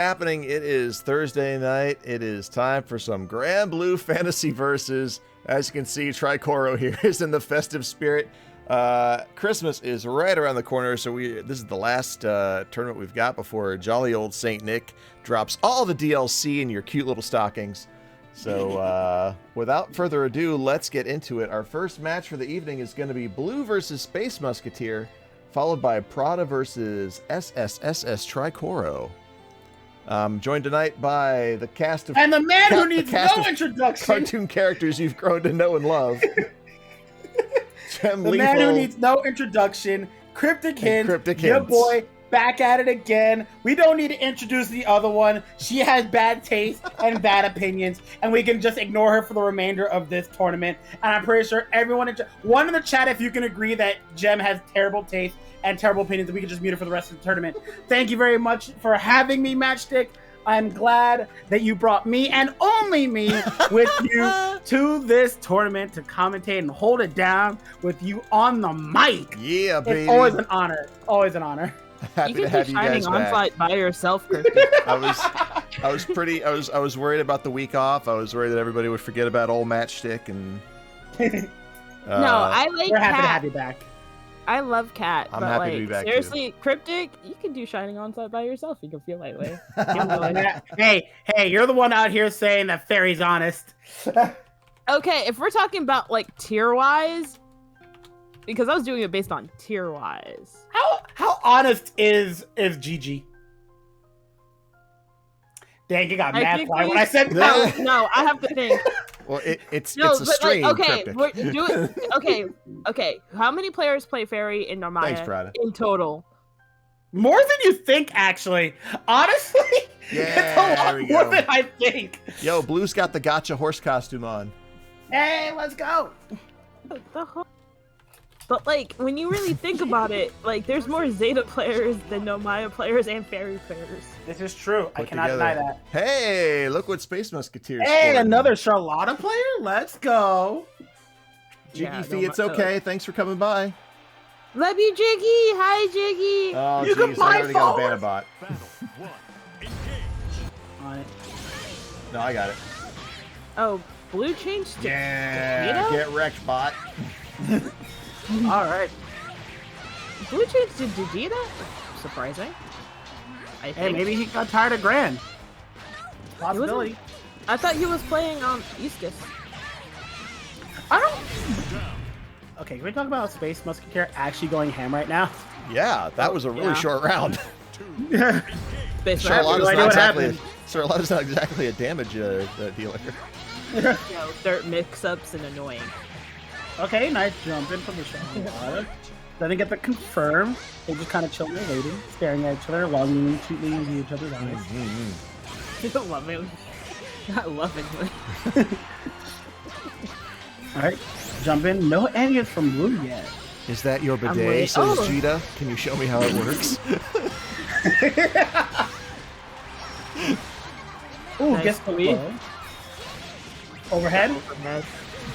Happening. It is Thursday night. It is time for some Grand Blue Fantasy Versus. As you can see, Tricoro here is in the festive spirit. Christmas is right around the corner, so this is the last tournament we've got before jolly old Saint Nick drops all the DLC in your cute little stockings. So without further ado, let's get into it. Our first match for the evening is going to be Bloo versus SpaceMusketeer, followed by Prada versus SSSSTricoro. Joined tonight by the cast of... And the man who needs no introduction. Cartoon characters you've grown to know and love. The man who needs no introduction. Cryptic Hints. Your boy, back at it again. We don't need to introduce the other one. She has bad taste and bad opinions, and we can just ignore her for the remainder of this tournament. And I'm pretty sure everyone in the chat, if you can agree that Jem has terrible taste and terrible opinions, we can just mute her for the rest of the tournament. Thank you very much for having me, Matchstick. I'm glad that you brought me and only me with you to this tournament to commentate and hold it down with you on the mic. Yeah, baby. It's always an honor. Always an honor. Happy to have you guys back. By yourself, Cryptic. I was worried about the week off. I was worried that everybody would forget about old Matchstick and. No, I like. We're happy to have you back. I love Cat. I'm but happy to be back. Seriously, Cryptic, you can do Shining Onslaught by yourself. You can feel lightweight. Hey, you're the one out here saying that Fairy's honest. Okay, if we're talking about like tier wise, because I was doing it based on tier wise. How honest is Gigi? Dang, you got mad quiet when I said no. No, I have to think. Well, it's a stream. Like, okay. How many players play Fairy in Narm in total? More than you think, actually. Honestly, yeah, it's a lot more than I think. Yo, Blue's got the gotcha horse costume on. Hey, let's go. But like, when you really think about it, like, there's more Zeta players than Nomaya players and Fairy players. This is true. I cannot deny that. Hey, look what SpaceMusketeer. Hey, another Charlotta player? Let's go. Jiggy Fee, it's okay. Thanks for coming by. Love you, Jiggy. Hi, Jiggy. Oh, jeez, I already got a Banabot. No, I got it. Oh, Blue changed to Djeeta? Get wrecked, bot. All right. Blue changed to Djeeta? Surprising. Hey, maybe he got tired of Grand. Possibility. I thought he was playing Eastus. I don't... Okay, can we talk about SpaceMusketeer actually going ham right now? Yeah, that was a really short round. Charlotta's not exactly a damage dealer. Dirt mix-ups and annoying. Okay, nice jump in from the Charlotta. Doesn't get the confirm. They just kind of chill there waiting, staring at each other, longing sweetly into each other's eyes. Lovingly. Not lovingly. Alright, jump in. No aliens from Blue yet. Is that your bidet, says Djeeta? Can you show me how it works? Ooh, nice. Guess below. Overhead.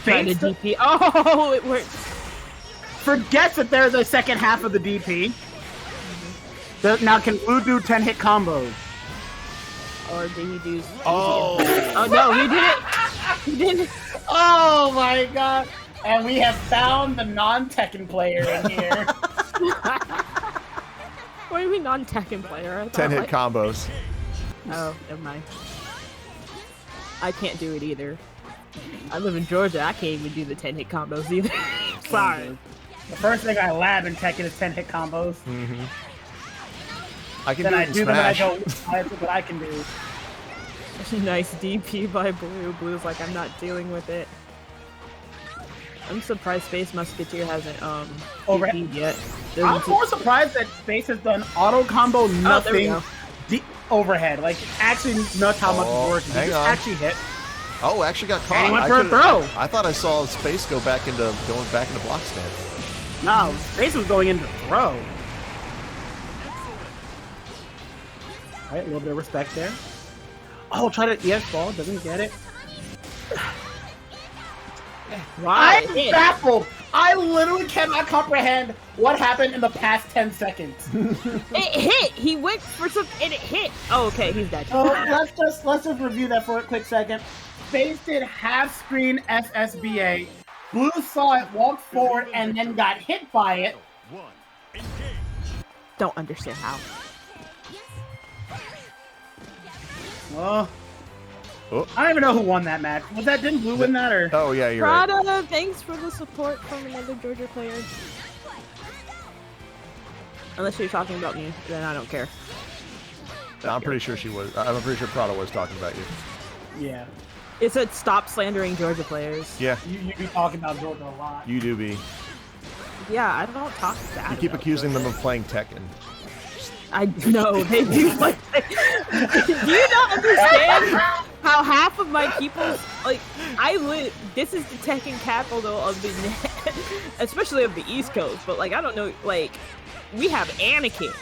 Trying to DP. Oh, it worked. Forgets that there's a second half of the DP. Now, can Blue do 10-hit combos? Or did he do... Oh! Oh, no, he didn't. He didn't. Oh, my God. And we have found the non-Tekken player in here. What do you mean non-Tekken player? 10-hit combos. Oh, never mind. I can't do it either. I live in Georgia. I can't even do the 10-hit combos either. Sorry. The first thing I lab in Tekken is 10-hit combos. Mm-hmm. I can then do I it in do Smash. them and I go, what I can do. Nice DP by Blue. Blue's like, I'm not dealing with it. I'm surprised SpaceMusketeer hasn't overhead yet. I'm more surprised that Space has done auto combo nothing overhead. Like, actually knows how much it's working. He just actually hit. Oh, actually got caught. And he went for a throw. I thought I saw Space going back into block stance. No, Space was going into throw. Alright, a little bit of respect there. Oh, try to ES ball, doesn't get it. Why? I'm baffled. I literally cannot comprehend what happened in the past 10 seconds. It hit. He went for some, and it hit. Oh, okay, he's dead. So let's just review that for a quick second. Space did half screen SSBA. Blue saw it, walked forward, and then got hit by it. Don't understand how. Oh. I don't even know who won that match. Didn't Blue win that, or? Oh yeah, you're Prada, right. thanks for the support from another Georgia player. Unless you're talking about me, then I don't care. I'm pretty sure she was. I'm pretty sure Prada was talking about you. Yeah. It said stop slandering Georgia players. Yeah. You be talking about Georgia a lot. You do be. Yeah, I don't talk bad. You keep accusing them of playing Tekken. I know they do. Like, do you not understand how half of my people like? This is the Tekken capital of the, especially of the East Coast. But like, I don't know. Like, we have Anakin.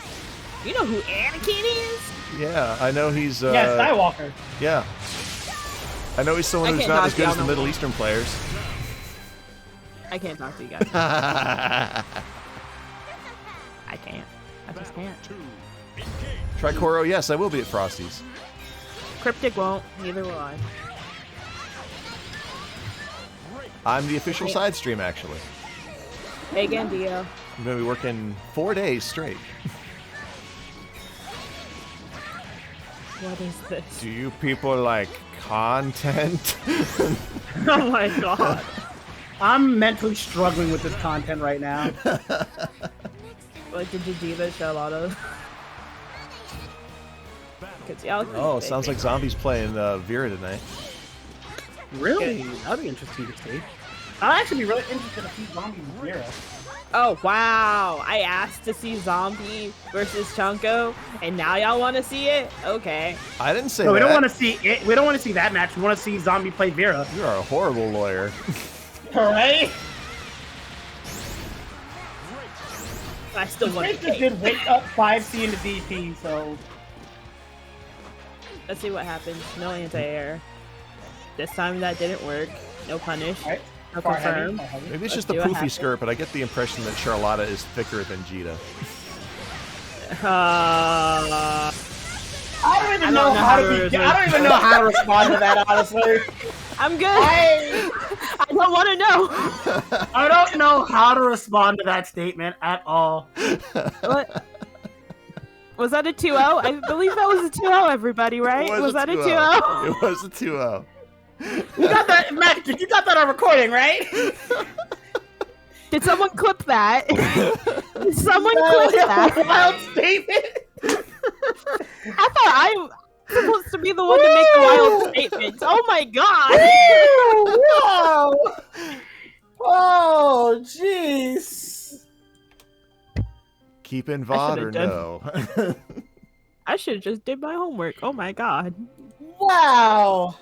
You know who Anakin is? Yeah, I know he's. Yeah, Skywalker. Yeah. I know he's someone who's not as good as the Middle Eastern players. I can't talk to you guys. I can't. I just can't. Tricoro, yes, I will be at Frosty's. Cryptic won't. Neither will I. I'm the official side stream, actually. Hey again, Dio. I'm going to be working 4 days straight. What is this? Do you people like content? Oh my god. I'm mentally struggling with this content right now. What did Djeeta show a lot of? Oh, sounds like Zombies playing Vira tonight. Really? That'd be interesting to see. I'd actually be really interested to see Zombie and Vira. Oh wow! I asked to see Zombie versus Chunko, and now y'all want to see it? Okay. I didn't say no, that. We don't want to see it. We don't want to see that match. We want to see Zombie play Vira. You are a horrible lawyer. Alright? I still want to just did wake up 5C in the DP, so... Let's see what happens. No anti-air. This time that didn't work. No punish. Right. No confirm. Maybe it's just the poofy skirt, but I get the impression that Charlotta is thicker than Djeeta. I don't even know how to respond to that, honestly. I'm good. I don't want to know. I don't know how to respond to that statement at all. What? Was that a 2-0? I believe that was a 2-0, everybody, right? Was that a 2-0? It was a 2-0. You got that, Matt? You got that on recording, right? Did someone clip that? Did someone clip that? Wild statement. I thought I was supposed to be the one to make the wild statements. Oh my god! Wow! Oh, jeez. Keeping VOD or no? I should have just did my homework. Oh my god. Wow.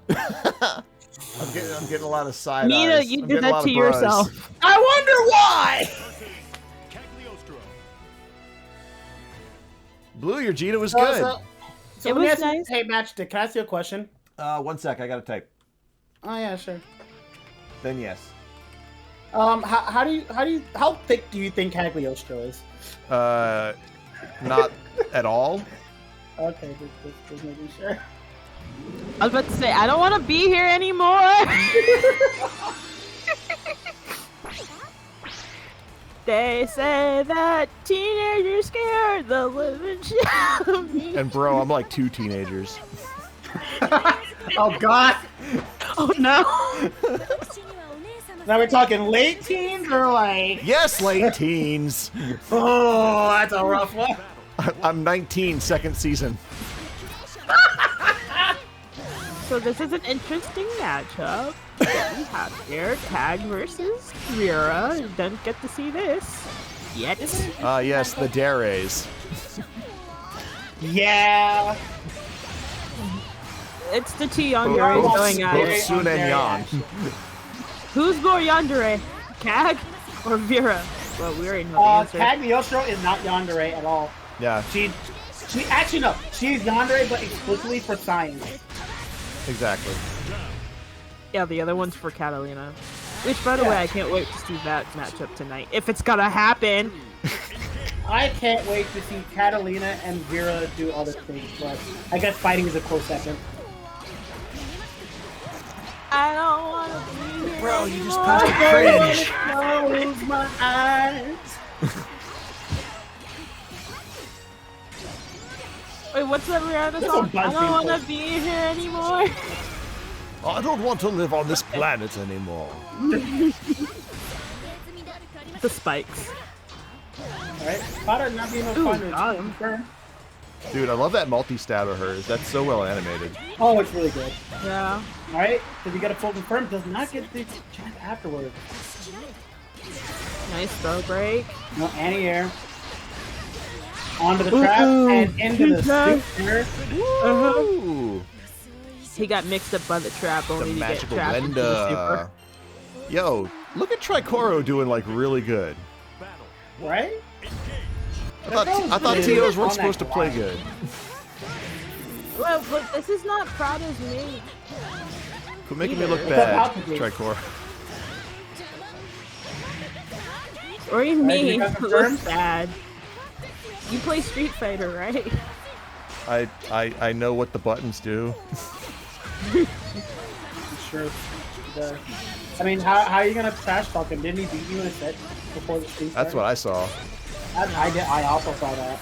I'm getting a lot of side Mina, eyes. you did that to yourself. I wonder why. Blue, your Djeeta was good. So it was nice. Hey, Matchstick, can I ask you a question? 1 sec, I gotta type. Oh yeah, sure. Then yes. How thick do you think Cagliostro is? Not at all. Okay, just making sure. I was about to say, I don't want to be here anymore. They say that teenagers scare the living shit out of me. And bro, I'm like 2 teenagers. Oh god. Oh no. Now we're talking late teens or like... Yes, late teens. Oh, that's a rough one. I'm 19, second season. So this is an interesting matchup. We have here Tag versus Vira. You don't get to see this yet. Yes, the Dares. Yeah. It's the two yanderes going at it. Sun and Yan. Who's more yandere? Cag or Vira? Well, we already know the answer. Cagliostro is not yandere at all. Yeah. She actually no. She's yandere, but exclusively for science. Exactly. Yeah, the other one's for Catalina. Which, by the way, I can't wait to see that matchup tonight. If it's gonna happen. I can't wait to see Catalina and Vira do other things, but I guess fighting is a close second. I don't wanna be here Bro, you just anymore. cringe. Close my eyes. Wait, what's that Rihanna song? I don't wanna be here anymore. I don't want to live on this planet anymore. The spikes. Alright, Prada not being no fun. Dude, I love that multi-stab of hers. That's so well animated. Oh, it's really good. Yeah. Alright, so we got a full confirm. Does not get the check afterwards. Nice throw break. No anti-air. Onto the trap and into the super. Ooh. He got mixed up by the trap, only to get Magical trapped into the blender. super. Yo, look at Tricoro doing like really good. Right? I thought TOs weren't supposed to play good. Well, but this is not Prada's mate. Quit making me look What's bad, up, Alderon? Tricoro. Or even me you got confirmed? looks bad. You play Street Fighter, right? I know what the buttons do. Sure. I mean, how are you gonna trash talk him? Didn't he beat you in a set before the stream? That's what I saw. I also saw that.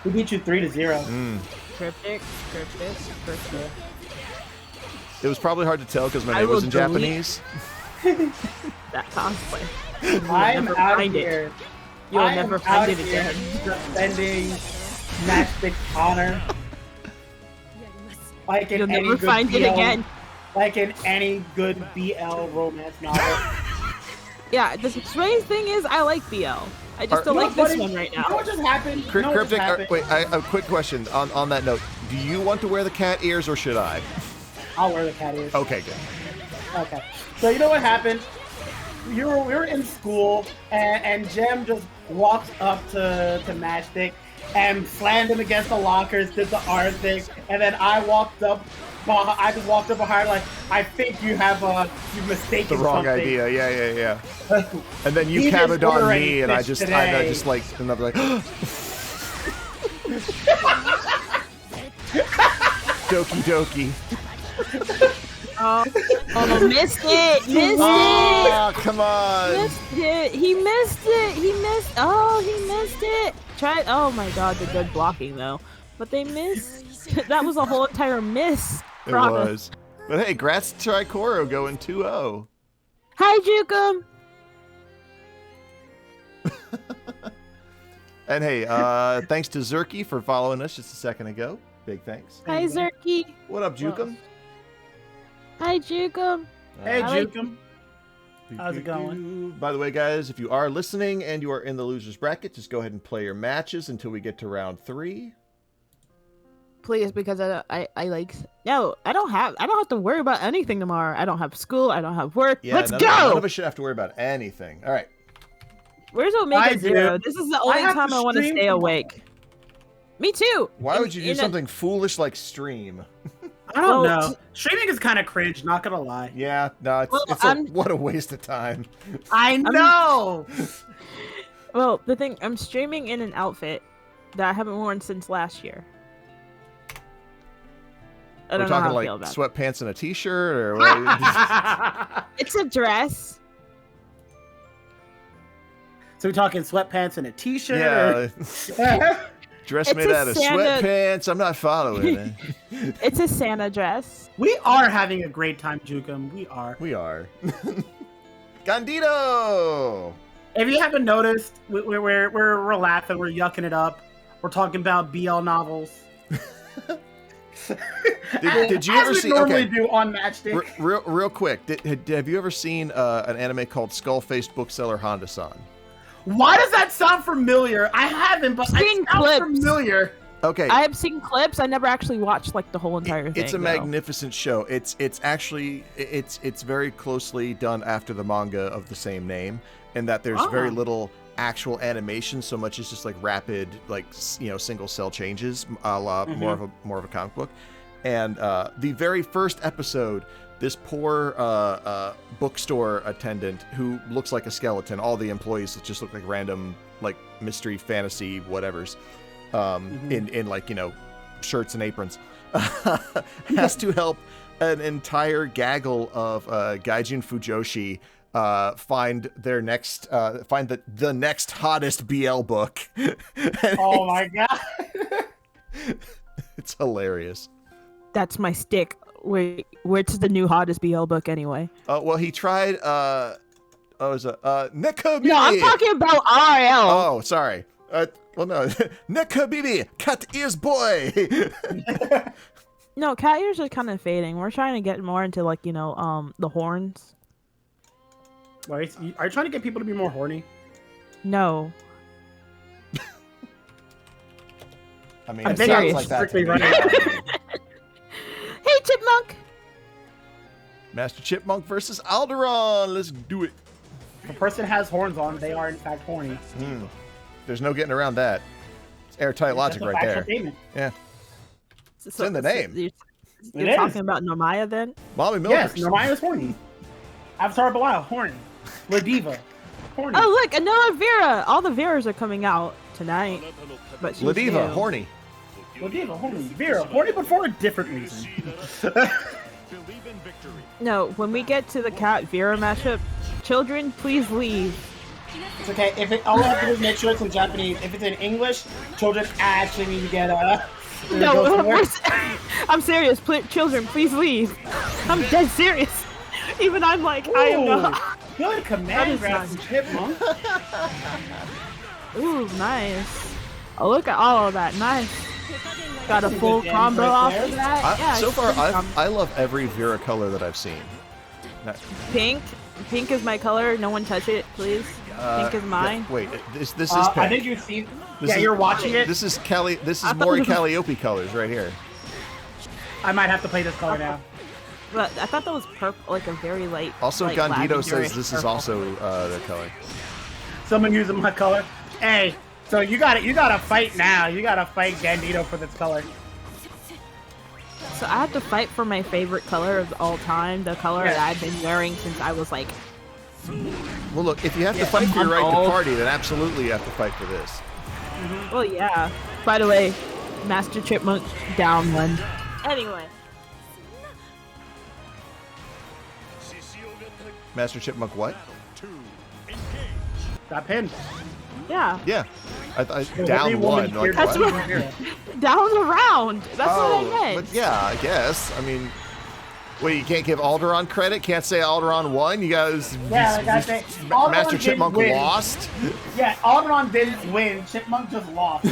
He beat you 3-0. Cryptic. It was probably hard to tell because my I name was will in delete- Japanese. That cosplay. I'm never out find it. here. You'll I am never out find it here again. defending Matchstick honor. Like in You'll any never good find it BL again. Like in any good BL romance novel. Yeah, the strange thing is, I like BL. I just don't like this one right You know now. what just happened? You know what just Cryptic, happened? wait, a quick question on that note. Do you want to wear the cat ears or should I? I'll wear the cat ears. Okay, good. Okay. So you know what happened? We were in school, and Jem just walked up to Matchstick and slammed him against the lockers, did the R thing, and then I just walked up behind like, I think you mistaken The wrong something. idea. Yeah. And then you He cabbed just on ordered me, and I fish just today. like, and I'm like, dokie. Oh, missed it! Oh, come on. Missed it! He missed it! He missed it! Oh my god, the good blocking though. But they missed. That was a whole entire miss. It Prada. was. But hey, Grats Tricoro going 2-0. Hi, Jukem! And hey, thanks to Zerky for following us just a second ago. Big thanks. Hi, Zerky! What up, Jukem? Hi, Jukem! Hey, I like- Jukem. How's it going? By the way, guys, if you are listening and you are in the losers bracket, just go ahead and play your matches until we get to round 3. Please, because I like. No, I don't have to worry about anything tomorrow. I don't have school. I don't have work. Yeah, Let's none go! of us should have to worry about anything. All right. Where's Omega I Zero? do. This is the only have time to I want to stream stay tomorrow. awake. Me too. Why would you do In a- something foolish like stream? I don't Well, know. Streaming is kind of cringe, not gonna lie. Yeah, no, Well, what a waste of time. I know! Well, the thing, I'm streaming in an outfit that I haven't worn since last year. I We're don't know talking how I like feel about it. sweatpants and a t-shirt or what? It's a dress. So we're talking sweatpants and a t-shirt? Yeah. Dress It's made a out of Santa- sweatpants. I'm not following it. It's a Santa dress. We are having a great time, Jukem. We are. We are. Gandito! If you haven't noticed, we're laughing, we're yucking it up. We're talking about BL novels. Did you ever As see? we normally Okay, do on Matchstick. real quick. Have you ever seen an anime called Skull-Faced Bookseller Honda-san? Why does that sound familiar? I haven't, but Seen it sounds clips. familiar. Okay, I have seen clips. I never actually watched like the whole entire thing. it's a though. magnificent show. It's actually it's very closely done after the manga of the same name, in that there's very little actual animation, so much as just like rapid, like single cell changes, a la more of a comic book. And the very first episode, this poor bookstore attendant who looks like a skeleton. All the employees just look like random, like, mystery, fantasy, whatevers, in like, you know, shirts and aprons, has to help an entire gaggle of Gaijin Fujoshi find their next, find the next hottest BL book. Oh my god. It's hilarious. That's my stick. Wait, where's the new hottest BL book anyway? Well, he tried, is it, Nekabibi! No, I'm talking about RL. Oh, sorry. Well, no. Nekabibi! Cat ears boy! No, cat ears are kind of fading. We're trying to get more into, like, you know, the horns. Wait, are you trying to get people to be more horny? No. I mean, I it think sounds I'm like that. strictly running. Hey, Chipmunk! Master Chipmonk versus Alderon. Let's do it. If a person has horns on, they are in fact horny. There's no getting around that. It's airtight logic right there. Statement. Yeah. It's in the name. You're talking about Nomaya then? Mommy Milkers. Yes, Narm is horny. Avatar Belial, horny. Ladiva, horny. Oh, look, another Vira! All the Viras are coming out tonight. But she's Ladiva, new. horny. Ladiva, horny. Vira, horny, but for a different reason. No, when we get to the cat Vira mashup, children, please leave. It's okay. If it, all I have to do is make sure it's in Japanese. If it's in English, children actually need to get No, I'm serious. Children, please leave. I'm dead serious. Even I'm like, I am not. Good command grab from Chipmunk. Ooh, nice. Oh, look at all of that. Nice. Got a full combo off of that. Yeah, so far, I love every Vira color that I've seen. Pink. Pink is my color. No one touch it, please. Pink is mine. Yeah, wait, this is pink. I think you've seen. You're watching it. This is Mori Calliope colors right here. I might have to play this color now. But I thought that was purple, like a very light. Also, like, Gandito says this is purple. also their color. Someone using my color. Hey, so you gotta fight now. You gotta fight Gandito for this color. So I have to fight for my favorite color of all time, the color that I've been wearing since I was like. Well, look, if you have to fight for your right to party, then absolutely you have to fight for this. Well, yeah. By the way, Master Chipmonk down one. Anyway. Master Chipmonk what? Got pinned. Yeah. Yeah. Down one. Like, that's what, down the round. That's what I meant. But yeah, I guess. I mean, wait, you can't give Alderon credit? Can't say Alderon won? You guys. Yeah, like I say, Master Chipmonk lost? Yeah, Alderon didn't win. Chipmonk just lost.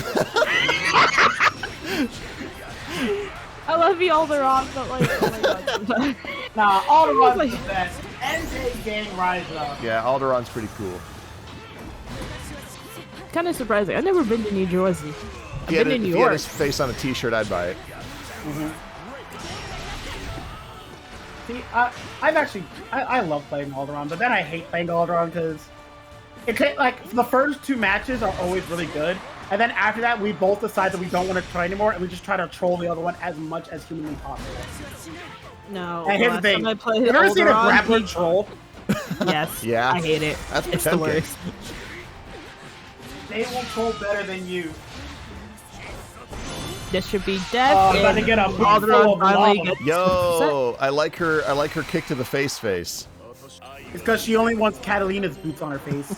I love you, Alderon, but like, oh my god. Nah, Alderon's the best. NJ gang rise up. Yeah, Alderon's pretty cool. Kind of surprising. I've never been to New Jersey. I've been to New York. If he had his face on a t-shirt, I'd buy it. See, I love playing Alderon, but then I hate playing Alderon because like the first two matches are always really good, and then after that we both decide that we don't want to try anymore, and we just try to troll the other one as much as humanly possible. No. And here's the thing: have you ever seen a grappler troll? Yes. Yeah. I hate it. It's the worst. They will troll better than you. This should be death. I'm about to get a Alderon finally gets Yo, I like her kick to the face. It's because she only wants Catalina's boots on her face.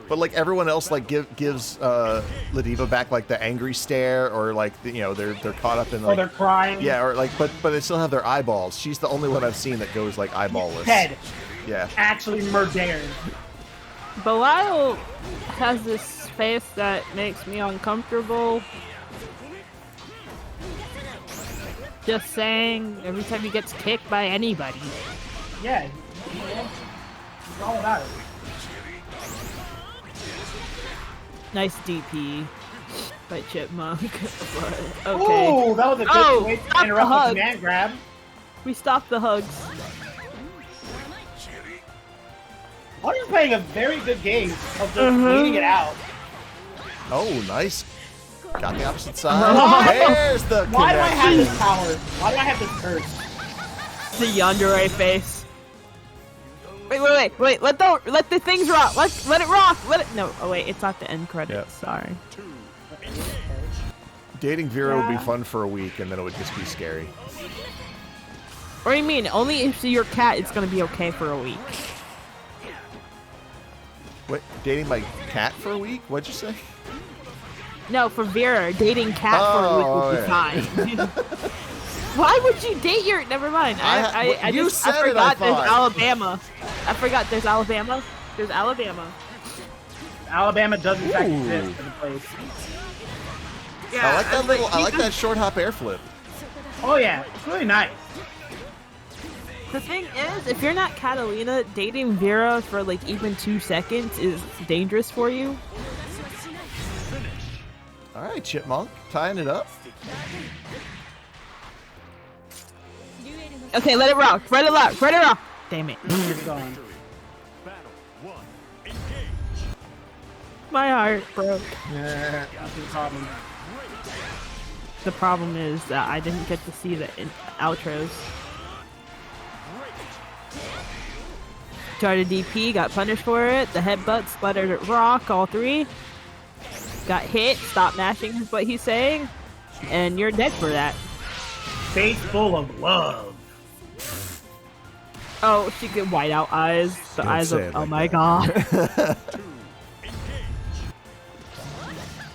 But like everyone else, like gives Ladiva back like the angry stare, or like they're caught up in like. Or they're crying. Yeah, or like but they still have their eyeballs. She's the only one I've seen that goes like eyeballless. Head. Yeah. Actually murdered. Belial has this face that makes me uncomfortable. Just saying, every time he gets kicked by anybody. Yeah. It's all about it. Nice DP by Chipmonk. Okay. Oh, that was a good way to interrupt the command grab. We stopped the hugs. Alderon's playing a very good game of just waiting it out. Oh, nice. Got the opposite side. There's the Why do I have this power? Why do I have this curse? The yandere face. Wait. Let the things rock. Let it rock. No. Oh wait, it's not the end credits. Yep. Sorry. Dating Vira would be fun for a week, and then it would just be scary. What do you mean? Only if your cat, it's gonna be okay for a week. What? Dating my cat for a week? What'd you say? No, for Vira, dating cat for a week would be fine. Why would you date your? Never mind. I forgot there's Alabama. I forgot there's Alabama. There's Alabama. Alabama does in fact exist in the place. Yeah, I like that I like that short hop air flip. Oh yeah, it's really nice. The thing is, if you're not Catalina, dating Vira for like even 2 seconds is dangerous for you. All right, Chipmonk, tying it up. Okay, let it rock. Let it rock. Damn it. My heart broke. Yeah, that's the problem. The problem is that I didn't get to see the outros. Tried to DP, got punished for it. The headbutt splattered at rock, all three. Got hit, stop mashing is what he's saying. And you're dead for that. Face full of love. Oh, she could white out eyes. The eyes of, oh my god.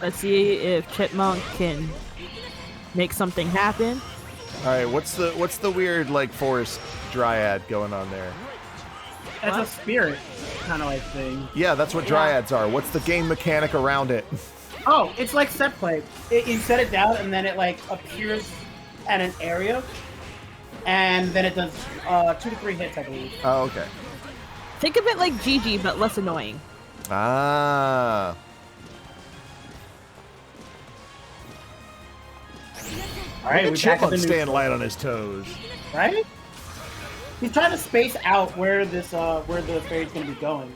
Let's see if Chipmonk can make something happen. All right, what's the weird like forest dryad going on there? That's a spirit kind of like thing. Yeah, that's what dryads are. What's the game mechanic around it? Oh, it's like set play. You set it down and then it like appears at an area, and then it does 2 to 3 hits, I believe. Oh, okay. Think of it like GG, but less annoying. Ah. All right, Chipmonk staying light on his toes. Right? He's trying to space out where this where the fairy's gonna be going.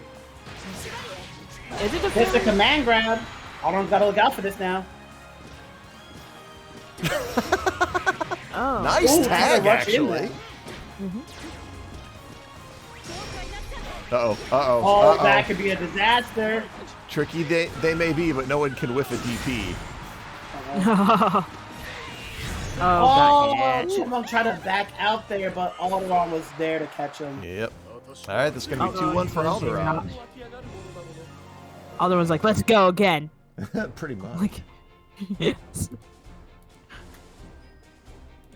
Is it It's a command grab. Alderon's gotta look out for this now. Oh. Nice tag, actually. Uh-oh. That could be a disaster. Tricky they may be, but no one can whiff a DP. Chipmonk tried to back out there, but Alderon was there to catch him. Yep. All right, this is going to be 2-1 for Alderon. Alderon's like, let's go again. Pretty much. Like, it's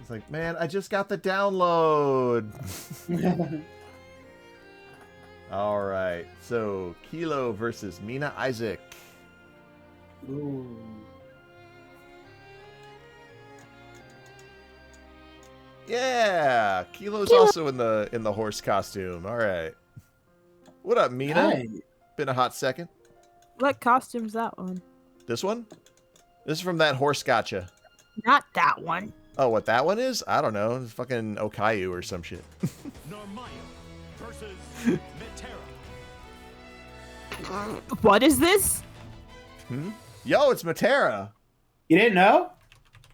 like, man, I just got the download. All right, so Kilo versus MinaIsaac. Ooh. Yeah, Kilo's also in the horse costume. All right. What up, Mina? Hi. Been a hot second. what costume's that one? This one? This is from that horse gotcha. Not that one. Oh, what that one is? I don't know. It's fucking Okayu or some shit. What is this? Yo, it's Metera. You didn't know?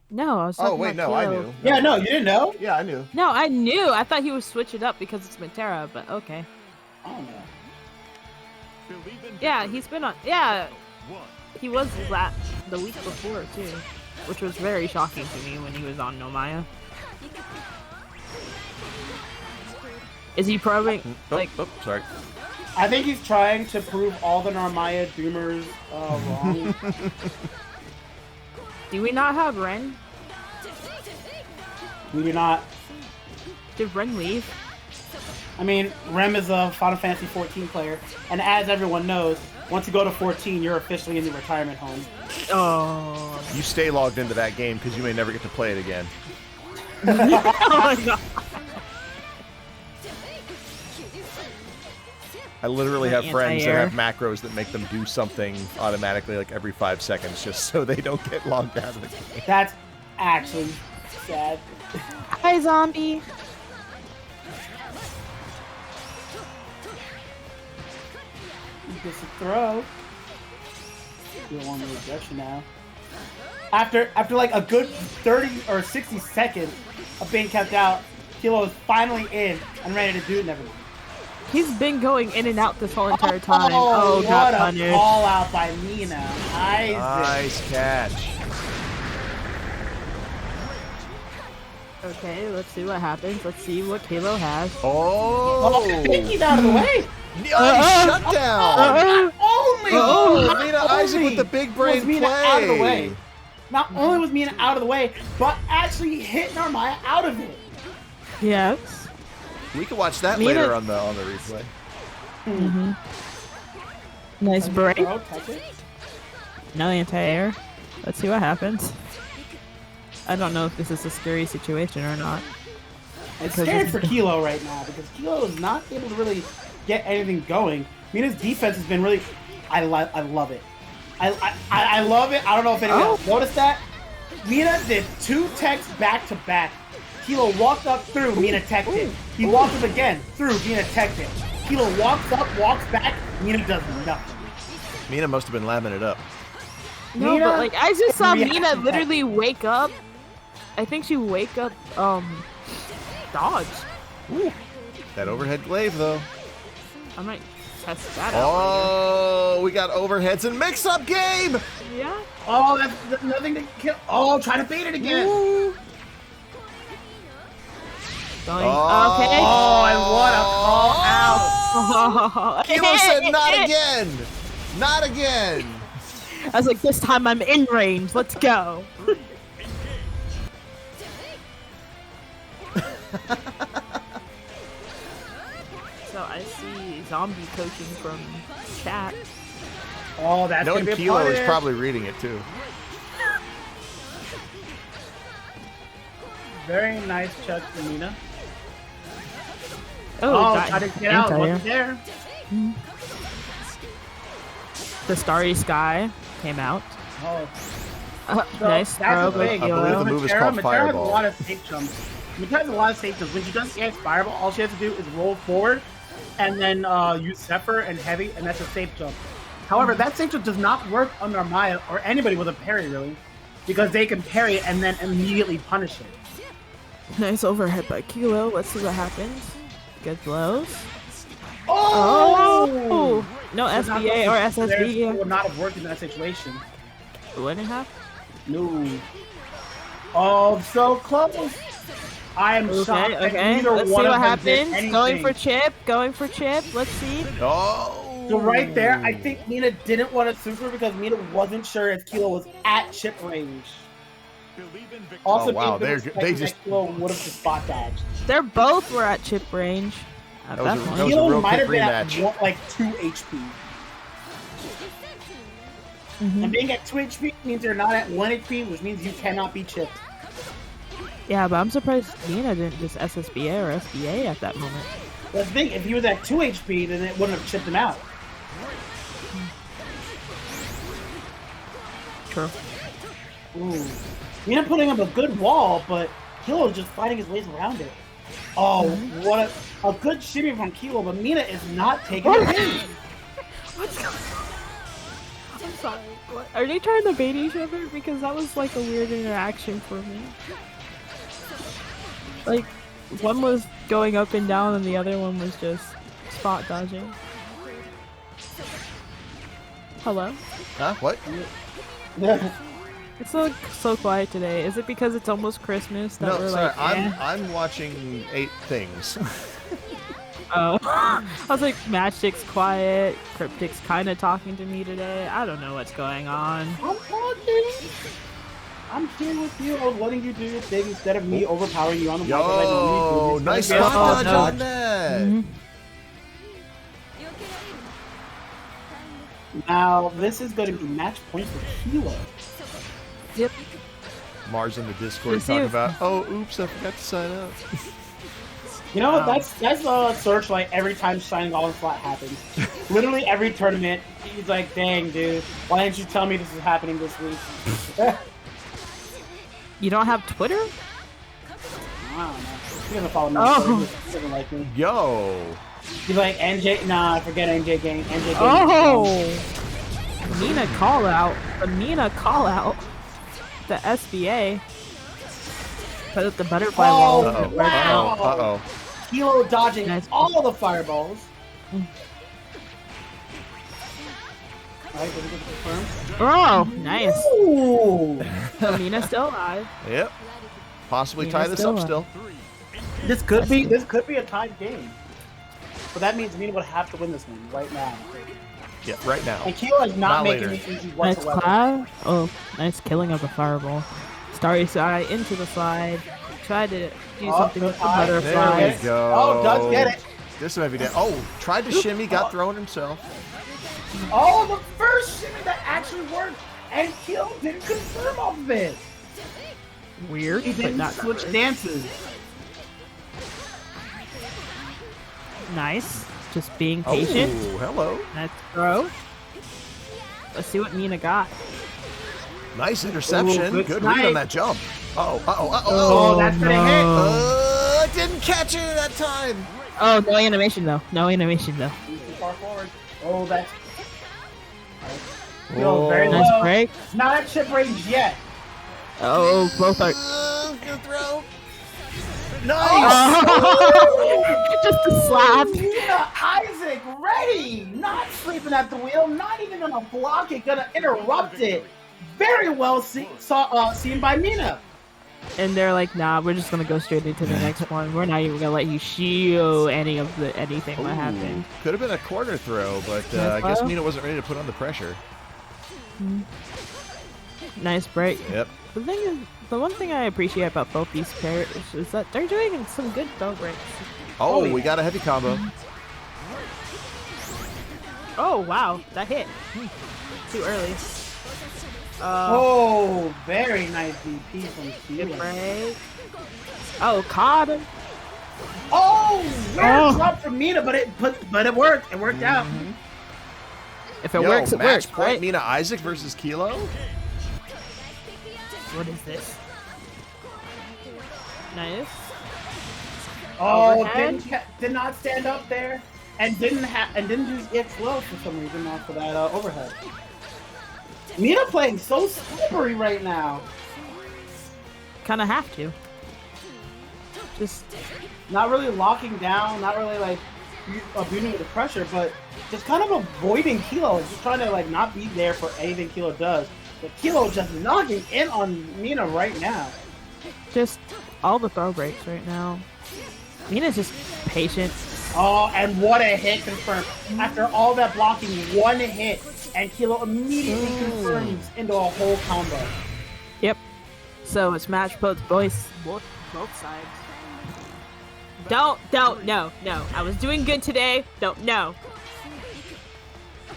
No, I was talking about I Kilo. knew. Yeah, no, you didn't know? Yeah, I knew. No, I knew. I thought he would switch it up because it's Metera, but okay. Oh, no. Yeah, he's been on. Yeah, he was the week before too, which was very shocking to me when he was on Nomaya. Is he probing like? Sorry. I think he's trying to prove all the Narmaya Doomers wrong. Do we not have Ren? We do not. Did Ren leave? I mean, Rem is a Final Fantasy 14 player, and as everyone knows, once you go to 14, you're officially in the retirement home. Oh. You stay logged into that game because you may never get to play it again. Oh my god. I literally have friends that have macros that make them do something automatically like every 5 seconds just so they don't get logged out of the game. That's actually sad. Hi, zombie. Gets a throw. You don't want the rejection now. After like a good 30 or 60 seconds of being kept out, Kilo is finally in and ready to do it. Never mind. He's been going in and out this whole entire time. Oh, got what punished. a call out by Mina. Nice catch. Okay, let's see what happens. Let's see what Kilo has. Oh! Pinky's out of the way. Shut down. MinaIsaac with the big brain was Mina play. out of the way. Not only was Mina out of the way, but actually hit Narmaya out of it. Yes. We can watch that later on the replay. Mm-hmm. Nice break. It. No anti-air. Let's see what happens. I don't know if this is a scary situation or not. It's scared for Kilo right now because Kilo is not able to really get anything going. Mina's defense has been really... I love it. I love it. I don't know if anyone else noticed that. Mina did 2 techs back to back. Kilo walked up through, Mina teched it. He walked up again, through, Mina teched it. Kilo walks up, walks back, Mina does nothing. Mina must have been lamming it up. No, Mina, but like I just saw Mina literally wake up. I think she wake up, dodge. Ooh. That overhead glaive though. I might test that out. Oh, we got overheads and mix-up game. Yeah. Oh, that's nothing to kill. Oh, try to bait it again. Ooh. Going. Oh. Okay. Oh, and what a call out. Kilo said not again. Not again. I was like, this time I'm in range. Let's go. So I see zombie coaching from chat. Oh, that's knowing gonna be Kilo a is probably reading it too. Very nice check for Mina. Oh, try to get out. Wasn't there. The Starry Sky came out. Oh. So Nice that's throw. the thing. I believe the move is called Metera Fireball. has a lot of safe jumps. Metera has a lot of safe jumps. When she does against Fireball, all she has to do is roll forward and then use Zephyr and Heavy, and that's a safe jump. However, that safe jump does not work on Narmaya or anybody with a parry, really, because they can parry it and then immediately punish it. Nice overhead by Kilo. Let's see what happens. Good blows. Oh! No SBA or SSB. Would not have worked in that situation. Wouldn't have? No. Oh, so close. I am shocked. that Okay. neither Let's see one what of them did happens. anything. Going for chip. Going for chip. Let's see. Oh. So right there, I think Mina didn't want to super because Mina wasn't sure if Kilo was at chip range. Also, wow, they just Kilo would have just spot dodged. They're both were at chip range. At that point. was a Kilo real might quick have been rematch. at like 2 HP. And being at 2 HP means you're not at 1 HP, which means you cannot be chipped. Yeah, but I'm surprised Mina didn't just SSBA or SBA at that moment. That's the thing. If he was at 2 HP, then it wouldn't have chipped him out. True. Ooh. Mina putting up a good wall, but Kilo just fighting his ways around it. Oh, what a good shimmy from Kilo, but Mina is not taking it in. What's going on? I'm sorry. What? Are they trying to bait each other? Because that was like a weird interaction for me. Like, one was going up and down and the other one was just spot dodging. Hello? Huh? What? It's so quiet today. Is it because it's almost Christmas that No, we're sorry. like, I'm watching 8 things. Oh. I was like, Matchstick's quiet, Cryptic's kind of talking to me today. I don't know what's going on. I'm talking. I'm here with you. I was letting you do your thing instead of me overpowering you on the market. Yo, nice spot dodge on that. Now, this is going to be match point for Kilo. Yep. Mars in the Discord Let's see talking if- about, oh, oops, I forgot to sign up. You know, Wow. that's a searchlight every time signing on slot happens. Literally every tournament, he's like, dang, dude, why didn't you tell me this is happening this week? You don't have Twitter? I don't know. He doesn't follow me. Oh. He doesn't like me. Yo. He's like, NJ, nah, forget NJ gang. NJ gang. Oh! Mina call out. The Mina call out. The SBA. Put the butterfly wall. Wow. Uh-oh. Kilo dodging all the fireballs. Alright, did we get confirmed? Oh, nice. Ooh. So Mina's still alive. Yep. Possibly tie this up still. This could be a tied game. But that means Mina would have to win this one right now. Yeah, right now. And Kilo is not making it easy whatsoever. Nice cloud. Oh, nice killing of the fireball. Starry side into the slide. Try to do something with the butterfly. There we go. Oh, does get it. This might be dead. Oh, tried to shimmy, got thrown himself. Oh, the first shimmy that actually worked, and Kilo didn't confirm off of it. Weird. He didn't switch dances. Nice. Just being patient. Oh, hello. Let's throw. Let's see what Mina got. Nice interception. Ooh, good read on that jump. Oh, that's gonna hit. Didn't catch it that time. Oh, no animation though. No animation though. Too far forward. Oh, that's. Yo, very nice low. break. Not at chip range yet. Oh, both are. Good throw. Nice. Just a slap. MinaIsaac ready. Not sleeping at the wheel. Not even gonna block it. Gonna interrupt it. Very well seen by Mina. And they're like, nah, we're just gonna go straight into the next one. We're not even gonna let you shield anything that happened. Could have been a corner throw, but I guess Mina wasn't ready to put on the pressure. Nice break. Yep. The one thing I appreciate about both these pairs is that they're doing some good throw breaks. Oh, we got a heavy combo. Oh wow, that hit. Too early. Oh, very nice DP from Kilo. Oh, caught him. Oh, rare drop from Mina, but it worked. It worked out. If it works, it works. Point Right? MinaIsaac versus Kilo. What is this? Nice. Oh, did not stand up there, and didn't use EX well for some reason after that overhead. Mina playing so slippery right now. Kind of have to. Just not really locking down, not really like beating with the pressure, but just kind of avoiding Kilo, just trying to like not be there for anything Kilo does. But Kilo just knocking in on Mina right now. Just all the throw breaks right now. Mina's just patient. Oh, and what a hit confirmed. After all that blocking, one hit, and Kilo immediately confirms into a whole combo. Yep. So it's match both sides. No. I was doing good today. No.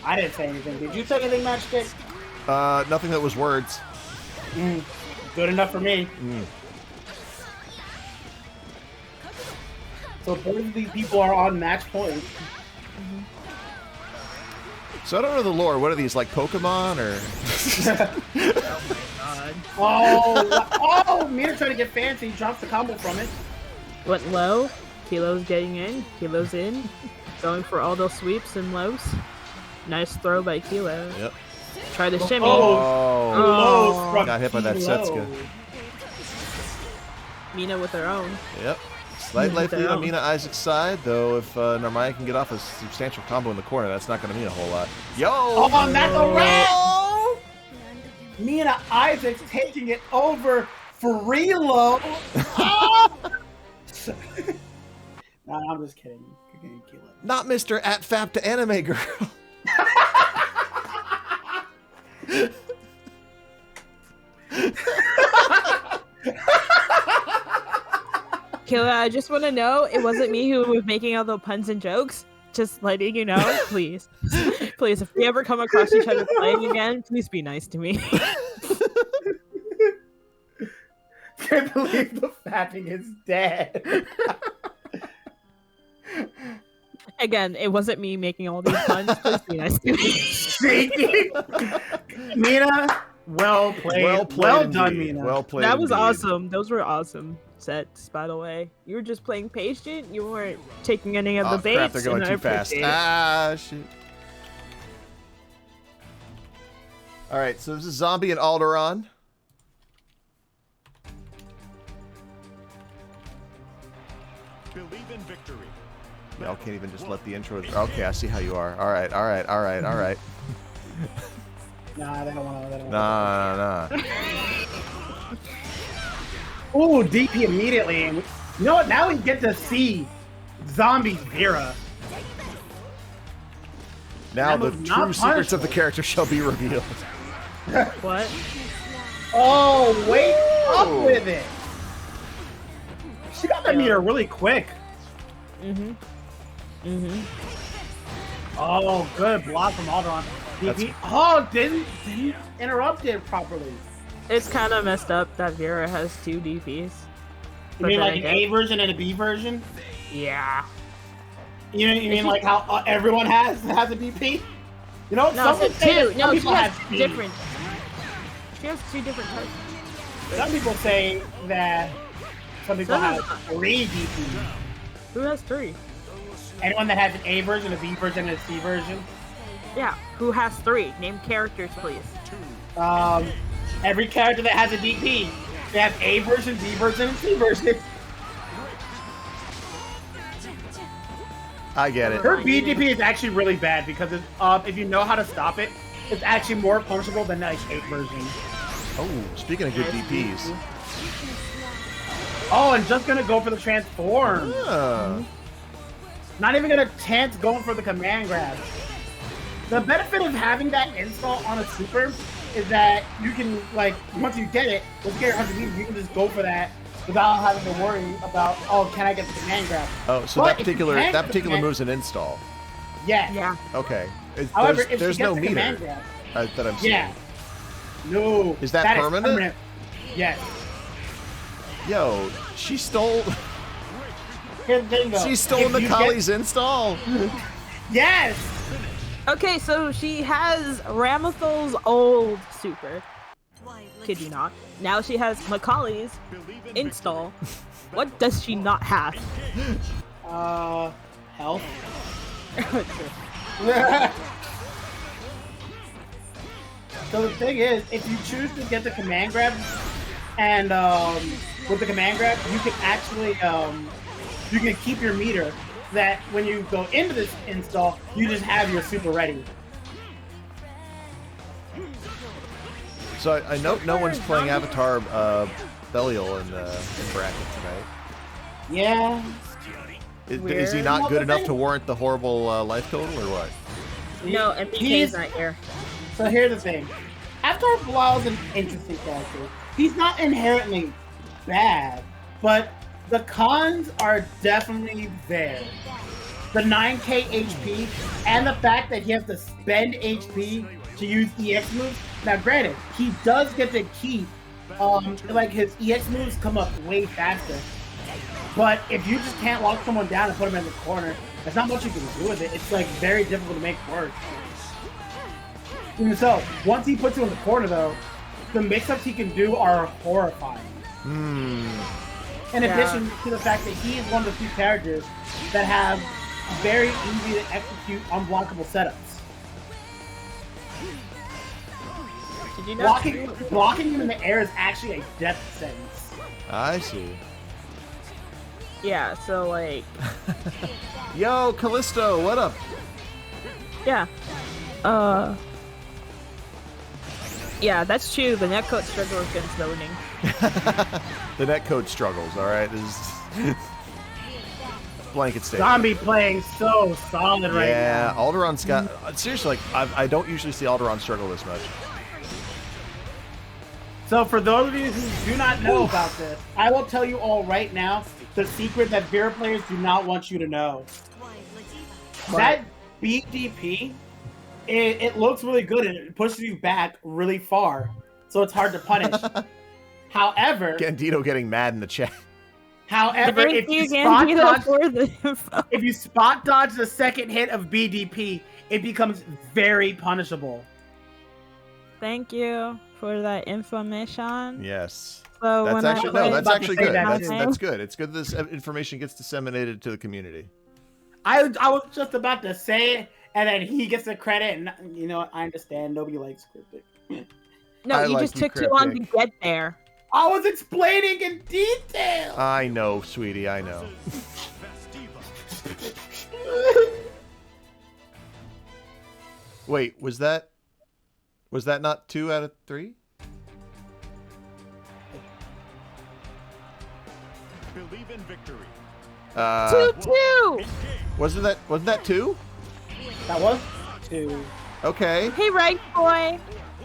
I didn't say anything. Did you say anything, Matchstick? Nothing that was words. Good enough for me. So both of these people are on match point. So I don't know the lore. What are these, like Pokemon or? Oh my god. Oh! Mina trying to get fancy. Drops the combo from it. Went low. Kilo's getting in. Kilo's in. Going for all those sweeps and lows. Nice throw by Kilo. Yep. Try to shimmy. Got hit by that Setsuka. Mina with her own. Yep. Slight life lead on MinaIsaac's side, though if Narm can get off a substantial combo in the corner, that's not going to mean a whole lot. Yo! Oh, that's a wrap! MinaIsaac's taking it over for reload. Nah, I'm just kidding. Not Mr. @Fap to Anime Girl. Killer, I just want to know it wasn't me who was making all the puns and jokes. Just letting you know, please. Please, if we ever come across each other playing again, please be nice to me. Can't believe the fapping is dead. Again, it wasn't me making all these puns. Please be nice to me. Mina, well played. Well done, Mina. Well played. That was awesome. Those were awesome sets, by the way. You were just playing patient. You weren't taking any of the baits. Crap, they're going too fast. Shit. All right, so this is Zombie and Alderon. Y'all can't even just let the intro. Okay, I see how you are. All right, all right, all right, all right. Nah, they don't want to. Nah. Ooh, DP immediately. You know what? Now we get to see zombie Vira. Now the true secrets of the character shall be revealed. What? Oh, wait up with it. She got that meter really quick. Oh, good block from Alderon. DP. Oh, didn't interrupt it properly. It's kind of messed up that Vira has 2 DPs. You mean like an A version and a B version? Yeah. You mean like how everyone has a DP? You know, no, some say no, people she has have different. She has 2 different types. Some people say that some people have 3 DPs. Who has 3? Anyone that has an A version, a B version, and a C version. Yeah, who has 3? Name characters, please. Every character that has a DP, they have A version, B version, and C version. I get it. Her BDP is actually really bad because if you know how to stop it, it's actually more punishable than like 8 version. Oh, speaking of good DPs. Oh, and just gonna go for the transform. Not even gonna chance going for the command grab. The benefit of having that install on a super is that you can, like, once you get it, once you get your 100 meters, you can just go for that without having to worry about, oh, can I get the command grab? Oh, so but that particular move's an install. Yeah. Okay. However, if there's she gets no the meter command grab, that I'm seeing. Yeah. No. Is that permanent? Yes. Yo, she stole. Here's the thing, though. She stole Macaulay's install. Yes. Okay, so she has Ramothal's old super. Kid you not. Now she has Macaulay's install. What does she not have? Health. So the thing is, if you choose to get the command grab, and with the command grab, you can actually you can keep your meter. That when you go into this install, you just have your super ready. So I know no one's playing Avatar Belial in bracket tonight. Yeah. Is he not good enough to warrant the horrible life total, or what? No, MPK is not here. So here's the thing. Avatar Belial is an interesting character. He's not inherently bad, but the cons are definitely there. The 9k HP and the fact that he has to spend HP to use EX moves. Now granted, he does get to keep, like his EX moves come up way faster. But if you just can't lock someone down and put him in the corner, there's not much you can do with it. It's like very difficult to make work. Even so, once he puts you in the corner though, the mix-ups he can do are horrifying. In addition to the fact that he is one of the few characters that have very easy to execute unblockable setups. Did you know blocking him in the air is actually a death sentence. I see. Yeah, so like... Yo, Callisto, what up? Yeah. Yeah, that's true. The netcode struggle against loading. The netcode struggles, alright? This is blanket statement. Zombie playing so solid right now. Yeah, Alderon's got... seriously, like, I don't usually see Alderon struggle this much. So for those of you who do not know about this, I will tell you all right now the secret that Vira players do not want you to know. That BDP, it looks really good and it pushes you back really far, so it's hard to punish. However, Gandito getting mad in the chat. However, if you spot dodge the second hit of BDP, it becomes very punishable. Thank you for that information. Yes. So that's actually that's actually good. That's good. It's good this information gets disseminated to the community. I was just about to say it, and then he gets the credit, and you know I understand nobody likes cryptic. No, you just took too long to get there. I was explaining in detail. I know, sweetie. I know. Wait, was that not 2 out of 3? Believe in victory. 2-2. Wasn't that 2? That was 2. Okay. Hey, right boy.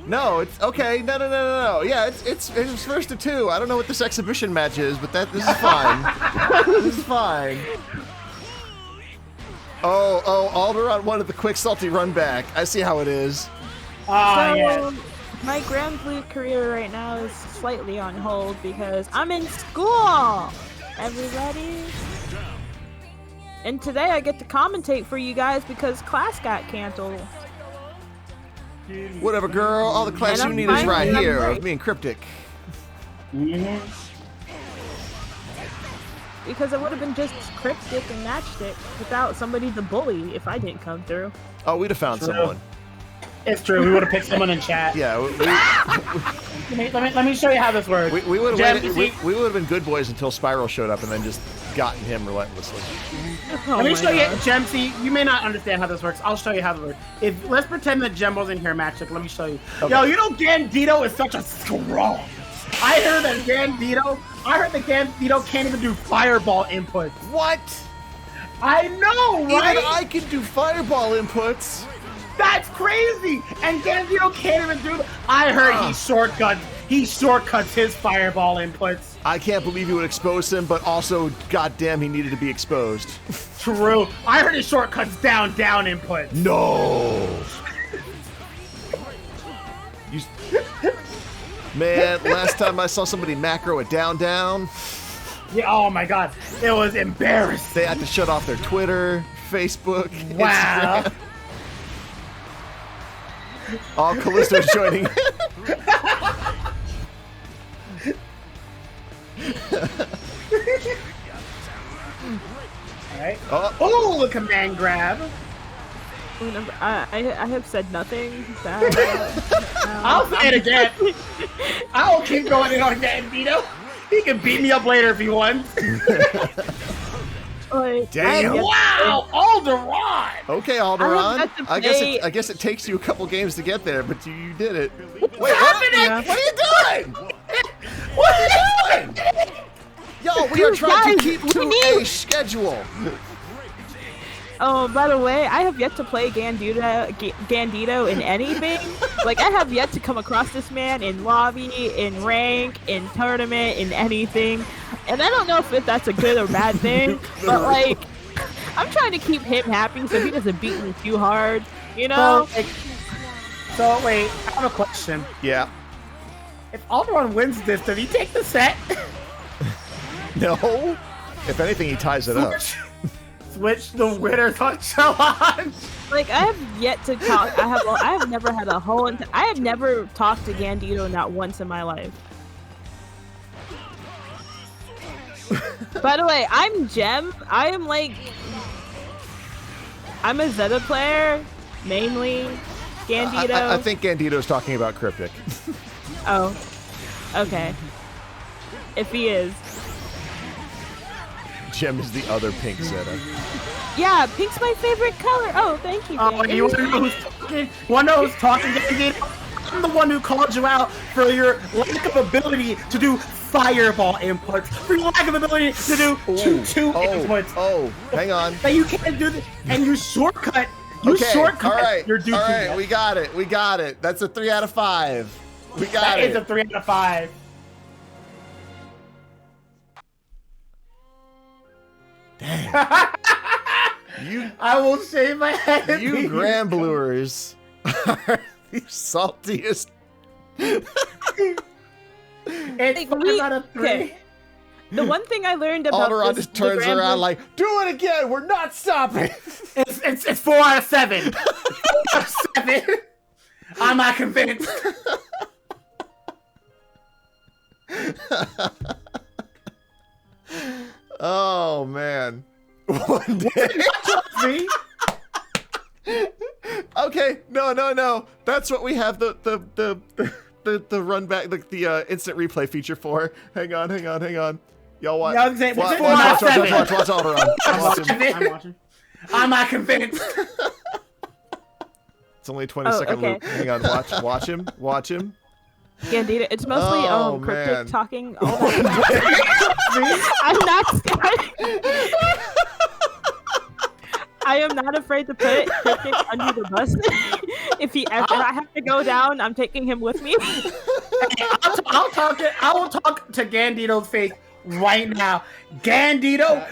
No, it's okay. No. Yeah, it's first to 2. I don't know what this exhibition match is, but this is fine. This is fine. Oh, Alderon wanted the quick salty run back. I see how it is. So, my Grand Blue career right now is slightly on hold because I'm in school. Everybody. And today I get to commentate for you guys because class got canceled. Whatever, girl. All the class you need is right here with me and Cryptic. Because it would have been just Cryptic and Matchstick without somebody to bully if I didn't come through. Oh, we'd have found someone. It's true. We would have picked someone in chat. Yeah. Let me show you how this works. We would have been good boys until Spiral showed up and then just gotten him relentlessly. Let me show you, Gem. See, you may not understand how this works. I'll show you how this works. Let's pretend that Gem wasn't here, Matchstick. Let me show you. Okay. Yo, you know Gandito is such a strong. I heard that Gandito can't even do fireball inputs. What? I know, right? Even I can do fireball inputs. That's crazy! And Gandito can't even do that. I heard he shortcuts his fireball inputs. I can't believe you would expose him, but also, goddamn, he needed to be exposed. True. I heard he shortcuts down inputs. No! Man, last time I saw somebody macro a down. Yeah, oh my god. It was embarrassing. They had to shut off their Twitter, Facebook, wow. Instagram. Oh, Callisto's joining. Alright. Oh, the command grab. Remember, I have said nothing. I'll say it again. I'll keep going in on Gandito. He can beat me up later if he wants. Damn! Wow, Alderon. Okay, Alderon. I guess it takes you a couple games to get there, but you did it. What's happening? What are you doing? What are you doing? Yo, we are trying to keep to a schedule. Oh, by the way, I have yet to play Gandito in anything. Like, I have yet to come across this man in lobby, in rank, in tournament, in anything. And I don't know if that's a good or bad thing, but, like, I'm trying to keep him happy so he doesn't beat me too hard, you know? So wait, I have a question. Yeah. If Alderon wins this, does he take the set? No. If anything, he ties it up. Switch the winners on challenge. Like, I have yet to talk. I have never had a whole. I have never talked to Gandito not once in my life. By the way, I'm Gem. I'm a Zeta player, mainly. Gandito. I think Gandito's talking about Cryptic. Oh, okay. If he is. Gem is the other pink Zeta. Yeah, pink's my favorite color. Oh, thank you. Oh, you want to know who's talking? Want to know who's talking? I'm the one who called you out for your lack of ability to do fireball inputs, for your lack of ability to do two inputs. Oh, hang on. That you can't do this, and you shortcut. You shortcut. All right. Your Dookie. All right. We got it. That's a 3 out of 5. We got that it. That is a 3 out of 5. Dang. I will shave my head. You Grand Bluers are the saltiest. It's 5 out of 3. Okay. The one thing I learned about Alderon just turns around like, do it again. We're not stopping. It's 4 out of 7. 4 out of 7. I'm not convinced. Oh man. One day. Okay, no. That's what we have the run back, the instant replay feature for. Hang on. Y'all watch. Yeah, watch Alderon. I'm watching. I'm not convinced. It's only a 20-second loop. Hang on, watch him. Yeah, Djeeta, it's mostly cryptic man. talking. All that. I'm not scared. I am not afraid to put cryptic under the bus. If I have to go down, I'm taking him with me. I will talk to Gandito's face right now. Gandito,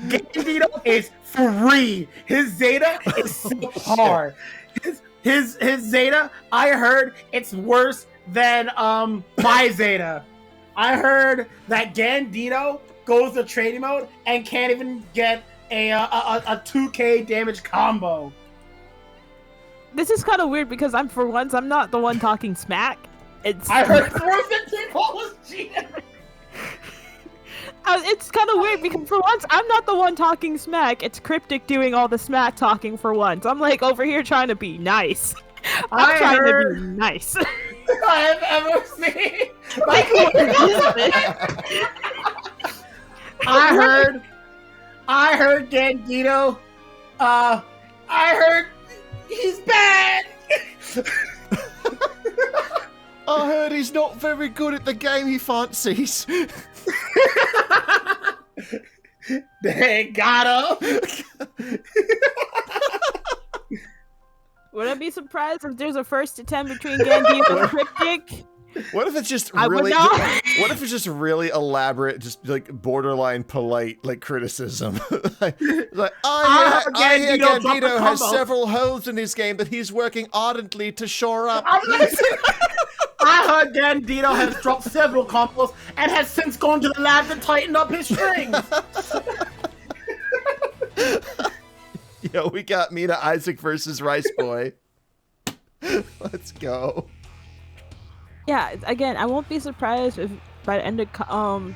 Gandito is free. His Zeta is so hard. His Zeta, I heard it's worse than my Zeta. I heard that Gandito goes to training mode and can't even get a 2k damage combo. This is kind of weird because I'm not the one talking smack. I heard people was cheating. It's kind of weird because for once I'm not the one talking smack. It's Cryptic doing all the smack talking for once. I'm like over here trying to be nice. I'm trying to be nice. I have ever seen. I heard Gandito. I heard he's bad. I heard he's not very good at the game he fancies. They got him. Would I be surprised if there's a first attempt between Gandito and Cryptic? What if it's just really? What if it's just really elaborate, just like borderline polite, like criticism? like I hear Gandito has several holes in his game that he's working ardently to shore up. I heard Gandito has dropped several combos and has since gone to the lab to tighten up his strings. Yo, we got MinaIsaac versus Rice Boy. Let's go. Yeah, again, I won't be surprised if by the end of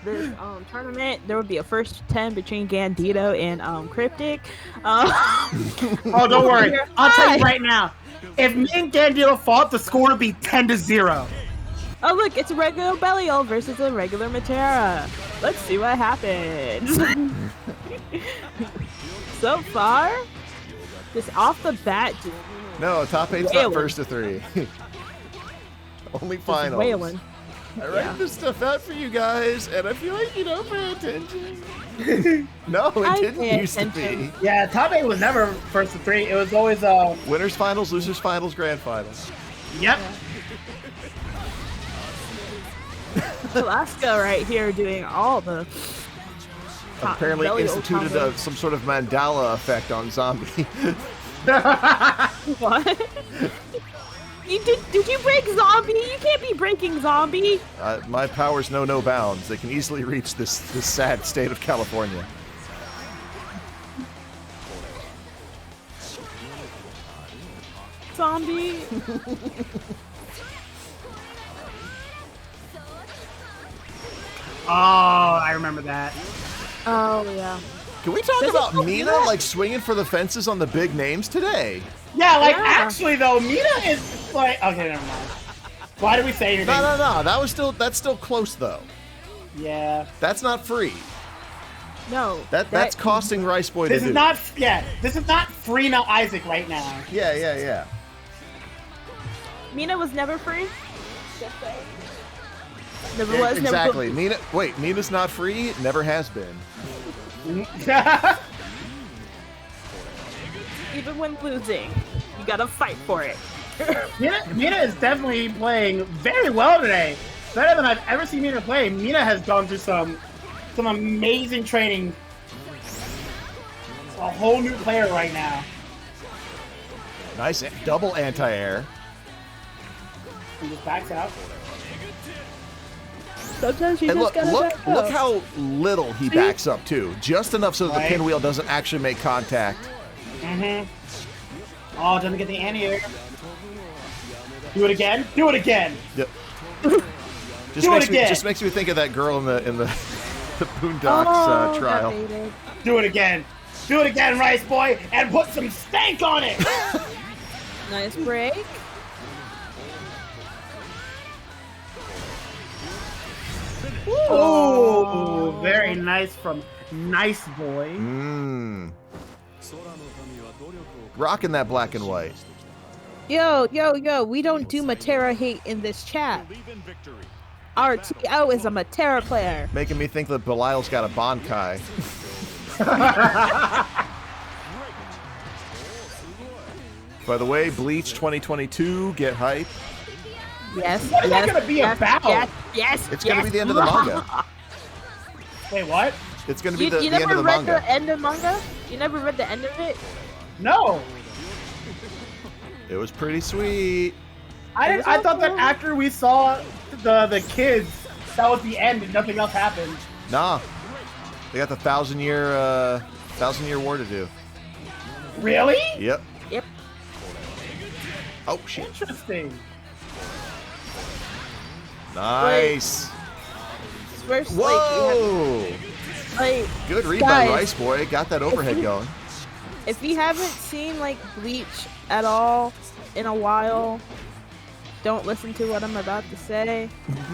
this tournament there will be a first 10 between Gandito and Cryptic. Oh, don't worry. I'll tell you right now. If me and Gandito fought, the score would be 10-0. Oh look, it's a regular Belial versus a regular Metera. Let's see what happens. So far, just off the bat. No, top 8's not first to 3. Only finals. Wailing. I write this stuff out for you guys, and I feel like you don't pay attention. No, it didn't used to be. Yeah, top 8 was never first to 3. It was always winners finals, losers finals, grand finals. Yep. Alaska right here doing all the. Apparently instituted some sort of Mandela effect on Zombie. What? Did you break Zombie? You can't be breaking Zombie. My powers know no bounds. They can easily reach this sad state of California. Zombie. Oh, I remember that. Oh, yeah. Can we talk about Mina, like, swinging for the fences on the big names today? Yeah, like, actually, though, Mina is, like... Okay, never mind. Why did we say anything? No. That's still close, though. Yeah. That's not free. No. That's costing Rice Boy to do. This is not free now, Isaac, right now. Yeah. Mina was never free? Never was, exactly. Never Mina's not free, never has been. Even when losing, you gotta fight for it. Mina is definitely playing very well today. Better than I've ever seen Mina play. Mina has gone through some amazing training. A whole new player right now. Nice double anti-air. And just backs out. Sometimes you just gotta back up. Look how little he backs up too. Just enough so that the pinwheel doesn't actually make contact. Mm-hmm. Oh, doesn't get the anti-air. Do it again. Do it again. Yep. Just makes me think of that girl in the Boondocks trial. Do it again. Do it again, Rice Boy, and put some stank on it. Nice break. Oh, very nice from Nice Boy. Rocking that black and white. Yo, we don't do Metera hate in this chat. Our TO is a Metera player. Making me think that Belial's got a Bankai. By the way, Bleach 2022, get hype. Yes. What is that gonna be about? Yes. It's gonna be the end of the manga. Wait, what? It's gonna be the end of the manga. You never read the end of manga? You never read the end of it? No. It was pretty sweet. I thought that after we saw the kids, that was the end and nothing else happened. Nah. They got the 1,000-year war to do. Really? Yep. Yep. Oh shit. Interesting. Nice. First, Whoa. Like, good read guys, by Rice Boy. Got that overhead going. If you haven't seen like Bleach at all in a while, don't listen to what I'm about to say.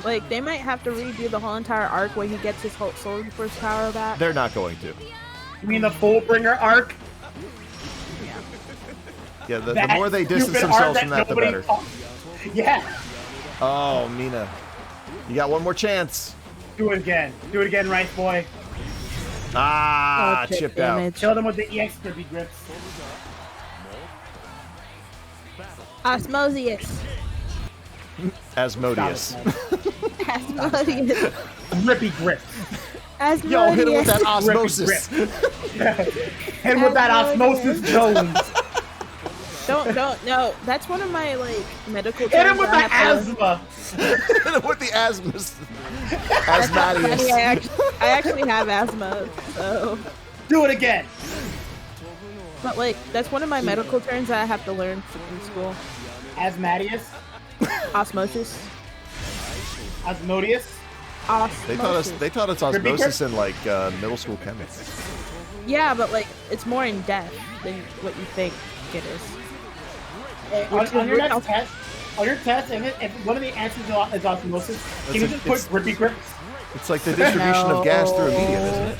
Like, they might have to redo the whole entire arc where he gets his whole Sword Force power back. They're not going to. You mean the Fullbringer arc? Yeah, the more they distance themselves from that, the better. Yeah. Oh, Mina. You got one more chance. Do it again. Do it again, Rice Boy. Ah, Okay, chipped damage. out. Kill them with the EX grippy grips. Osmosis. Asmodeus. Asmodeus. Grippy grip. Asmodeus. Yo, hit him with that osmosis. Hit him with that osmosis Jones. Don't, no. That's one of my, like, medical Hit him terms with I the have to- asthma. Hit him with the asmus. Asmodeus. I actually have asthma, so. Do it again. But, like, that's one of my medical terms that I have to learn in school. Asmodeus. Osmosis. Osmodeus. Osmosis. They taught us osmosis in like middle school chemistry. Yeah, but like it's more in depth than what you think it is. On your next test, if one of the answers is osmosis, can you just put grippy grips? It's like the distribution of gas through a medium, isn't it?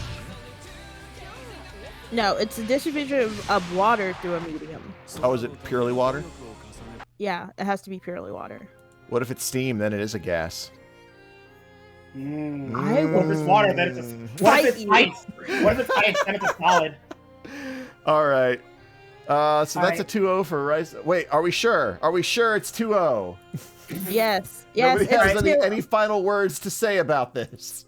No, it's the distribution of water through a medium. Oh, is it purely water? Yeah, it has to be purely water. What if it's steam? Then it is a gas. What if it's water? Then it's what if it's ice? What if it's ice? Then it's a solid. All right. So that's right. a 2-0 for Rice. Wait, are we sure? Are we sure it's 2-0? Yes. Nobody has it's any final words to say about this.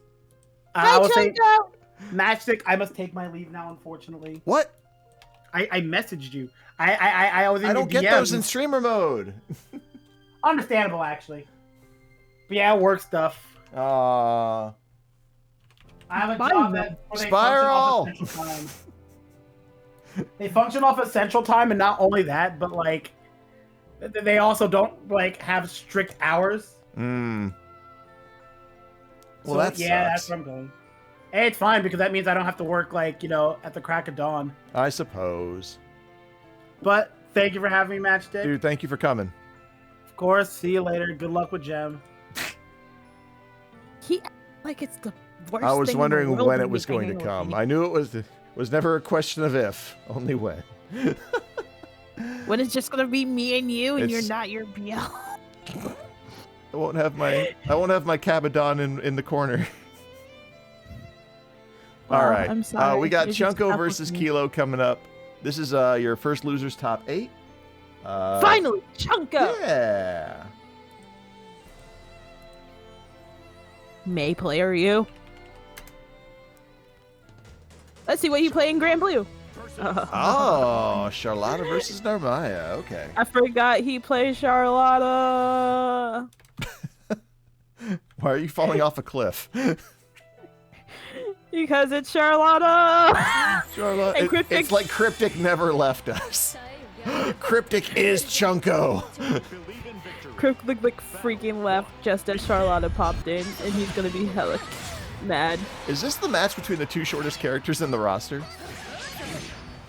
I will say, Chunko! Matchstick, I must take my leave now, unfortunately. What? I messaged you. I was in I don't your get DMs. those in streamer mode. Understandable, actually. But yeah, work stuff. Uh, I have a job that where Spiral! They function off of Central Time. They function off of Central Time, and not only that, but like they also don't like have strict hours. Well, So, that yeah, sucks. that's where I'm going. Hey, it's fine because that means I don't have to work like at the crack of dawn. I suppose. But thank you for having me, Matchstick. Dude, thank you for coming. Of course. See you later. Good luck with Gem. It's the worst. I was thing wondering in the world when it to was be going to hanging come. with I knew it was never a question of if, only when. me. When it's just gonna be me and you, and you're It's- not your BL. I won't have my Cabadon in the corner. Well, All right. I'm sorry. We got You're just Chunko tough versus with me. Kilo coming up. This is your first loser's top 8. Finally, Chunko. Yeah. May player you. Let's see what you play in Grand Blue. Oh, Charlotta versus Narmaya. Okay. I forgot he plays Charlotta. Why are you falling off a cliff? Because it's Charlotta. Charlotte, And Cryptic- it's like Cryptic never left us. Cryptic is Chunko. Cryptic like freaking left just as Charlotta popped in, and he's gonna be hella mad. Is this the match between the two shortest characters in the roster?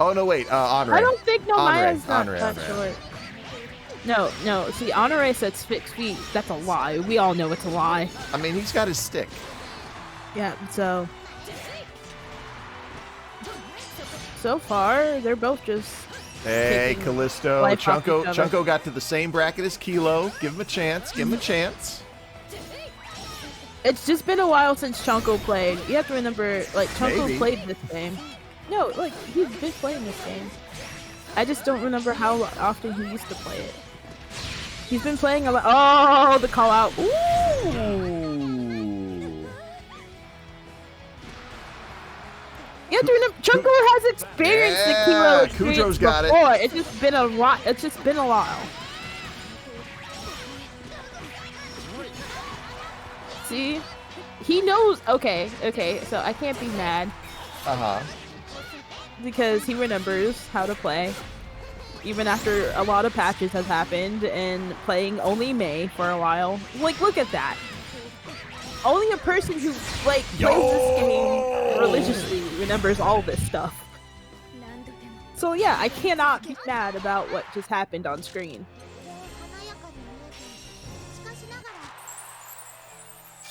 Oh no, wait, Honore. I don't think Maya's not Honore, that Honore. short. No. See, Honore said 6 feet. That's a lie. We all know it's a lie. I mean, he's got his stick. Yeah. So far, they're both just Hey, Callisto. life off each other. Chunko got to the same bracket as Kilo. Give him a chance. Give him a chance. It's just been a while since Chunko played. You have to remember, like, Chunko played this game. No, like, he's been playing this game. I just don't remember how often he used to play it. He's been playing a lot. Oh, the call out. Ooh. You have to remember, Chunko has experienced the Kilo experience Kudro's got before. it. It's just been a lot. It's just been a while. See? He knows. Okay, so I can't be mad. Because he remembers how to play. Even after a lot of patches have happened and playing only May for a while. Like, look at that. Only a person who, like, plays this game religiously remembers all this stuff. So yeah, I cannot be mad about what just happened on screen.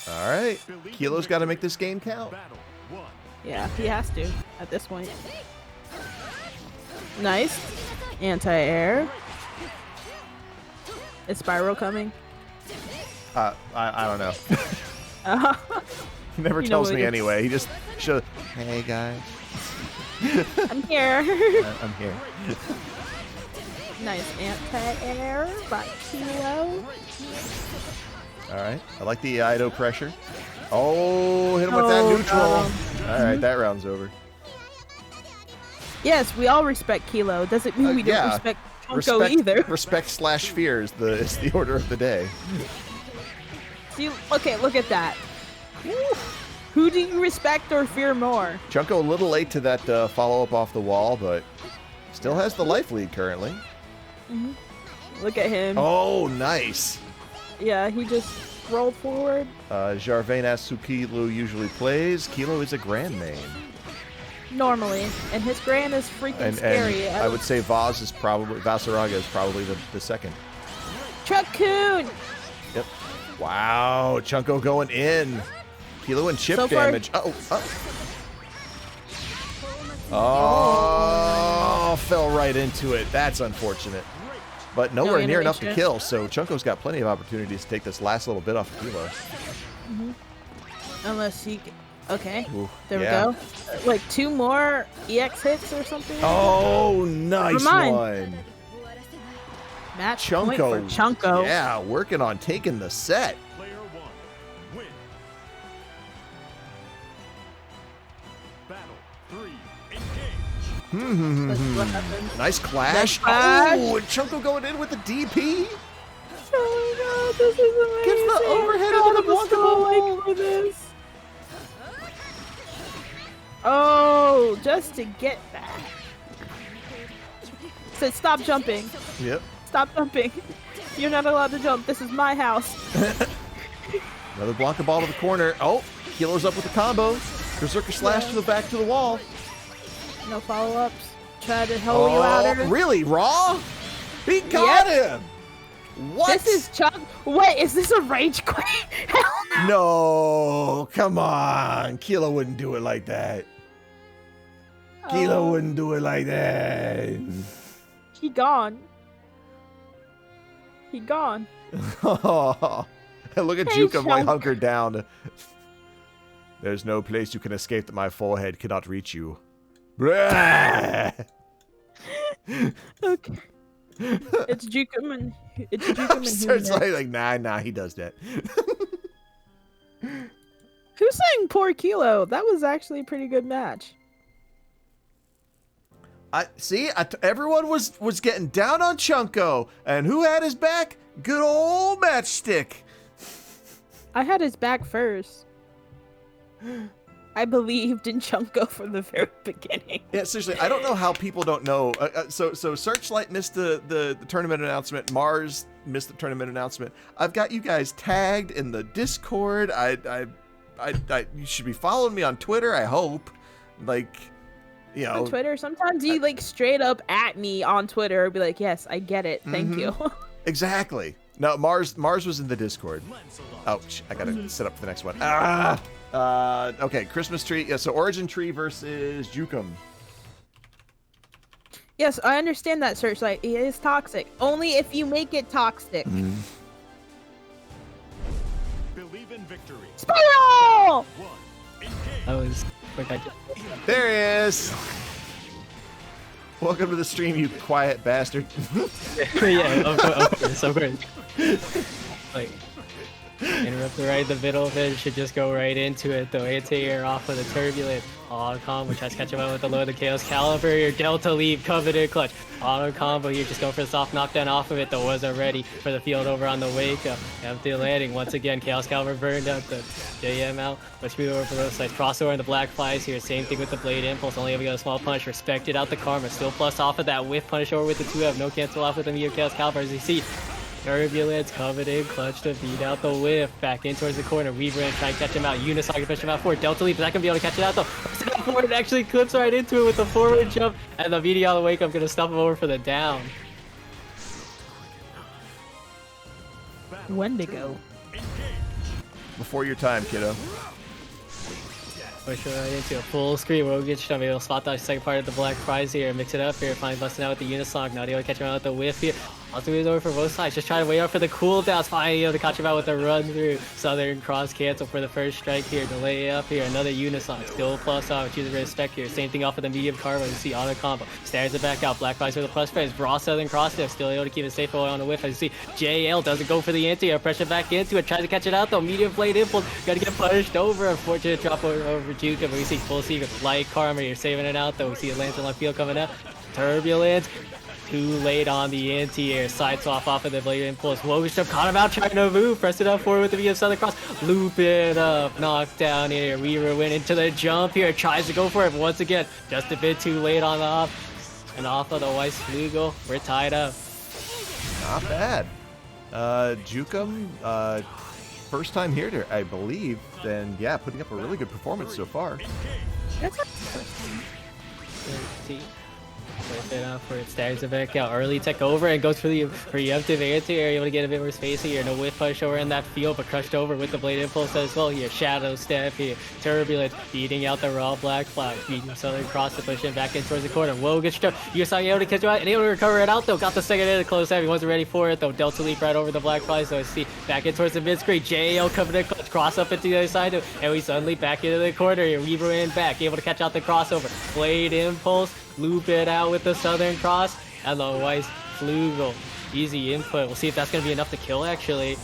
Alright. Kilo's got to make this game count. Yeah, he has to at this point. Nice. Anti-air. Is Spiral coming? I don't know. He never tells me anyway. He just shows, hey guys. I'm here. I'm here. Nice anti-air by Kilo. Alright. I like the Ido pressure. Oh, hit him with that neutral. Alright, that round's over. Yes, we all respect Kilo. Doesn't mean we don't respect Chunko either. Respect/fear is the order of the day. See, okay, look at that. Who do you respect or fear more? Chunko a little late to that follow-up off the wall, but still has the life lead currently. Look at him. Oh, nice. Yeah, he just rolled forward. Jarvain asks who Kilo usually plays. Kilo is a grand main. Normally, and his grand is freaking scary. And I would say Vasaraga is probably the second. Truck-kun! Yep. Wow, Chunko going in. Kilo and chip So far- damage. Oh, fell right into it. That's unfortunate. But nowhere near enough to kill, so Chunko's got plenty of opportunities to take this last little bit off of Kilo. Unless he... Okay, Ooh, there we go. Like 2 more EX hits or something? Oh, nice one. Match point for Chunko. Yeah, working on taking the set. Player 1, win. Battle 3, engage. Let's see what happens. Nice clash. Nice clash. Oh, and Chunko going in with the DP. Oh my god, this is amazing. Gives the overhead into the so for this. Oh, just to get that. Said stop jumping. Yep. Stop jumping. You're not allowed to jump. This is my house. Another Blanca ball to the corner. Oh, Kilo's up with the combo. Berserker slash to the back to the wall. No follow-ups. Try to hold you out of it. Really? Raw? He got him! What? This is Chuck. Wait, is this a rage quit? Hell no. No, come on. Kilo wouldn't do it like that. Kilo wouldn't do it like that. He gone. He gone. Look at Jukem like hunkered down. There's no place you can escape that my forehead cannot reach you. Okay. It's Jukem and Starts like nah, he does that. Who's saying poor Kilo? That was actually a pretty good match. Everyone was getting down on Chunko, and who had his back? Good old Matchstick. I had his back first. I believed in Chunko from the very beginning. Yeah, seriously, I don't know how people don't know. So Searchlight missed the tournament announcement. Mars missed the tournament announcement. I've got you guys tagged in the Discord. You should be following me on Twitter. I hope, on Twitter. Sometimes you straight up at me on Twitter, be like, "Yes, I get it. Thank you." Exactly. No, Mars was in the Discord. Oh, I gotta set up for the next one. Okay, Christmas tree. Yeah, so OrijinTree versus Jukem. Yes, I understand that, Searchlight. It is toxic. Only if you make it toxic. Believe in victory. Spiral! 1. Engage. I was There he is. Welcome to the stream, you quiet bastard. yeah, of course. Like, interrupt right in the middle of it, should just go right into it though. Anti-air off of the turbulent. Auto combo, tries to catch him out with the low of the Chaos Caliber. Your Delta leap, coveted clutch. Auto combo, you're just going for a soft knockdown off of it though. Wasn't ready for the field over on the wake up. Empty landing. Once again, Chaos Caliber burned out the JM out. Let's move over for those sides. Crossover and the Black Flies here. Same thing with the Blade Impulse. Only able to get a small punch. Respected out the Karma. Still plus off of that whiff punish over with the 2F. No cancel off with the Meteor Chaos Caliber as you see. Turbulence, coveted, clutch to beat out the whiff. Back in towards the corner. Weaver and try to catch him out. Unisog can push him out forward. Delta leap, is that going to be able to catch it out though? Forward actually clips right into it with the forward jump. And the VD on the wake up going to stop him over for the down. Wendigo. Before your time, kiddo. Push right into a full screen. We'll get you able to spot dodge second part of the Black Prize here. Mix it up here. Finally busting out with the Unisog. Not able to catch him out with the whiff here. Also moves over for both sides. Just trying to wait out for the cooldowns. Finally able to catch him out with the run through. Southern cross cancel for the first strike here. Delay up here. Another Unisog. Still plus off. Choose a respect here. Same thing off of the medium carbo. You see auto combo. Stares it back out. Black Prize for the plus phase. Raw Southern cross there. Still able to keep it safe away on the whiff. As you see JL doesn't go for the anti-air. Pressure back into it. Tries to catch it out though. Medium blade impulse. Gotta get punished over. Unfortunate drop over Jukem. But we see full secret. Light Karma. You're saving it out though. We see it lands in left field coming up. Turbulence. Too late on the anti-air. Side swap off of the blade impulse. Wovish caught him out trying to move. Press it up forward with the VF Southern Cross. Loop it up. Knock down here. Weaver went into the jump here. Tries to go for it. But once again, just a bit too late on the off. And off of the Weiss Flugel. We're tied up. Not bad. Jukem, first time here, I believe. And yeah, putting up a really good performance so far. That's not the first time. See. Push it up for it. Stags it back out. Early tech over and goes for the preemptive anti-air. Able to get a bit more space here. No whiff push over in that field, but crushed over with the blade impulse as well here. Shadow step here. Turbulence beating out the raw Black Flag. Beating Southern Cross to push him back in towards the corner. Whoa, good stuff. You saw able to catch him out and able to recover it out though. Got the second in the close heavy. Wasn't ready for it though. Delta leap right over the Black Flag. So I see back in towards the mid screen. JL coming in clutch. Cross up into the other side though. And we suddenly back into the corner here. Weaver in back. Able to catch out the crossover. Blade impulse. Loop it out with the Southern Cross and the Weiss Flugel. Easy input. We'll see if that's going to be enough to kill, actually.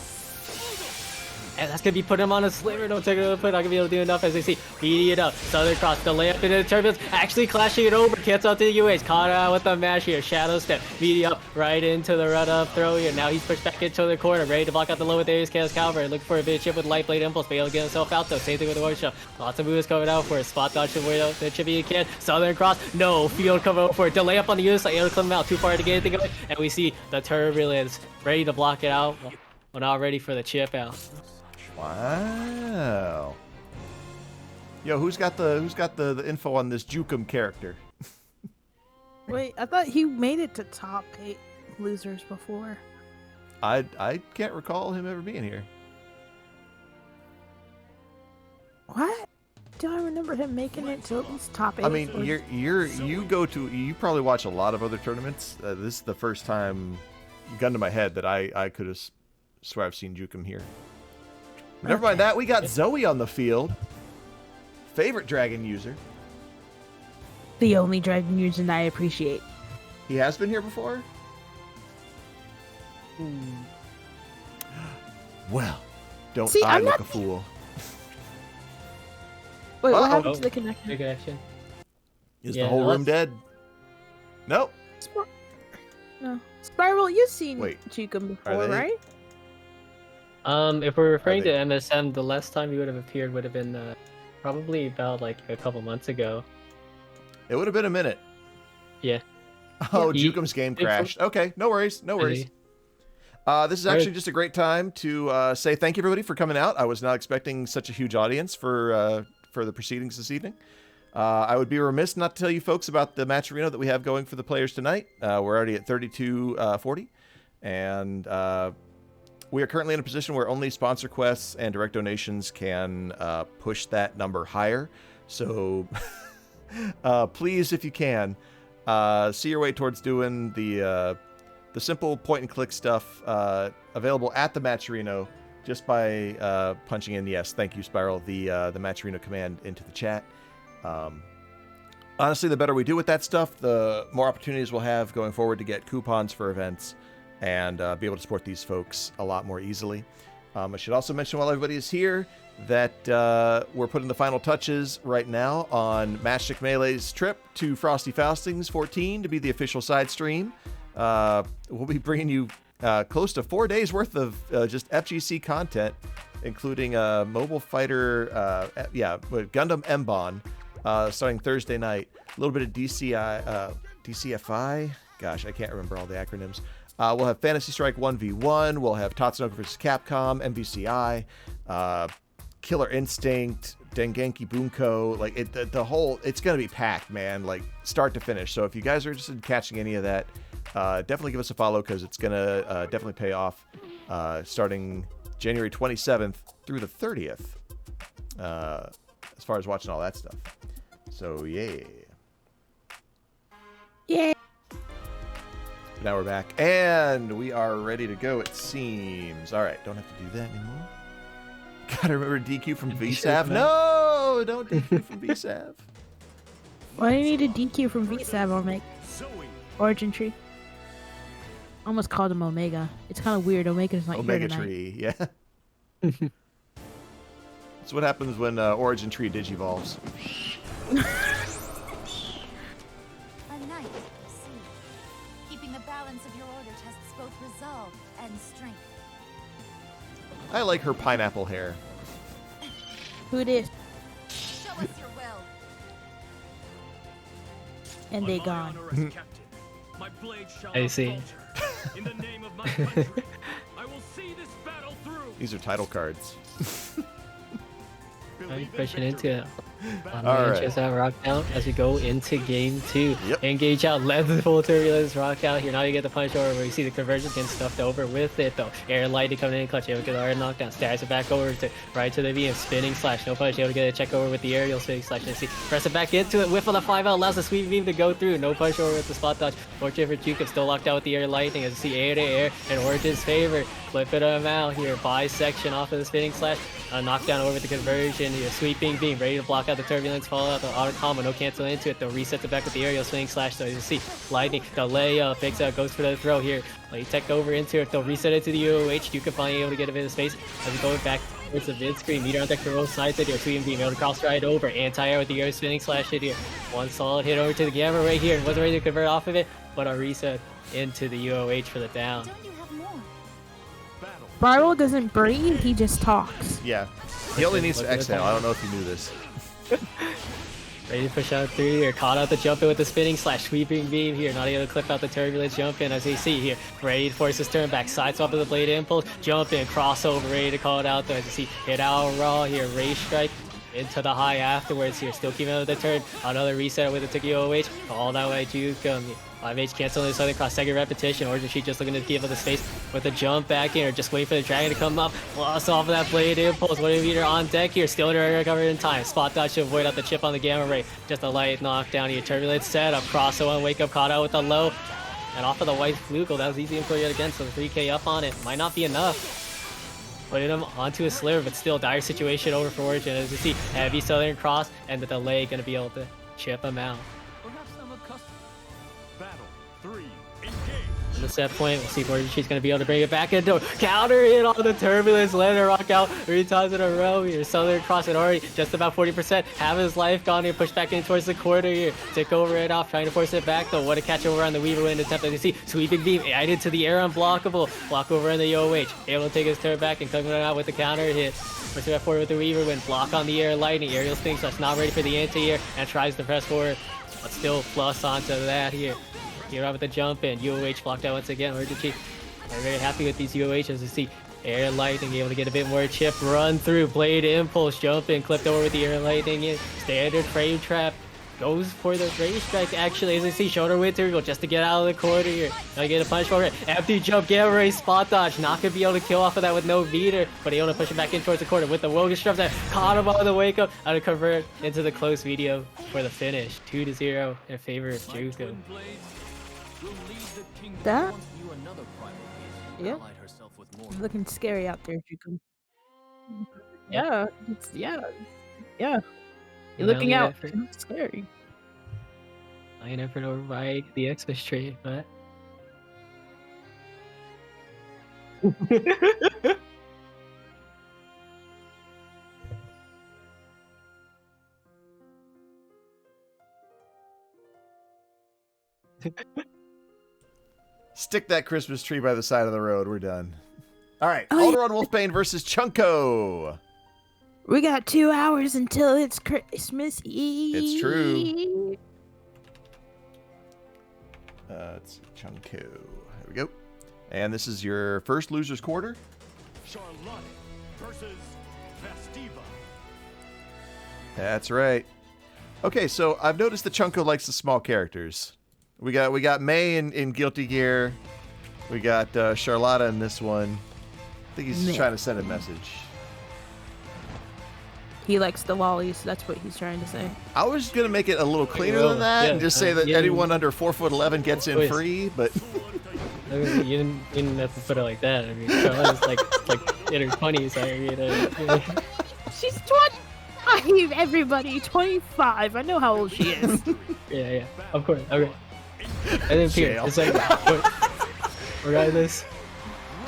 And that's going to be put him on a sliver. No technical input. Not going to be able to do enough as they see. Beating it up. Southern Cross. The layup into the turbulence. Actually clashing it over. Cancel out to the UAs. Caught out with the mash here. Shadow step. Beating up right into the run up throw here. Now he's pushed back into the corner. Ready to block out the low with Aries Chaos Caliber. Looking for a bit of chip with Light Blade Impulse. But able to get himself out though. Same thing with the Workshop. Lots of moves coming out for it. Spot dodge to where it should be a can. Southern Cross. No. Field coming out for it. Delay up on the unit side. Able to come out. Too far to get anything going. And we see the turbulence. Ready to block it out. Well, not ready for the chip out. Wow. Yo, who's got the info on this Jukem character? Wait, I thought he made it to top 8 losers before. I can't recall him ever being here. What? Do I remember him making it to at least top 8? I mean, you probably watch a lot of other tournaments. This is the first time, gun to my head, that I could have swear I've seen Jukem here. Never mind that. We got Zoe on the field. Favorite dragon user. The only dragon user I appreciate. He has been here before? Well, don't See, I I'm look not- a fool. Wait, what Uh-oh. happened to the connection? Good connection. Is Yeah, the whole room dead? Nope. No. Spiral, you've seen Wait, Jukem are before, they- right? If we're referring they- to MSM, the last time he would have appeared would have been probably about like a couple months ago. It would have been a minute. Yeah. Oh, He- Jukem's game crashed. Okay, no worries, no worries. This is actually just a great time to say thank you everybody for coming out. I was not expecting such a huge audience for the proceedings this evening. I would be remiss not to tell you folks about the match arena that we have going for the players tonight. We're already at 3240, and we are currently in a position where only sponsor quests and direct donations can push that number higher. So please, if you can, see your way towards doing the simple point-and-click stuff available at the Matcherino just by punching in, yes, thank you, Spiral, the Matcherino command into the chat. Honestly, the better we do with that stuff, the more opportunities we'll have going forward to get coupons for events and be able to support these folks a lot more easily. I should also mention while everybody is here that we're putting the final touches right now on Matchstick Melee's trip to Frosty Faustings 14 to be the official side stream. We'll be bringing you close to 4 days worth of just FGC content, including Mobile Fighter, Gundam Mbon, starting Thursday night. A little bit of DCFI. Gosh, I can't remember all the acronyms. We'll have Fantasy Strike 1v1. We'll have Tatsunoko vs. Capcom, MVCI, Killer Instinct, Dengenki Bunko. Like the whole, it's gonna be packed, man. Like start to finish. So if you guys are interested in catching any of that, definitely give us a follow because it's gonna definitely pay off. Starting January 27th through the 30th. As far as watching all that stuff. So yeah. Yeah. Now we're back, and we are ready to go, it seems. All right, don't have to do that anymore. Gotta remember DQ from VSAV. No, don't DQ from VSAV. Why do you need a DQ from VSAV on OrijinTree? Almost called him Omega. It's kind of weird. Omega's not Omega here tonight. Tree, yeah. That's what happens when OrijinTree digivolves. Resolve and strength. I like her pineapple hair. Who it is? Show us your will. And they gone. I see. In the name of my country, I will see this battle through. These are title cards. I'm pushing into it. Alright. Just out rock down as we go into game 2. Yep. Engage out, let the full turbulence rock out here. Now you get the punch over where you see the conversion getting stuffed over with it though. Air light coming in clutch, able to get the hard knockdown, stairs it back over to right to the V and spinning slash, no punch, able to get a check over with the aerial spinning slash and see. Press it back into it, whiff on the 5L, allows the sweep beam to go through, no punch over with the spot dodge. Fortune for Jukem still locked out with the air lightning as you see air to air in Origin's favor. Flip it out here, bisection off of the spinning slash, knockdown over the conversion, your sweeping beam, ready to block out the turbulence, follow out the auto combo, no cancel into it, they'll reset it back with the aerial swing slash, so you see lightning, the layup, picks up, goes for the throw here, late tech over into it, they'll reset it to the UOH, you can finally able to get a bit of space as we go back towards the mid screen, Meteor on deck for both sides of your sweeping beam, able to cross right over, anti-air with the air spinning slash hit here, one solid hit over to the gamma right here, wasn't ready to convert off of it, but a reset into the UOH for the down. Don't you have more? Spiral doesn't breathe, he just talks. Yeah. He only needs to exhale. I don't know if you knew this. Ready to push out through here, caught out the jump in with the spinning slash sweeping beam here, not able to clip out the turbulence jump in as we see here, ready to force his turn back, side swap of the blade impulse, jump in, crossover, ready to call it out though as you see, hit out raw here, race strike into the high afterwards here, still keeping out the turn, another reset with the Tiki OH, all that way Jukem. 5H canceling the southern cross, second repetition, OrijinTree just looking to give up the space with a jump back in, or just wait for the dragon to come up, lost off of that blade impulse, 1 meter on deck here, still recovered in time, spot dodge to avoid out the chip on the gamma ray, just a light knockdown here, turbulence setup, crossover, wake up, caught out with the low, and off of the white flugel, that was easy for yet again, so the 3k up on it, might not be enough. Putting him onto a sliver, but still dire situation over for Origin, as you see, heavy southern cross, and the delay gonna be able to chip him out. In the set point, we'll see if OrijinTree's going to be able to bring it back into counter hit on the turbulence, let it rock out 3 times in a row here. Southern cross it already just about 40%. Have his life gone here, push back in towards the quarter here. Tick over it off, trying to force it back though. What a catch over on the Weaver wind attempt. As you see, sweeping beam added to the air unblockable. Block over in the OH. Able to take his turn back and coming out with the counter hit. Push it back forward with the Weaver wind. Block on the air lightning. Aerial sting slash not ready for the anti-air and tries to press forward. But still plus onto that here. Here out with the jump in, UOH blocked out once again. OrijinTree are very happy with these UOHs as you see air lightning able to get a bit more chip, run through, blade impulse, jump in, clipped over with the air lightning in, standard frame trap, goes for the race strike. Actually, as you see, shoulder with just to get out of the corner here. Now get a punch for it. Empty jump, get a spot dodge. Not gonna be able to kill off of that with no beater, but able to push it back in towards the corner with the Wogan Strums that caught him on the wake up. How to convert into the close video for the finish. 2-0 in favor of Jukem. That? Yeah. Looking scary out there, Jukem. Yeah, yeah. You're looking out. It's scary. I never know why the Xmas tree, but. Stick that Christmas tree by the side of the road. We're done. All right, Alderon Wolfbane versus Chunko. We got 2 hours until it's Christmas Eve. It's true. It's Chunko. There we go. And this is your first loser's quarter. Charlotte versus Ladiva. That's right. Okay, so I've noticed that Chunko likes the small characters. We got May in Guilty Gear. We got Charlotta in this one. I think he's trying to send a message. He likes the lollies. That's what he's trying to say. I was gonna make it a little cleaner than that and just say that anyone under 4'11" gets in free, but I mean, you didn't have to put it like that. I mean, Charlotte's like in her 20s. I mean, she's 25. Everybody, 25. I know how old she is. yeah, of course. Okay. And then Pierre, it's like, regardless.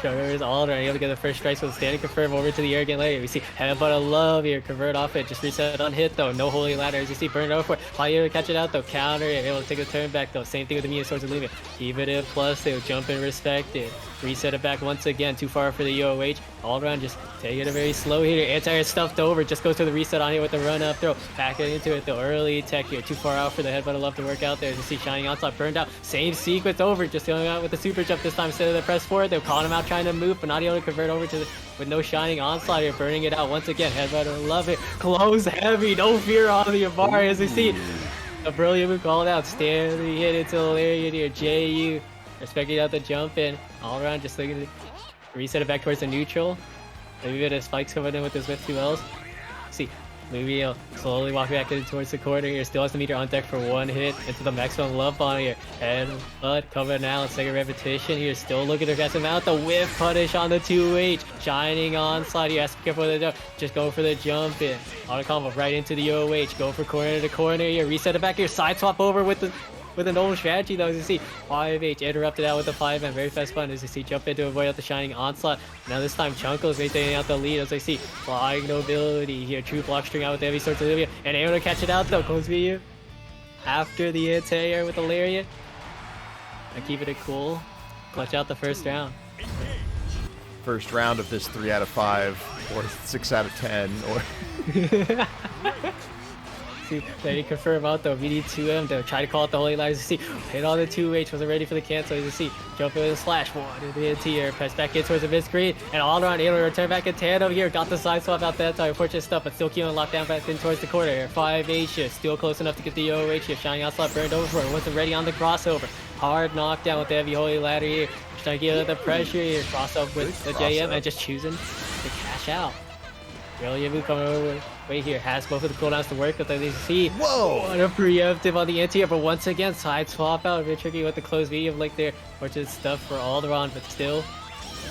Char is Alderon, able to get the first strikes with a standing confirm over to the air again later. We see Headbutt of Love here, convert off it, just reset on hit though, no holy ladder as you see burn over for it. Probably able to catch it out though, counter it, able to take a turn back though. Same thing with the Mia Swords of Leaving. Keep it in plus, they'll jump and respect it. Reset it back once again, too far for the UOH. Alderon just taking it very slow here. Anti-air stuffed over, just goes to the reset on here with the run up throw. Back into it though, early tech here, too far out for the Headbutt of Love to work out there. As you see Shining Onslaught burned out, same sequence over, just going out with the super jump this time instead of the press forward. They'll call him out trying to move, but not able to convert over to the, with no Shining Onslaught here, burning it out once again. Headbutt of Love it, close heavy, no fear on the bar as we see a brilliant move called out, standing hit into the lariat here, JU. Respecting out the jump in, all around just looking to reset it back towards the neutral. Maybe a bit of spikes coming in with this with 2Ls. See, maybe he'll slowly walk back in towards the corner here. Still has the meter on deck for one hit into the maximum love on here. And but coming out, second repetition here. Still looking to catch him out. The whiff punish on the 2H. Shining Onslaught. He has to be careful with the jump. Just go for the jump in. Auto combo right into the OH. Go for corner to corner here. Reset it back here. Side swap over with an old strategy though, as you see 5H interrupted out with the 5M, very fast fun as you see jump in to avoid out the Shining Onslaught. Now this time Chunko's maintaining out the lead as I see flying nobility here, true block string out with the heavy swords of Olivia, and able to catch it out though, close video after the anti-air with the lariat. And keep it cool, clutch out the first round. First round of this 3 out of 5 or 6 out of 10 or See, then you confirm out though, we need 2M to try to call out the holy lives. You see, hit on the 2H, wasn't ready for the cancel. As you see, jump in with a slash, one into the anti-air, press back in towards the mid-screen, and Alderon able to return back in tandem here. Got the side swap out that time, unfortunate stuff, but still keeping locked down back in towards the corner here. 5H shift, still close enough to get the OH here. Shining Onslaught burned over for it, wasn't ready on the crossover. Hard knockdown with the heavy holy ladder here. Just trying to get the pressure here, cross up with the JM, and just choosing to cash out. Brilliant move coming over. Wait here, has both of the cooldowns to work with. Then you see, whoa, what a preemptive on the anti-air, but once again, side swap out. A bit tricky with the closed V of like there, fortunate stuff for Alderon, but still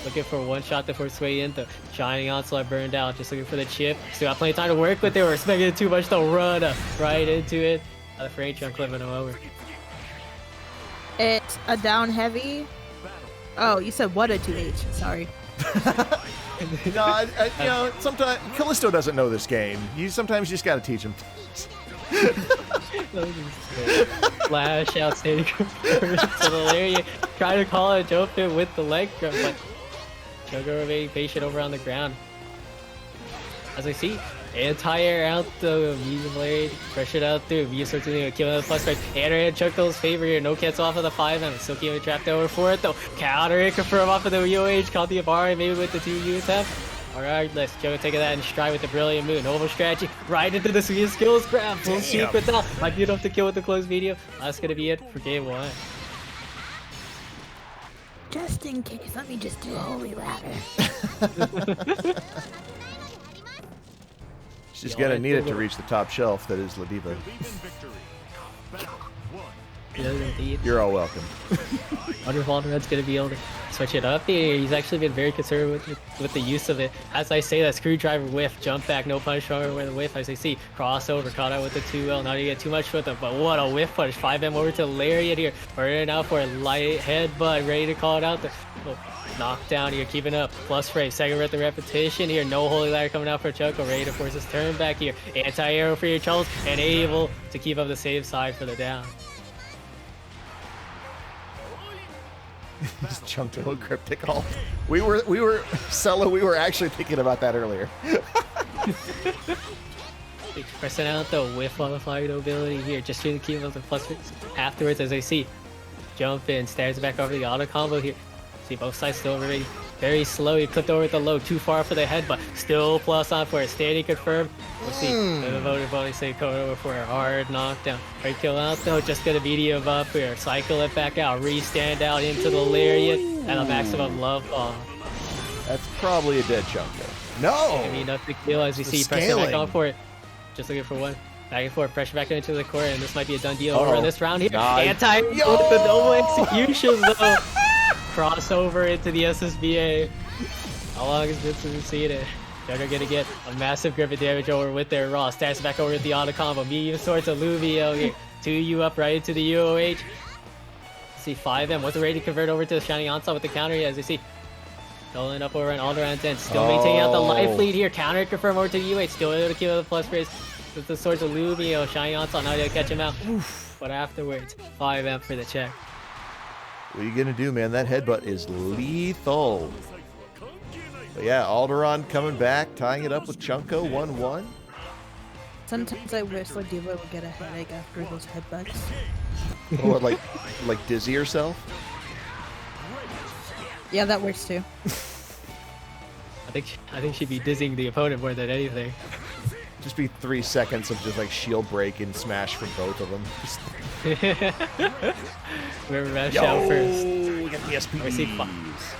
looking for one shot to force way in. The Shining Onslaught burned out, just looking for the chip. Still got plenty of time to work with. They were expecting it too much to run right into it. The frame chunk clipping him over. It's a down heavy. Oh, you said what a 2H? Sorry. No, you know, sometimes Callisto doesn't know this game. Sometimes you just gotta teach him. Flash out, standing to the lariat, trying to call a jump in with the leg grab, but Chunko remaining patient over on the ground. As I see, anti-air out the medium blade, pressured out through, V starts to kill the plus strike. Anti-air Chunko's favor here, no cancel off of the 5M, still keeping it trapped over for it though. Counter it, confirm off of the UOH, caught the bar, maybe with the 2U attempt. Regardless, Chunko taking that in stride with the brilliant move. Noble strategy, right into the sweet skills grab. Full sequence out. Might be enough to kill with the closed video. That's gonna be it for game 1. Just in case, let me just do a holy ladder. She's gonna need it to reach the top shelf. That is Ladiva. You're all welcome. Wonder if Alderon's gonna be able to switch it up here. He's actually been very concerned with the use of it. As I say, that screwdriver whiff, jump back, no punish over with the whiff. As I see, crossover, caught out with the 2L. Not to get too much with him, but what a whiff punish. 5M over to Lariat here. Burning out for a light headbutt, ready to call it out there. Knockdown here, keeping up. Plus frame, second with the repetition here. No holy ladder coming out for Chunko. Ready to force his turn back here. Anti-arrow for your Charles, and able to keep up the safe side for the down. Chunko cryptic ult. We were Sella, we were actually thinking about that earlier. Pressing out the whiff on the flying ability here, just to keep up the plus afterwards. As I see, jump in, stares back over the auto combo here. See both sides still very slow. He clipped over with the low, too far for the head, but still plus on for a standing confirmed. We'll see. The voted body say going over for a hard knockdown. Right kill out though, just gonna medium up here. Cycle it back out, re-stand out into the Lariat, and a maximum love bomb. That's probably a dead Chunko. No! I mean, enough to kill as we see pressing back on for it. Just looking for one. Back and forth, pressure back into the core, and this might be a done deal over in this round here. Anti with the double execution though. Crossover into the SSBA. How long has been seen it? They're gonna get a massive grip of damage over with their Raw. Stats back over with the auto combo. Medium sword to Luvio here. 2U up right into the UOH. See 5M. Wasn't ready to convert over to the Shining Onslaught with the counter here, as you see. Doling up over an Alderon 10. Still maintaining out the life lead here. Counter confirm over to the UH. Still able to kill the plus raise with the swords of Luvio. Shining Onslaught. Not able to catch him out. But afterwards, 5M for the check. What are you gonna do, man? That headbutt is lethal. But yeah, Alderon coming back, tying it up with Chunko, 1-1. Sometimes I wish Ladiva would get a headache after those headbutts. What, like dizzy herself? Yeah, that works too. I think she'd be dizzying the opponent more than anything. Just be 3 seconds of just like shield break and smash from both of them. Whoever matched out first. We got the SPs.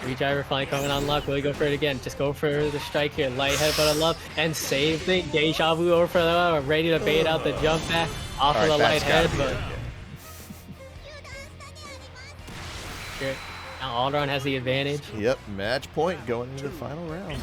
Redriver finally coming on luck. Will he go for it again? Just go for the strike here. Light headbutt of love and save the Deja Vu over for the ready to bait out the jump back off of the light headbutt. Sure. Now Alderon has the advantage. Yep, match point going into the final round.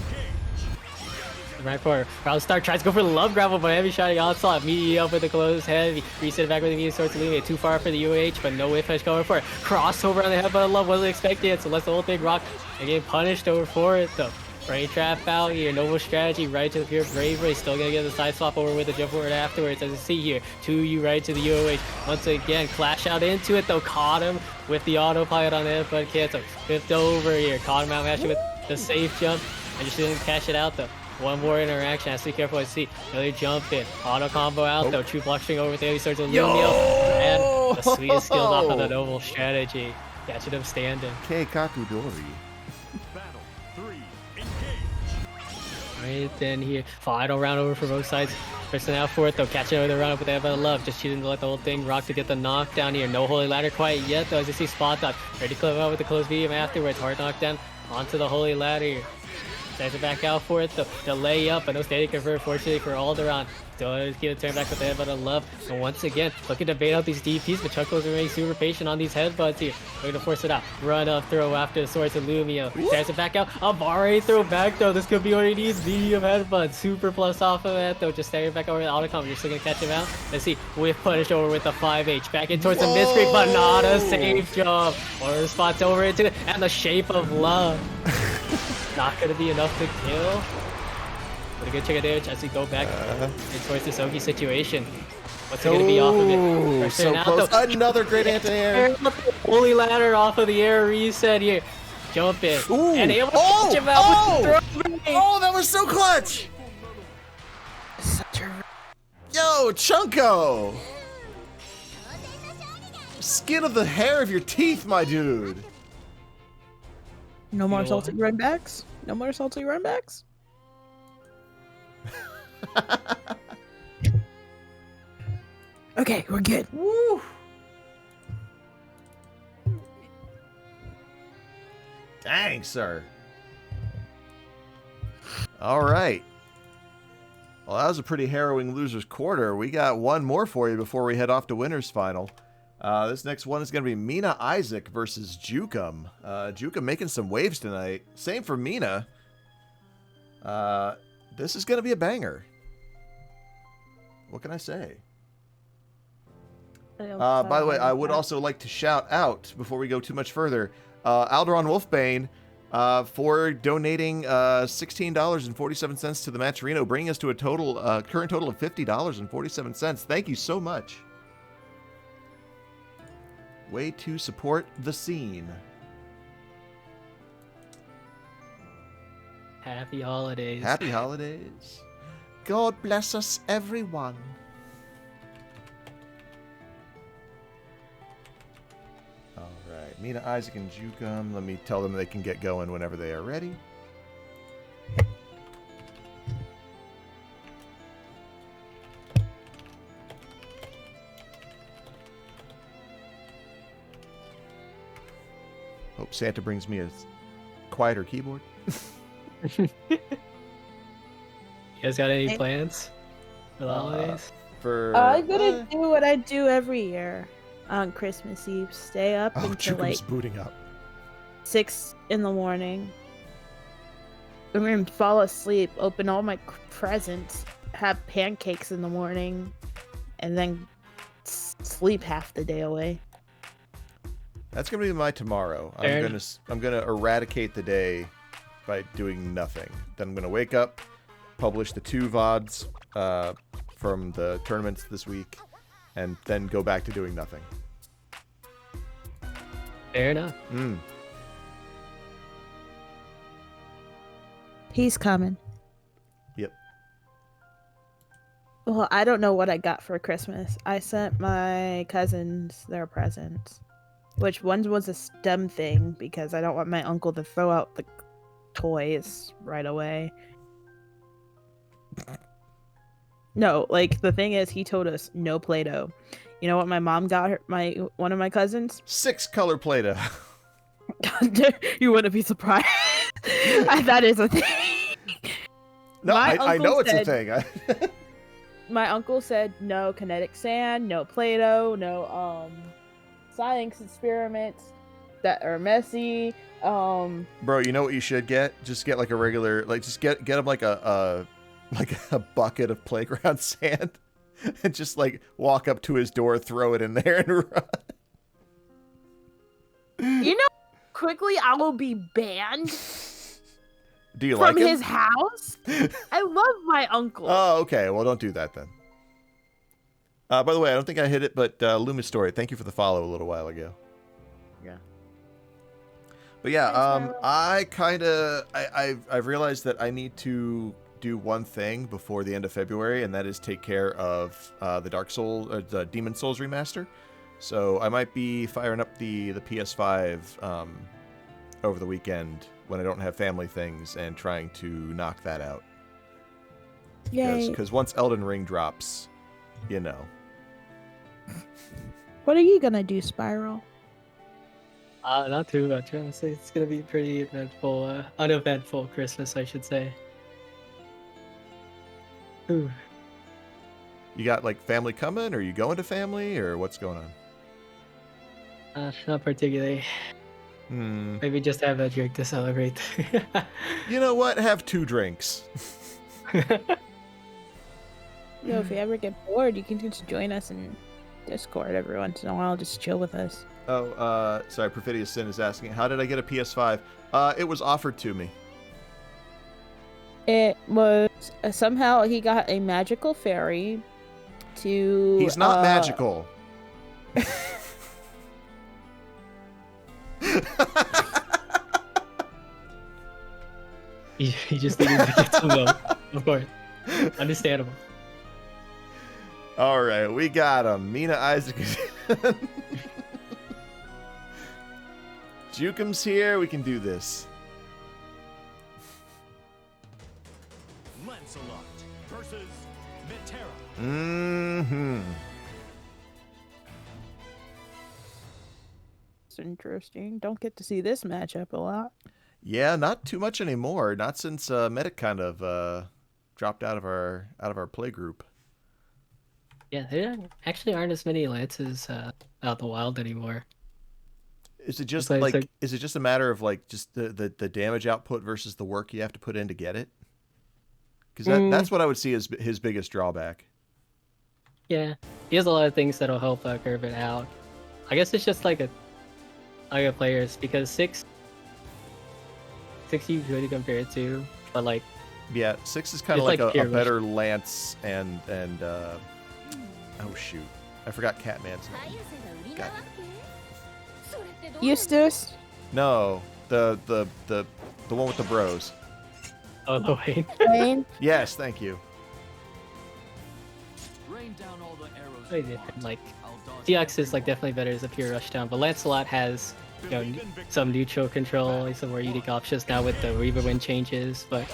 Right for round start, tries to go for the love grapple, but heavy Shining Onslaught, immediately up with the close heavy. Reset it back with the immediate sword to leave it too far for the UH, but no whiff push going for it. Crossover on the headbutt of love, wasn't expecting it, so let's the whole thing rock. And getting punished over for it though. Brain trap out here, noble strategy, right to the pure bravery. Still gonna get the side swap over with the jump forward afterwards. As you see here, 2U right to the UOH. Once again, clash out into it though, caught him with the autopilot on the headbutt cancel. Flipped over here, caught him out matching with the safe jump. I just didn't catch it out though. One more interaction, has to be careful to see. Really jump in. Auto combo out though. True block string over with the heavy swords of Lumio. And the sweetest skills off of the noble strategy. Catching him standing. Keikaku Dori. Battle 3, engage. Right then here. Final round over for both sides. Pressing out for it though. Catching over the run up with the headbutt of love. Just shooting to let the whole thing rock to get the knockdown here. No holy ladder quite yet though. As you see spot dodge. Ready to clip out with the close medium afterwards. Hard knockdown onto the holy ladder here. Tries to back out for it, the lay up, but no standing convert, fortunately for Alderon. Still able to get a turn back with the headbutt of love. And once again, looking to bait out these DPs, but Chunko's remaining super patient on these headbutts here. We're gonna force it out. Run up, throw after the swords of Lumio. Tries to back out. Amari throw back though. This could be what he needs. Medium headbutt. Super plus off of that though. Just standing back over the auto combo. You're still gonna catch him out. Let's see. Whiff punish over with the 5H. Back in towards the miscreep, but not a safe jump. One of the spots over into it. And the shape of love. Not gonna be enough to kill. But a good check of damage as we go back towards this Ogi situation. What's it gonna be off of it? So close. Another great anti-air. Holy ladder off of the air reset here. Jump in. And able to catch him out with the throw. Oh, that was so clutch. Yo, Chunko. Skin of the hair of your teeth, my dude. No more salted red backs? No more salty runbacks? Okay, we're good. Woo! Dang, sir. All right. Well, that was a pretty harrowing loser's quarter. We got one more for you before we head off to winner's final. This next one is going to be MinaIsaac versus Jukem. Jukem making some waves tonight. Same for Mina. This is going to be a banger. What can I say? By the way, I would also like to shout out, before we go too much further, Alderon Wolfbane for donating $16.47 to the Matcherino, bringing us to a total current total of $50.47. Thank you so much. Way to support the scene. Happy holidays. Happy holidays. God bless us, everyone. All right, MinaIsaac and Jukem. Let me tell them they can get going whenever they are ready. Hope Santa brings me a quieter keyboard. You guys got any plans for the holidays? I'm gonna do what I do every year on Christmas Eve. Stay up until Jukem's like booting up. 6 in the morning. And then fall asleep, open all my presents, have pancakes in the morning, and then sleep half the day away. That's gonna be my tomorrow. I'm gonna eradicate the day by doing nothing. Then I'm gonna wake up, publish the 2 VODs from the tournaments this week, and then go back to doing nothing. Fair enough. He's coming. Yep. Well, I don't know what I got for Christmas. I sent my cousins their presents, which one was a STEM thing because I don't want my uncle to throw out the toys right away. No, like the thing is, he told us no Play-Doh. You know what my mom got her, one of my cousins? 6-color Play-Doh. You wouldn't be surprised. That is a thing. No, I know it's a thing. My uncle said no kinetic sand, no Play-Doh, no science experiments that are messy. Bro, you know what you should get? Just get like a regular, like just get him like a bucket of playground sand, and just like walk up to his door, throw it in there, and run. You know, quickly I will be banned. Do you from like him? his house? I love my uncle. Oh, okay. Well, don't do that then. By the way, I don't think I hit it, but Loomis Story, thank you for the follow a little while ago. Yeah. But yeah, I've realized that I need to do one thing before the end of February, and that is take care of the Demon Souls remaster. So I might be firing up the PS5 over the weekend when I don't have family things and trying to knock that out. Yay. Because once Elden Ring drops, you know. What are you gonna do, Spiral? Not too much, honestly. It's gonna be pretty eventful, uneventful Christmas, I should say. Ooh. You got like family coming, or are you going to family, or what's going on? Not particularly. Maybe just have a drink to celebrate. You know what? Have 2 drinks. If you ever get bored, you can just join us in Discord every once in a while. Just chill with us. Oh, sorry. Perfidious Sin is asking, how did I get a PS5? It was offered to me. It was somehow he got a magical fairy to. He's not magical. He just needed to get some milk. Of course. Understandable. All right, we got him. MinaIsaac. Jukem's here. We can do this. Lancelot versus Metera. Mm-hmm. It's interesting. Don't get to see this matchup a lot. Yeah, not too much anymore. Not since Medic kind of dropped out of our play group. Yeah, there actually aren't as many lances out in the wild anymore. Is it just Besides, like is it just a matter of like just the damage output versus the work you have to put in to get it? Because that's what I would see as his biggest drawback. Yeah, he has a lot of things that'll help curve it out. I guess it's just like a players because six you really compare it to, but like yeah, 6 is kind of like a better lance and oh shoot, I forgot Catman's name. God. Eustace? No, the one with the bros. Oh, the Wayne. Wayne? Yes, thank you. Rain down all the arrows. Like DX is like definitely better as a pure rushdown, but Lancelot has some neutral control, like some more unique options now with the Reaver Wind changes. But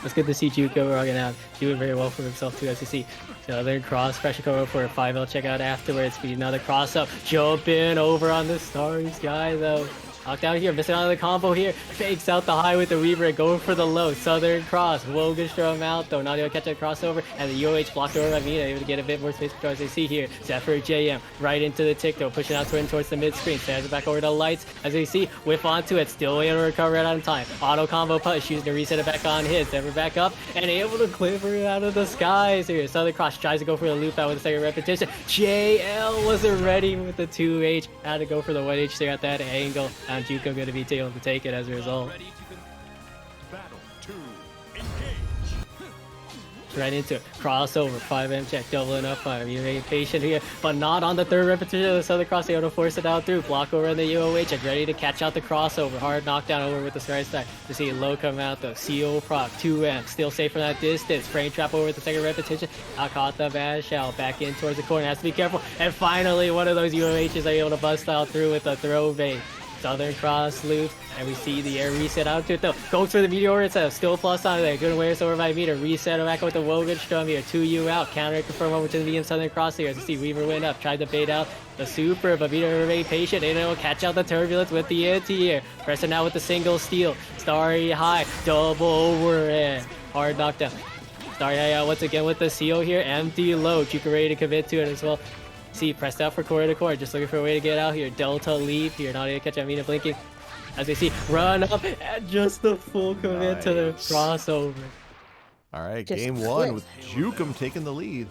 it's good to see Chunko rocking out, doing very well for himself too, as you see. So other cross pressure cover for a 5L checkout afterwards. Speed another cross up, jump in over on the Starry Sky though. Knocked out here, missing out of the combo here. Fakes out the high with the Reaver and going for the low. Southern cross. Wogenstrom out though. Not able to catch that crossover. And the UOH blocked over by Mina. Able to get a bit more space control as they see here. Zephyr JM right into the tick though. Pushing out towards the mid screen. Stands it back over to Lights as they see. Whiff onto it. Still able to recover right on time. Auto combo push. Using to reset it back on his. Zephyr back up and able to clever it out of the skies here. Southern cross tries to go for the loop out with a second repetition. JL wasn't ready with the 2H. Had to go for the 1H there at that angle. And Jukem going to be able to take it as a result. Battle 2. Engage. Right into it. Crossover. 5M check. Doubling up on him. You remain patient here, but not on the third repetition of the Southern cross. Able to force it out through. Block over in the UOH and ready to catch out the crossover. Hard knockdown over with the Sky Stack. To see low come out though. CO proc. 2M. Still safe from that distance. Frame trap over with the second repetition. Out caught the bash out. Back in towards the corner. Has to be careful. And finally, one of those UOHs are able to bust out through with a throw bait. Southern cross loop, and we see the air reset out to it though. Goes for the meteor itself, still plus on there. Good awareness over by Meter. Reset back with the Wogenstrom here. 2U out. Counter confirm over to the medium Southern cross here. As you see Weaver went up, tried to bait out the super, but Meter remained patient. And it'll catch out the turbulence with the anti here. Pressing out with the single steal. Starry high, double over and hard knockdown. Starry high out once again with the seal here. Empty low. Jukem ready to commit to it as well. See, pressed out for core to core, just looking for a way to get out here. Delta leap here, not able to catch Amina blinking. As we see, run up and just the full commit to the crossover. All right, Just game one with Jukem taking the lead.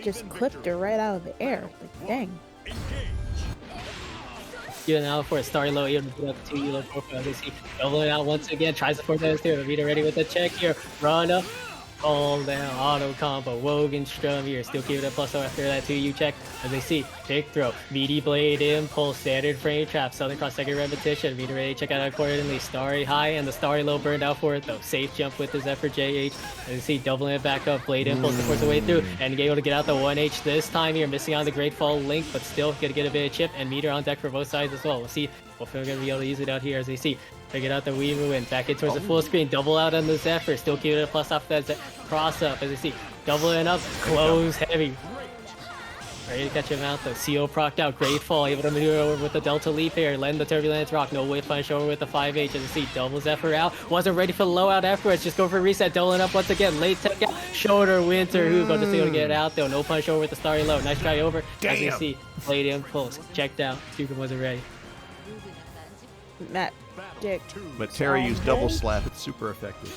Just clipped her right out of the air. Like, dang. Even out for a Starry low, able to put up 2 low profile. As we see, doubling out once again, tries to force that here. Amina ready with the check here. Run up. All down, auto combo, Wogenstrom here, still keeping it plus after that 2U check. As they see, pick throw, meaty blade impulse, standard frame trap, Southern cross second repetition, meter ready, check out accordingly, Starry high, and the Starry low burned out for it though. Safe jump with the Zephyr JH. As you see, doubling it back up, blade impulse to force the way through, and able to get out the 1H this time here, missing on the Great Fall link, but still gonna get a bit of chip, and meter on deck for both sides as well. We'll see, hopefully we're gonna be able to use it out here as they see. Pick it out the Weaver win, back in towards the full screen, double out on the Zephyr, still keeping it a plus off that cross up, as you see, doubling up, close heavy. Ready to catch him out though. CO procced out, great fall, able to maneuver over with the Delta leap here, lend the turbulence rock, no whip punch over with the 5H, as you see, double Zephyr out, wasn't ready for the low out afterwards, just go for a reset, doubling up once again, late tech out, shoulder, winter, Hugo, just able to get it out though, no punch over with the Starry low, nice try over, as you see, blade impulse, checked out, Jukem wasn't ready. Metera used double slap, it's super effective.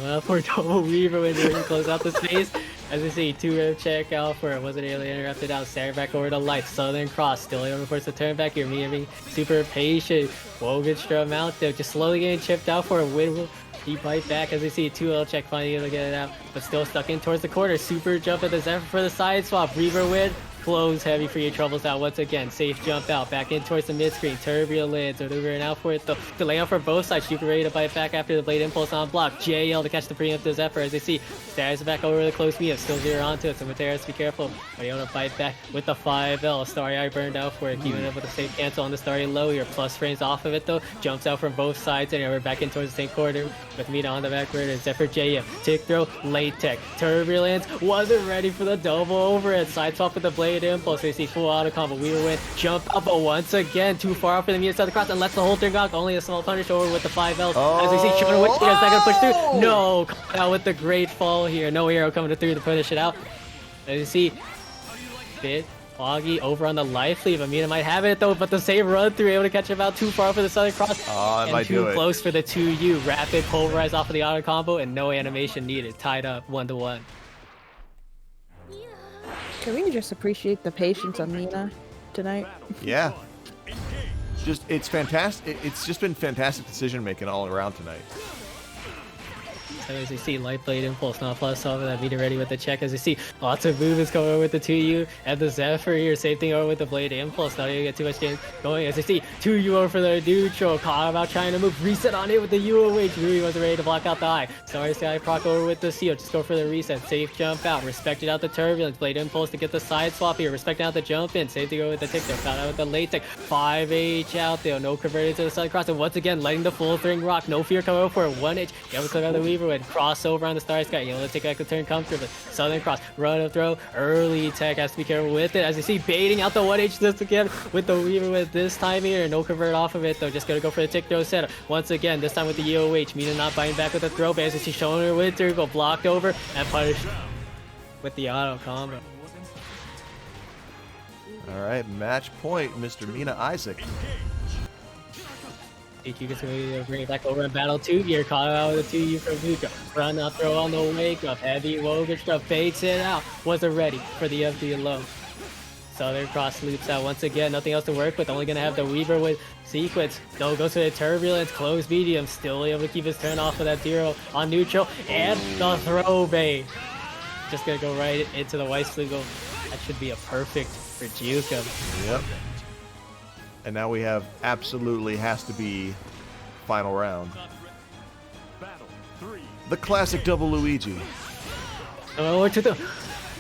Up for double Weaver when they close out the space. As we see, 2 check out for it, wasn't able to interrupt it out. Sarah back over to Light, Southern cross, still able to force the turn back here. Mia super patient. Wogenstrom out there, just slowly getting chipped out for a win. He bite back as we see 2L check finally able to get it out, but still stuck in towards the corner. Super jump at the Zephyr for the side swap. Reaver win, close heavy for your troubles out once again. Safe jump out, back in towards the mid-screen. Turbulence, maneuvering out for it though. Delay out for both sides. Jukem ready to bite back after the blade impulse on block. JL to catch the preemptive Zephyr as they see. Stairs back over the close medium, still zero onto it, so Metera has to be careful. But able to bite back with the 5L. Starry Eye burned out for it, keeping up with a safe cancel on the Starry low here. Plus frames off of it though. Jumps out from both sides and we're back in towards the same corner with Mina on the back burner. Zephyr JM. Tick throw, late tech. Turbulence wasn't ready for the double overhead. Side swap with the blade impulse. They see full auto combo. We will win. Jump up, but once again, too far off for the Mina side of the cross and lets the whole thing go. Only a small punish over with the 5L. As we see Chunko, is not gonna push through. No, coming out with the great fall here. No hero coming through to finish it out. As you see, bit foggy over on the life lead. Mina might have it though, but the same run through, able to catch him out too far for the Southern Cross. And too close for the 2U. Rapid pulverize off of the auto combo and no animation needed. Tied up 1-1. Can we just appreciate the patience on Mina tonight? Yeah. It's fantastic. It's just been fantastic decision making all around tonight. As you see, light blade impulse not plus off of that. Mina ready with the check. As you see, lots of movements coming over with the 2U and the Zephyr here. Same thing over with the blade impulse. Not even get too much game going. As you see, 2U over for the neutral. Caught about trying to move. Reset on it with the UOH. Rui wasn't ready to block out the eye. Sorry, Sky proc over with the seal. Just go for the reset. Safe jump out. Respected out the turbulence. Blade impulse to get the side swap here. Respecting out the jump in. Same thing over with the tick. Got out with the late tech. 5H out there. No converted to the side cross. And once again, letting the full thing rock. No fear coming over for it. 1H. Able to click on the Weaver with crossover on the Starry Sky. Able to take back the turn comfortably. Southern Cross. Run of throw. Early tech. Has to be careful with it. As you see, baiting out the 1H just again with the Weaver with this time here. No convert off of it though. Just gonna go for the tick throw setup. Once again, this time with the EOH. Mina not biting back with the throw. But as you see, showing her with her. Go blocked over and punished with the auto combo. All right, match point, Mr. MinaIsaac. You gets ready to bring it back over in battle 2 here. Caught out with a 2U from Jukem. Run up, throw on the wake up. Heavy Wogan stuff. Baits it out. Wasn't ready for the empty alone. Southern Cross loops out once again. Nothing else to work with. Only gonna have the Weaver with sequence. No, goes to the turbulence. Close medium. Still able to keep his turn off of that 0 on neutral. And the throw bait. Just gonna go right into the White Flugel. That should be a perfect for Jukem. Yep. And now we have absolutely has to be final round. The classic double Luigi. Oh, to the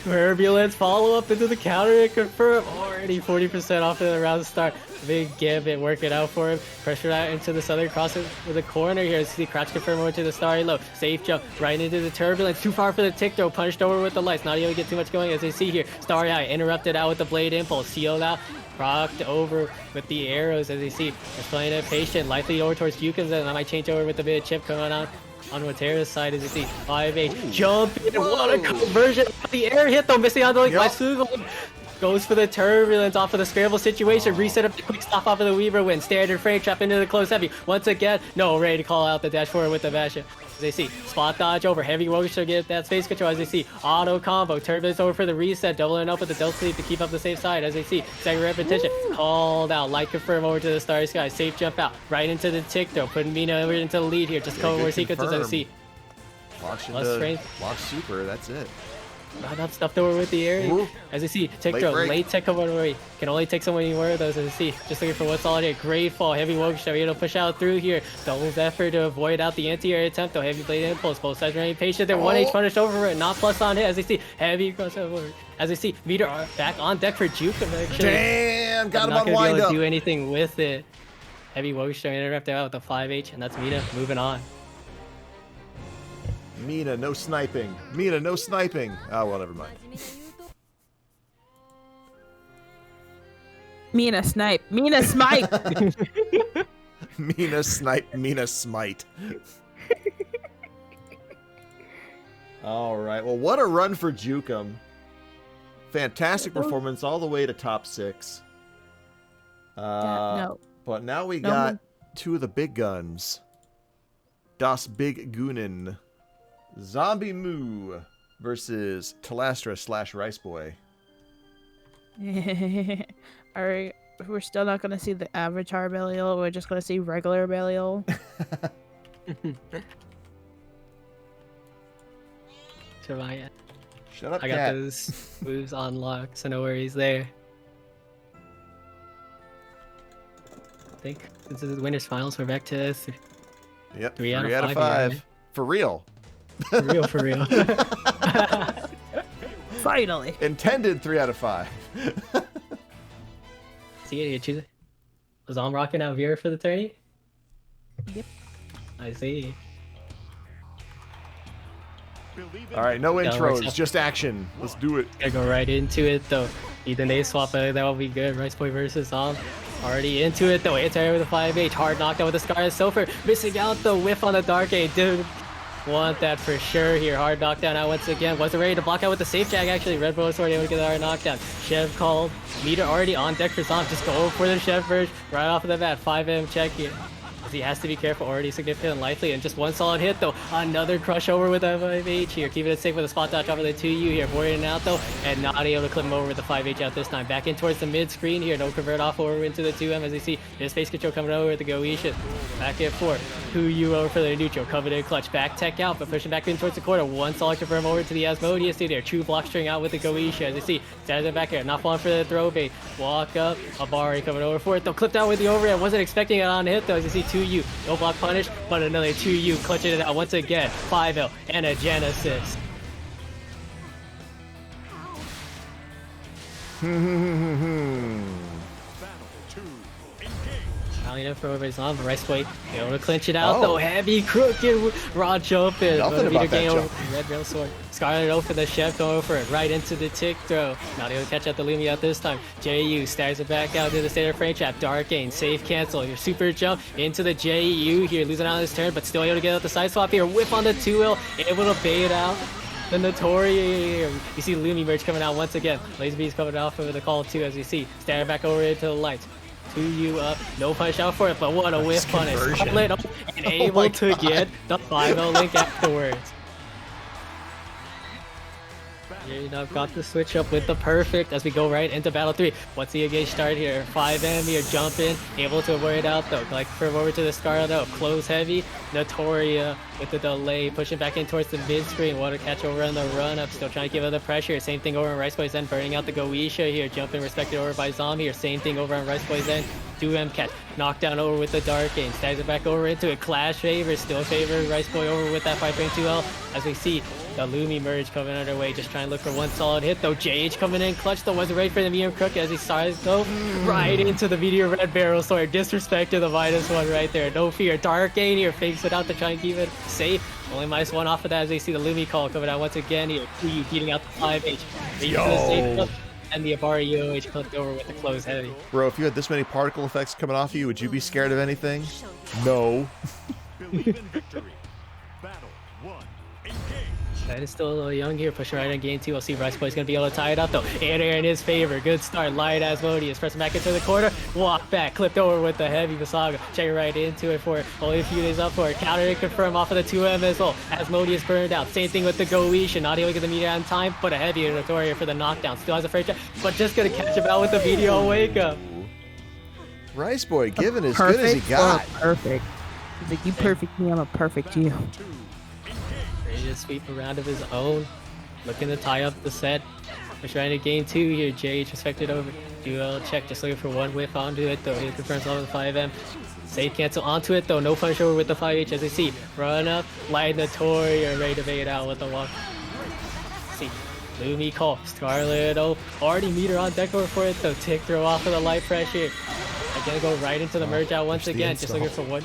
turbulence follow up into the counter and confirm. Already 40% off of the round start. Big Gambit working out for him. Pressure out into the Southern Cross with the corner here. See crouch confirm over to the Starry low. Safe jump right into the turbulence. Too far for the tick throw. Punched over with the lights. Not able to get too much going as they see here. Starry Eye interrupted out with the blade impulse. Sealed out. Procced over with the arrows as they see. Just playing it patient. Likely over towards Jukem's and that might change over with a bit of chip coming on Metera's side as you see. 5H. Jump in. What a conversion. The air hit though. Missing on the like. Goes for the turbulence off of the scramble situation. Reset up the quick stop off of the Weaver win. Standard frame trap into the close heavy. Once again, no, ready to call out the dash forward with the Bastion. As they see, spot dodge over. Heavy Wogan to get that space control as they see. Auto combo. Turbulence over for the reset. Doubling up with the Delta Sleep to keep up the safe side as they see. Second repetition. Called out. Light confirm over to the Starry Sky. Safe jump out. Right into the tick throw. Putting Mina over into the lead here. Just cover more sequences as they see. Lock super, that's it. Not stuffed over with the air. As you see, tick throw, late tech come away. Can only take so many more of those as you see. Just looking for what's all here. Great fall, heavy Wogan show. Able to push out through here. Doubles effort to avoid out the anti-air attempt though. Heavy blade impulse. Both sides remaining patient. They're 1H punished over it. Not plus on hit as you see. Heavy crossover. As you see, Vira back on deck for Jukem actually. Damn, got him on wind up. Not gonna be able to do anything with it. Heavy Wogan show interrupted out with the 5H, and that's Mina moving on. Mina, no sniping. Mina, no sniping. Oh, well, never mind. Mina snipe. Mina smite. Mina snipe. Mina smite. All right. Well, what a run for Jukem. Fantastic performance all the way to top 6. No. But now we got two of the big guns. Das Big Goonin. ZombMu versus Tlastra / Rice Boy. Alright, we're still not gonna see the avatar Belial, we're just gonna see regular Belial. Survive. Shut up, I got those moves on lock, so no worries there. I think this is winners finals. We're back to yep, 3 out of 5. Right? For real. For real, for real. Finally. Intended 3 out of 5. See you choose. Was on rocking out Vira for the tourney? Yep. I see. All right, no intros, just action. Let's do it. Gotta go right into it though. Either they swap, that will be good. Rice Boy versus Zom. Already into it though. It's with a 5H. Hard knockdown with the Scar and Sofer. Missing out the whiff on the Dark Aid. Dude, want that for sure here. Hard knockdown out once again. Wasn't ready to block out with the safe jag actually. Red Bull was already able to get the hard knockdown. Chev called. Meter already on deck for Zom. Just go for the Chev verge right off of the bat. 5M check here. He has to be careful, already significant and likely, and just one solid hit though. Another crush over with a 5H here, keeping it safe with a spot dodge off of the 2U here, avoiding out though, and not able to clip him over with the 5H out this time. Back in towards the mid screen here, no convert off over into the 2M as you see, there's space control coming over with the Goetia. Back at 4, 2U over for the neutral, coveted clutch, back tech out, but pushing back in towards the corner, one solid confirm over to the Asmodeus there, true block string out with the Goetia as you see, stands it back here, not falling for the throw bait, walk up, Abari coming over for it though, clipped out with the overhead, wasn't expecting it on hit though as you see 2U, no block punish, but another 2U clutching it out once again. 5L and a Genesis. Rallying up for over his on, Rice Boy able to clinch it out though. Heavy crooked raw jump in. Nothing about that jump. Red Rail Sword. Scarlet over for the chef, going for it right into the tick throw. Not able to catch out the Lumi out this time. JU staggs it back out to the standard frame trap. Dark Gain, safe cancel. Your super jump into the JU here, losing out on his turn, but still able to get out the side swap here. Whip on the 2L, able to bait out the Notorious. You see Lumi merge coming out once again. Laserbeast coming off over the call too, as you see. Standing back over into the lights. 2U up, no punish out for it, but what a whiff punish. Lit up and able to get the 5L link afterwards. Here, got the switch up with the perfect as we go right into battle 3. What's the engage start here? 5M here, jump in, able to avoid it out though. Like curve over to the Scar though, close heavy. Notoria with the delay, pushing back in towards the mid screen. Water catch over on the run up, still trying to give it the pressure. Same thing over on Rice Boy's end, burning out the Goetia here, jumping respected over by Zom here. Same thing over on Rice Boy's end. 2M catch, knockdown over with the Dark Game, stags it back over into it. Clash favor, still favor Rice Boy over with that 5.2L as we see the Lumi merge coming underway, just trying to look for one solid hit though. JH coming in clutch though, wasn't ready for the medium crook as he saw it go right into the meteor red barrel sword. Disrespect to the -1 right there, no fear. Dark Gain here, fakes it out to try and keep it safe. Only -1 off of that as they see the Lumi call coming out once again here. 2U beating out the 5H. And the Abari UOH clipped over with the close heavy. Bro, if you had this many particle effects coming off of you, would you be scared of anything? No. Believe in victory. Battle 1. Engage. That is still a little young here, pushing right on game 2. We'll see Rice Boy's gonna be able to tie it up though. And air in his favor. Good start. Light Asmodeus pressing back into the corner. Walk back, clipped over with the heavy Visaga. Check right into it for it. Only a few days up for it. Counter and confirm off of the 2M as well. Asmodeus burned out. Same thing with the Goetia. Not able to get the meter on time, but a heavy Notoria for the knockdown. Still has a freight check, but just gonna catch him out with the video wake up. Rice Boy giving as good as he got. Perfect. He's like, you perfect me, I'm a perfect you. Ready to sweep a round of his own. Looking to tie up the set. We're trying to game 2 here. JH respected over. Duel check, just looking for one whiff onto it though. He confirms on the 5M. Safe cancel onto it though. No punish over with the 5H as you see. Run up, light Notoria, ready to bait out with the walk. See. Lumi call. Scarlet already meter on deck over for it though. Tick throw off of the light pressure. I'm gonna go right into the merge out once again. Just looking for one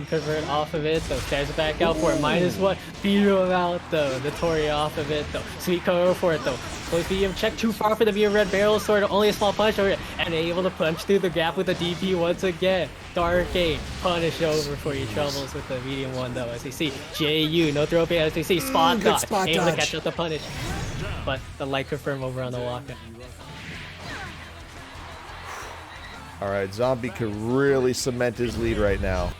convert off of it, so stairs it back out for it. -1. Beelz out though. Notoria off of it though. Sweet cover for it though. Close medium check too far for the Vira red barrel sword. Only a small punch over it. And able to punch through the gap with the DP once again. Dark Game punish over for your troubles with the medium one though. As you see, JU, no throw bait as you see. Spot dodge. Able to catch out the punish. But the light confirm over on the walkout. Alright, Zombie could really cement his lead right now.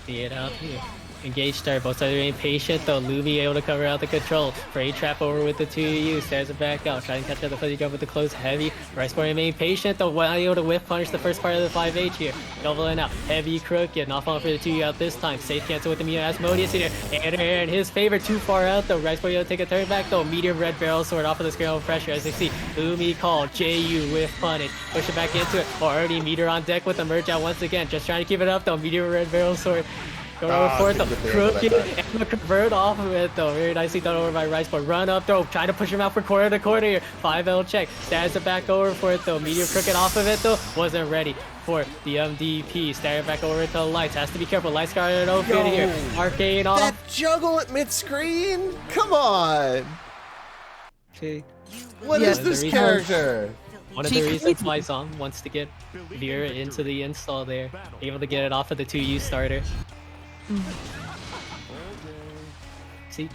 See it out here. Engage start. Both sides remain patient though. Lumi able to cover out the control. Freight trap over with the 2U. Stairs it back out. Trying to catch out the fuzzy jump with the close heavy. Rice Boy remain patient though. Well able to whiff punish the first part of the 5H here. Doubling out. Heavy crooked. Not falling for the 2U out this time. Safe cancel with the Asmodeus here. And in his favor. Too far out though. Rice Boy able to take a turn back though. Medium red barrel sword off of the scale of pressure as you see. Lumi call. JU whiff punish. Push it back into it. Already Meter on deck with the merge out once again. Just trying to keep it up though. Medium red barrel sword. Going over for it though. Crooked and the convert off of it though. Very nicely done over by Rice Boy. Run up though. Trying to push him out for corner to corner here. 5L check. Stabs it back over for it though. Medium crooked off of it though. Wasn't ready for the MDP. Stab it back over to the lights. Has to be careful. Lights got it open here. Arcane off. That juggle at mid-screen? Come on. Okay. What is this character? One of the reasons why Zom wants to get Vira into the install there. Able to get it off of the 2U starter. See?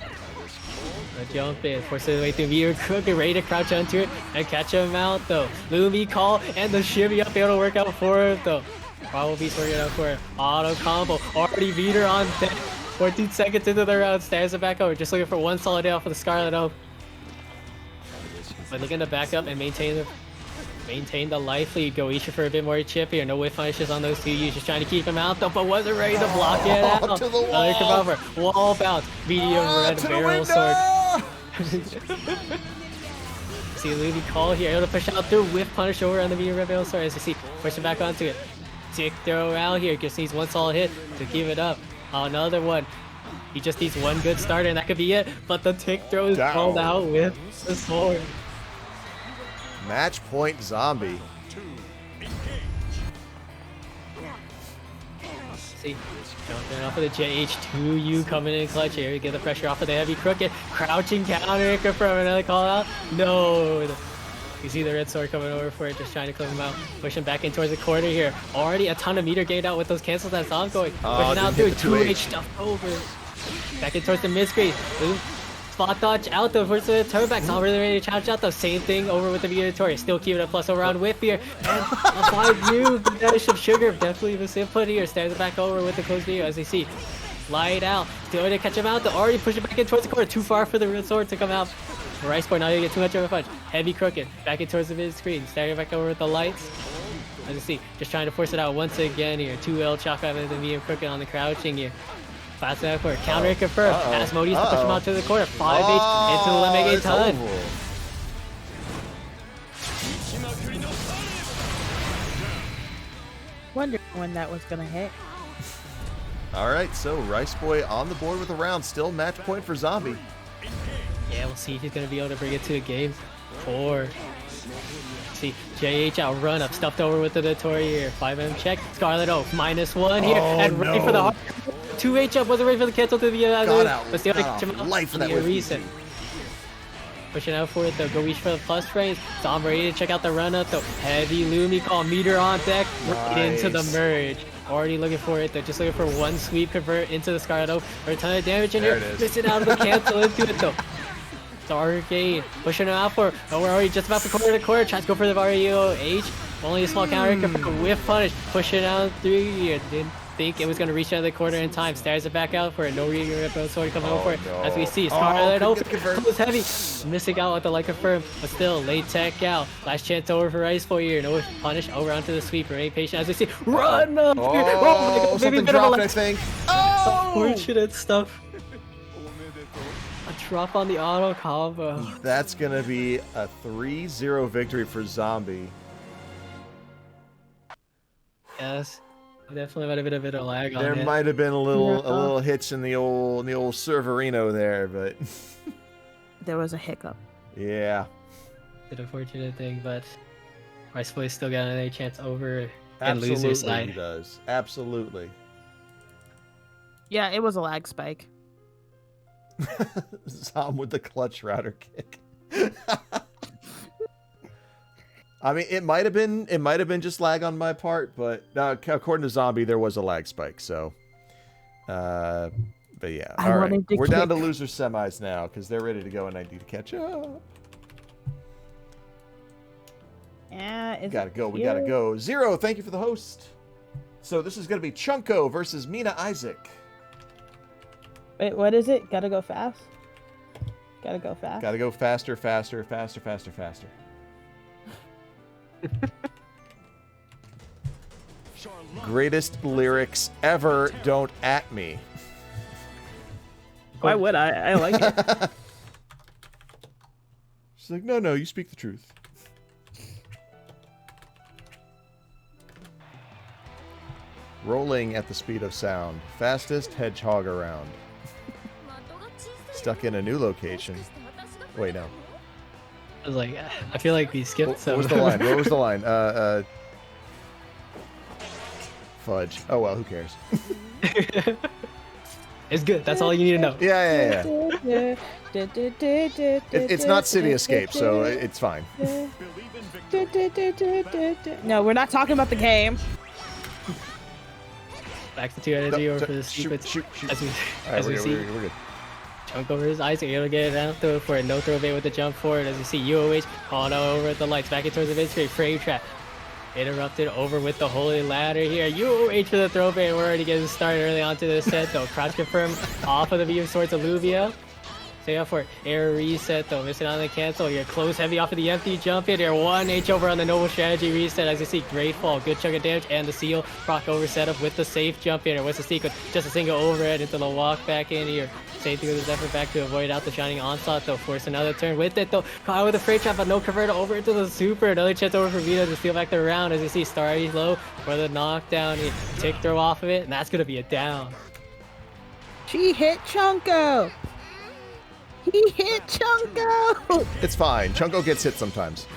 The jump in, forces his way through Vira, crooked, ready to crouch onto it and catch him out though. Lumi call and the shimmy up, able to work out for it though. Probably working out for it. Auto combo, already Vira on deck. 14 seconds into the round, stands it back over. Just looking for one solid hit off of the Scarlet Oak. But looking to back up and maintain the life lead. Go Isha for a bit more chip here. No whiff punishes on those 2U. Just trying to keep him out though, but wasn't ready to block it out. To the wall. Another come over. Wall bounce. Medium red barrel sword. See Lumi call here. Able to push out through. Whiff punish over on the medium red barrel sword. As you see, pushing back onto it. Tick throw out here. Just needs one solid hit to give it up. Another one. He just needs one good starter and that could be it. But the tick throw is called out with the sword. Match point zombie. See, jumping off of the JH2U coming in clutch here. Get the pressure off of the heavy crooked. Crouching counter from another call out. No. You see the red sword coming over for it, just trying to clip him out. Pushing back in towards the corner here. Already a ton of meter gained out with those cancels that's ongoing. Pushing out through 2H stuff over. Back in towards the mid screen. Spot dodge out though versus the turnbacks. Not really ready to challenge out though. Same thing over with the Vitatoria. Still keeping a plus around whip here. And a 5U, the dash of sugar. Definitely the input here. Stands it back over with the close video as you see. Light out. Still ready to catch him out though. Already pushing back in towards the corner. Too far for the red sword to come out. Rice Boy not gonna get too much of a punch. Heavy crooked. Back in towards the mid screen. Standing back over with the lights. As you see, just trying to force it out once again here. 2L chalk out with the medium crooked on the crouching here. Fast enough for counter confirmed. Asmodeus to push him out to the corner. 5H into the limit gate ton. Wonder when that was gonna hit. All right, so Rice Boy on the board with a round. Still match point for Zombie. Yeah, we'll see if he's gonna be able to bring it to a game 4. See, JH out run up, stuffed over with the Notori here. 5M check. Scarlet Oak -1 here. And ready for the hard. 2H up, wasn't ready for the cancel to the but still catch him out. Life for that recent. Pushing out for it though. Go reach for the plus frames. Zom ready to check out the run up though. Heavy Lumi call Meter on deck. Right into the merge. Already looking for it though. Just looking for one sweep convert into the Scarlet Oak. For a ton of damage in here. Missing out of the cancel into it though. Arcade, pushing him out for, oh, we're already just about to corner to corner, tries to go for the REOH, only a small counter confirm, whiff punish, pushing out through here, didn't think it was going to reach out of the corner in time, stairs it back out for it, no real sword coming over for it, as we see, Scarlet open, was heavy, missing out with the light confirm, but still, late tech out, last chance over for Ice for here, no whiff punish, over onto the sweep, remain patient as we see, run up here, oh my god, maybe dropped, I think, unfortunate stuff. Drop on the auto combo. That's gonna be a 3-0 victory for Zombie. Yes, definitely might have been a bit of lag on it. There might have been a little hitch in the old serverino there, but there was a hiccup. Yeah. It's an unfortunate thing, but Rice Boy still got another chance over and loser side. He does. Absolutely. Yeah, it was a lag spike. Zom with the clutch router kick. I mean, it might have been just lag on my part, but according to Zombie, there was a lag spike. So, but yeah, all right, we're down to loser semis now because they're ready to go, and I need to catch up. Yeah, we gotta go. We gotta go. Zero, thank you for the host. So this is gonna be Chunko versus MinaIsaac. Wait, what is it? Gotta go fast? Gotta go fast? Gotta go faster, faster, faster, faster, faster. Greatest lyrics ever, don't at me. Why would I? I like it. She's like, no, you speak the truth. Rolling at the speed of sound. Fastest hedgehog around. Stuck in a new location. Wait, no. I was like, I feel like we skipped some. What was the line? What was the line? Fudge. Oh, well, who cares? It's good. That's all you need to know. Yeah. It's not City Escape, so it's fine. No, we're not talking about the game. Back to 2 energy over for the sequence. Shoot. As we see. We're good. Chunk over his eyes, able to get it down, throw it for it. No throw bait with the jump forward. As you see, UOH calling out over at the lights, back in towards the mid-screen. Frame trap. Interrupted over with the holy ladder here. UOH for the throw bait. We're already getting started early onto this set, though. Crouch confirm off of the view towards Alluvia. Stay up for it. Air reset, though. Missing on the cancel. You're close heavy off of the empty jump in here. 1H over on the noble strategy reset. As you see, great fall. Good chunk of damage. And the seal proc over setup with the safe jump in here. What's the sequence? Just a single overhead into the walk back in here. Same thing with his effort back to avoid out the shining onslaught, though. Force another turn with it, though. Caught with a freight trap, but no converter over into the super. Another chance over for Vira to steal back the round. As you see, Starry low for the knockdown. He tick throw off of it, and that's going to be a down. She hit Chunko. He hit Chunko. It's fine. Chunko gets hit sometimes.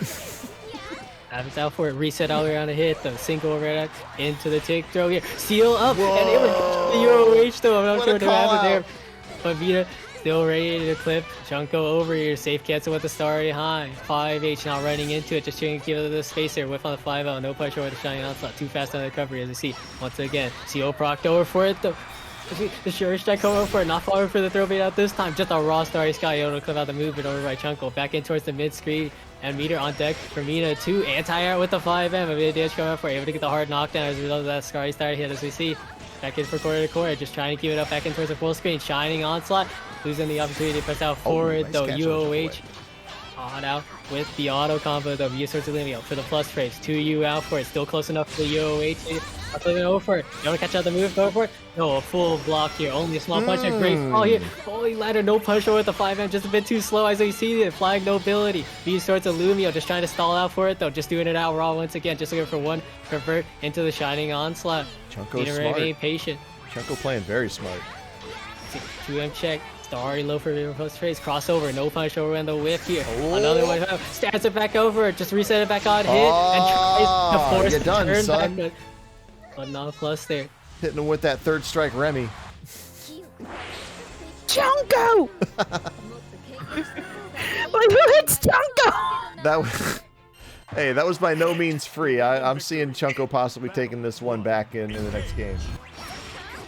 Happens out for it. Reset all around a hit. The single overhead into the tick throw here. Seal up. Whoa. And it was the UOH, though. I'm not What sure a what call happened there. out. But Vira still ready to clip Chunko over here. Safe cancel with the Starry High. 5H now running into it. Just trying to give it the space here. Whiff on the 5L. No pressure with the shining onslaught. Too fast on the recovery, as you see. Once again, CO procced over for it, though. The sure strike coming over for it, not falling for the throw bait out this time. Just a raw Starry Sky able to clip out the movement over by Chunko. Back in towards the mid screen. And Meter on deck for Mina 2. Anti-air with the 5M. A bit of damage coming up for it. Able to get the hard knockdown as a result of that Starry Star hit, as we see. Back in for quarter to quarter. Just trying to keep it up back in towards the full screen. Shining onslaught. Losing the opportunity to push out forward, nice though. catch UOH on out with the auto combo, though. Via sorts of Limio for the plus frames. 2U out for it. Still close enough for the UOH. I'll flip it over for it. You want to catch out the move? Go for it. No, a full block here. Only a small punch. A great fall here. Holy ladder. No push over with the 5M. Just a bit too slow, as you see it. Flag no ability. These sorts of Lumio just trying to stall out for it, though. Just doing it out raw once again. Just looking for one convert into the shining onslaught. Chunko's smart. Remain patient. Chunko playing very smart. 2M check. Starry low for post phase. Crossover. No punish over on the whip here. Oh. Another one. Stats it back over. Just reset it back on hit. And tries to force you're the done, turn son. back. But not plus there. Hitting him with that third strike Remy. Chunko. Like, who hits Chunko? That was... Hey, that was by no means free. I'm seeing Chunko possibly taking this one back in the next game.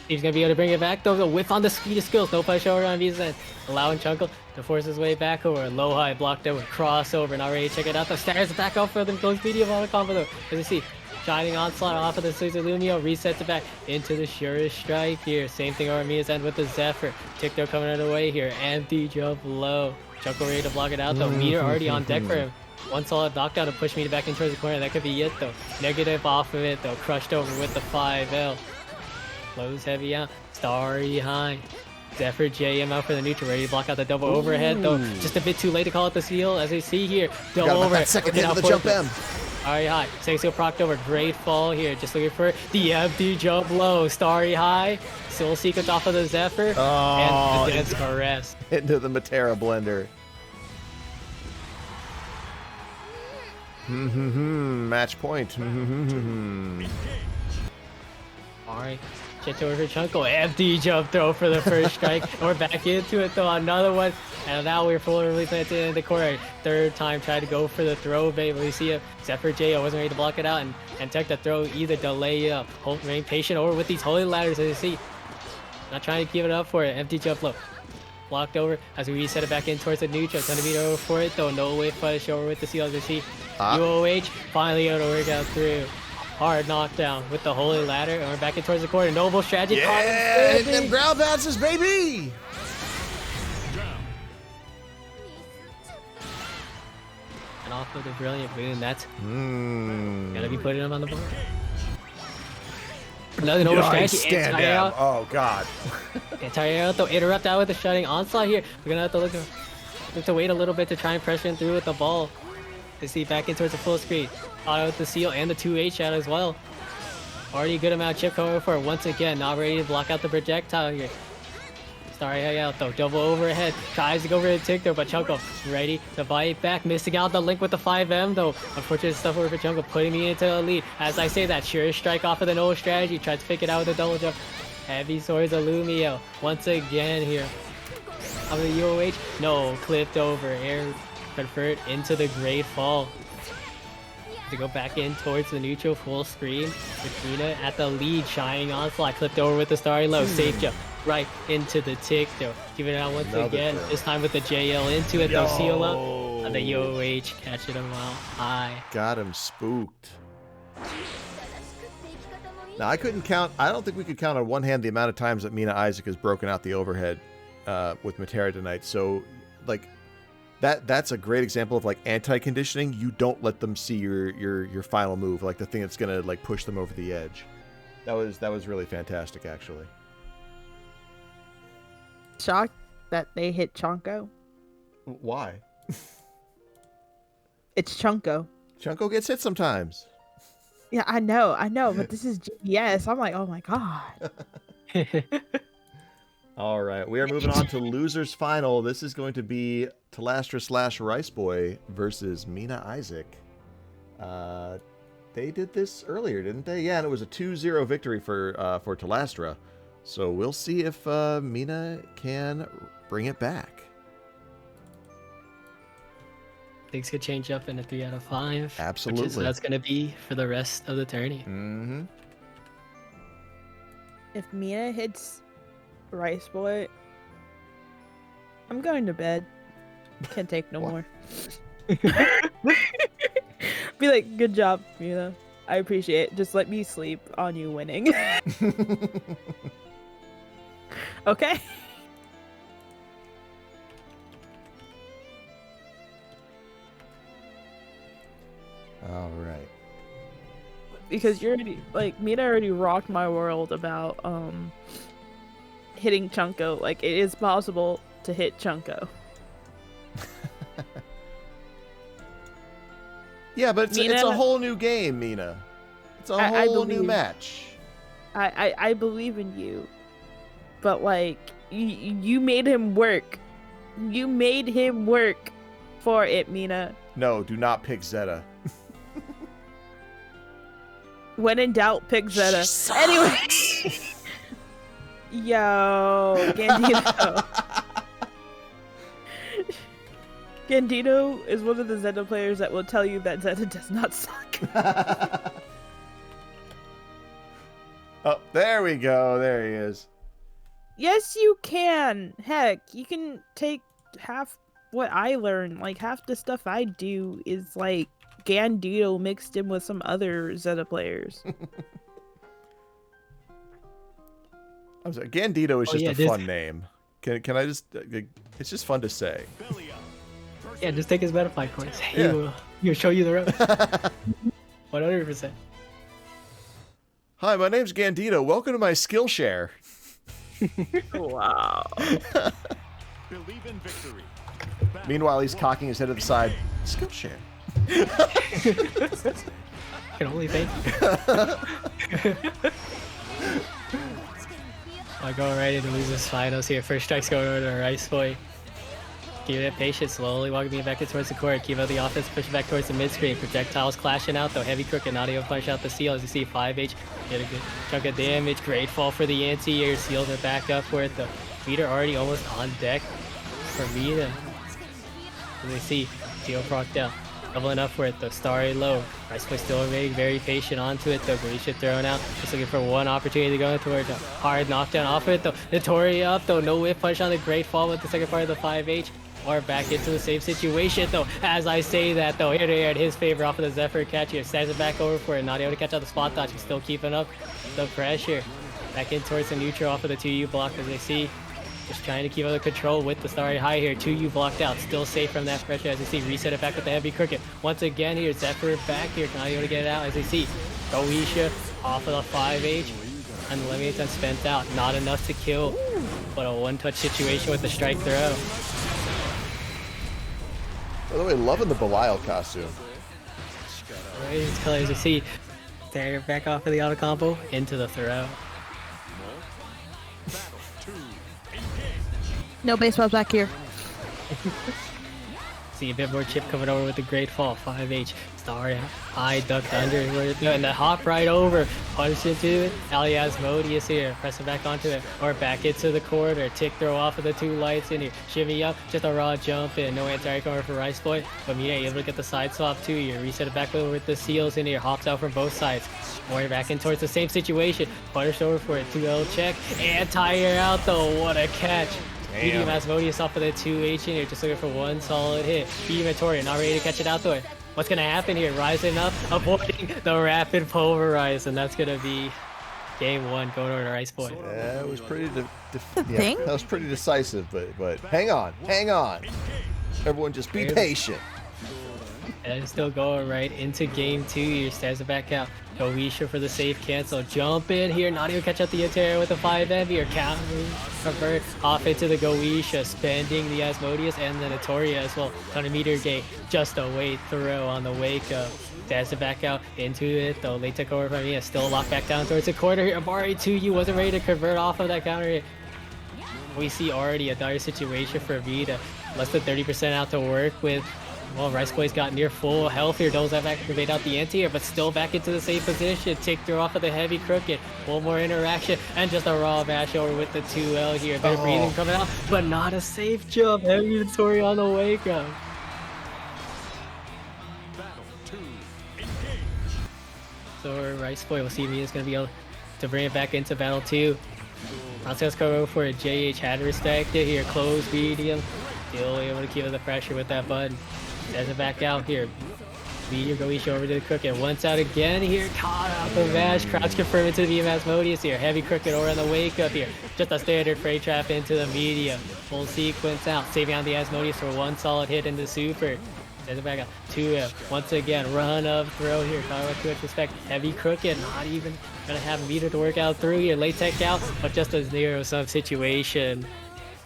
He's going to be able to bring it back, though. The whiff on the speed of skills. No push over on V's end. Allowing Chunko to force his way back over. Low high blocked over. Crossover. Not ready to check it out. The stairs back up for them. Goes medium auto combo, though. As you see, shining onslaught off of the Caesar Lumio. Resets it back into the surest strike here. Same thing over Mia's end with the Zephyr. Tick throw coming out of the way here. Empty jump low. Chunko ready to block it out, though. Meter already on deck for him. One solid knockdown to push Meter back in towards the corner. That could be it, though. Negative off of it, though. Crushed over with the 5L. Close heavy out. Starry high. Zephyr JM out for the neutral. Ready to block out the double overhead, though. Just a bit too late to call it the seal, as we see here. Double overhead. That second hit with the jump M. Starry high. Second seal procced over. Great fall here. Just looking for the empty jump low. Starry high. Soul sequence off of the Zephyr. Oh, and the dance caress. Into the Metera blender. Match point. Alright. Checked over for Chunko. Empty jump throw for the first strike. We're back into it, though. Another one. And now we're fully released at the end of the corner. Third time, tried to go for the throw bait. But we see a Zephyr J wasn't ready to block it out. And tech the throw, either delay up. Remain patient over with these holy ladders, as you see. Not trying to give it up for it. Empty jump low. Blocked over as we reset it back in towards the neutral. Gonna beat over for it, though. No way push over with the seal, as you see. UOH finally able to work out through. Hard knockdown with the holy ladder, and we're back in towards the corner. Noble strategy. Yeah, hit them ground bounces, baby. And off of the brilliant boon, that's gonna be putting him on the board. Another noble strategy. Stand down. Oh god. Anti-air though, interrupt out with the shutting onslaught here. We're gonna have to wait a little bit to try and pressure him through with the ball. To see back in towards the full screen. Auto with the seal and the 2H out as well. Already a good amount of chip coming for it once again. Not ready to block out the projectile here. Starry out though, double overhead. Tries to go for the tick though, but Chunko ready to bite back. Missing out the link with the 5M though. Unfortunate stuff over for Chunko, putting me into the lead. As I say that, sure strike off of the no strategy. Tries to pick it out with a double jump. Heavy swords of Lumio once again here. On the UOH, no, clipped over. Air convert into the Great Fall. To go back in towards the neutral full screen. With Mina at the lead, shining onslaught, clipped over with the starry low. Safe jump right into the tick though. Giving it out once again. This time with the JL into it though. Seal up. And the UOH catching him out high. Got him spooked. Now I couldn't count. I don't think we could count on one hand the amount of times that MinaIsaac has broken out the overhead with Metera tonight. So like. That's a great example of like anti-conditioning. You don't let them see your final move, like the thing that's gonna like push them over the edge. That was really fantastic, actually. Shocked that they hit Chunko. Why? It's Chunko. Chunko gets hit sometimes. Yeah, I know, but this is GBVS. I'm like, oh my god. All right, we are moving on to losers final. This is going to be Tlastra / Riceboy versus MinaIsaac. They did this earlier, didn't they? Yeah, and it was a 2-0 victory for Tlastra. So we'll see if Mina can bring it back. Things could change up in a 3 out of 5. Absolutely. Which is that's going to be for the rest of the tourney. Mm-hmm. If Mina hits Riceboy, I'm going to bed. Can't take no more. Be like, good job, Mina. I appreciate it. Just let me sleep on you winning. Okay? All right. Because you're already, like, Mina already rocked my world about hitting Chunko. Like, it is possible to hit Chunko. Yeah, but it's a whole new game, Mina. It's a whole new match. I believe in you. But, like, you made him work. You made him work for it, Mina. No, do not pick Zeta. When in doubt, pick Zeta. Anyway. Yo, Gandito. Gandito is one of the Zeta players that will tell you that Zeta does not suck. Oh, there we go. There he is. Yes, you can. Heck, you can take half what I learned. Like, half the stuff I do is, like, Gandito mixed in with some other Zeta players. I'm sorry, Gandito is just a fun name. Can I just... it's just fun to say. Yeah, just take his Metaply coins. Yeah. He'll show you the road. 100%. Hi, my name's Gandito. Welcome to my Skillshare. Wow. Believe in victory. Meanwhile, he's cocking his head to the side. Skillshare. Can only thank you. I'm going right into losers finals here. First strike's going over to Riceboy. Keep it patient, slowly walking me back towards the court. Keep out the offense, pushing back towards the mid-screen. Projectiles clashing out though. Heavy crook and audio punch out the seal as you see 5H. Get a good chunk of damage. Great fall for the anti-air. Seals it back up for it though. Vira already almost on deck for Vira. And we see Seal proc down. Doubling up for it though. Starry low. Riceboy still remaining very patient onto it though. Grisha thrown out. Just looking for one opportunity to go towards a hard knockdown off it though. Notori up though. No whip punch on the great fall with the second part of the 5H. Or back into the same situation though. As I say that though, here they are in his favor off of the Zephyr catch here. Stands it back over for it. Not able to catch out the spot dodge. He's still keeping up the pressure. Back in towards the neutral off of the 2U block as they see. Just trying to keep under control with the starry high here. 2U blocked out. Still safe from that pressure as they see. Reset it back with the heavy crooked. Once again here, Zephyr back here. Not able to get it out as they see. Goisha off of the 5H. Unlimited and spent out. Not enough to kill. But a one-touch situation with the strike throw. By the way, loving the Belial costume. Right, his colors you see. There, back off of the auto combo into the throw. No baseballs back here. See a bit more chip coming over with the great fall. 5H. Starry high ducked under. And the hop right over. Punch into it. Asmodeus here. Press it back onto it. Or back into the corner. Tick throw off of the 2 lights in here. Shimmy up. Just a raw jump in. No anti-corner for Rice Boy. But Mina able to get the side swap too. You reset it back over with the seals in here. Hops out from both sides. Or back in towards the same situation. Punished over for a 2L check. And tire out though. What a catch. Medium Asmodeus off of the 2H in here, just looking for one solid hit. Metera not ready to catch it out there. What's gonna happen here? Rising up, avoiding the rapid pulverize, and that's gonna be game 1 going over to Rice Boy. Yeah, it was pretty that was pretty decisive, but hang on. Everyone just be patient. And still going right into game 2 here. Stands it back out. Goisha for the safe cancel. Jump in here. Not even catch out the Metera with a 5M here. Counter convert off into the Goisha. Spending the Asmodeus and the Notoria as well. On a meter gate. Just a weight throw on the wake up. Stands it back out into it though. Late took over from me. Still locked back down towards the corner here. Amari 2U wasn't ready to convert off of that counter hit. We see already a dire situation for Vira. Less than 30% out to work with. Well, Rice Boy's got near full health here. Does have activate out the anti-air, but still back into the same position. Tick through off of the heavy crooked. One more interaction, and just a raw bash over with the 2L here. A bit of breathing coming out, but not a safe jump. Heavy inventory on the wake up. So Rice Boy, we'll see if he's going to be able to bring it back into battle 2. Let's go for a JH had respect it here. Close medium. Still able to keep up the pressure with that button. Does it back out here. Medium Goisha over to the crooked. Once out again here. Caught out the mash. Crouch confirm into the Asmodeus here. Heavy crooked over on the wake up here. Just a standard freight trap into the medium. Full sequence out. Saving on the Asmodeus for one solid hit into super. Does it back out. 2F. Once again. Run up throw here. Caught with too much respect. Heavy crooked. Not even gonna have meter to work out through here. Late tech out. But just a zero sum situation.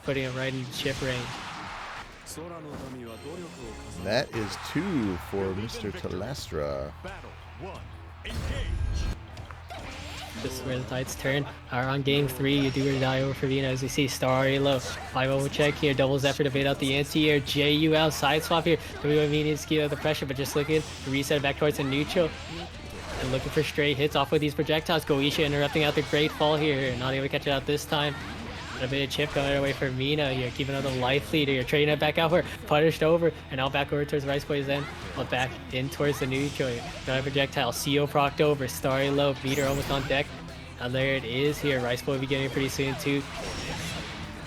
Putting it right in chip range. That is 2 for Mr. Tlastra. This is where the tides turn. Are on game 3, you do or die over for Vina as you see Starry low. 5-0 check here, doubles effort to bait out the anti-air. JU out, side swap here. We needs to keep out the pressure, but just looking to reset back towards the neutral. And looking for straight hits off with these projectiles. Goisha interrupting out the great fall here. Not able to catch it out this time. A bit of chip coming away for Mina here, keeping another life leader. You're trading it back out for punished over, and now back over towards Rice Boys then. Well, back in towards the neutral. Got a projectile. CO procced over. Starry low. Meter almost on deck. And there it is here. Rice Boy will be getting it pretty soon too.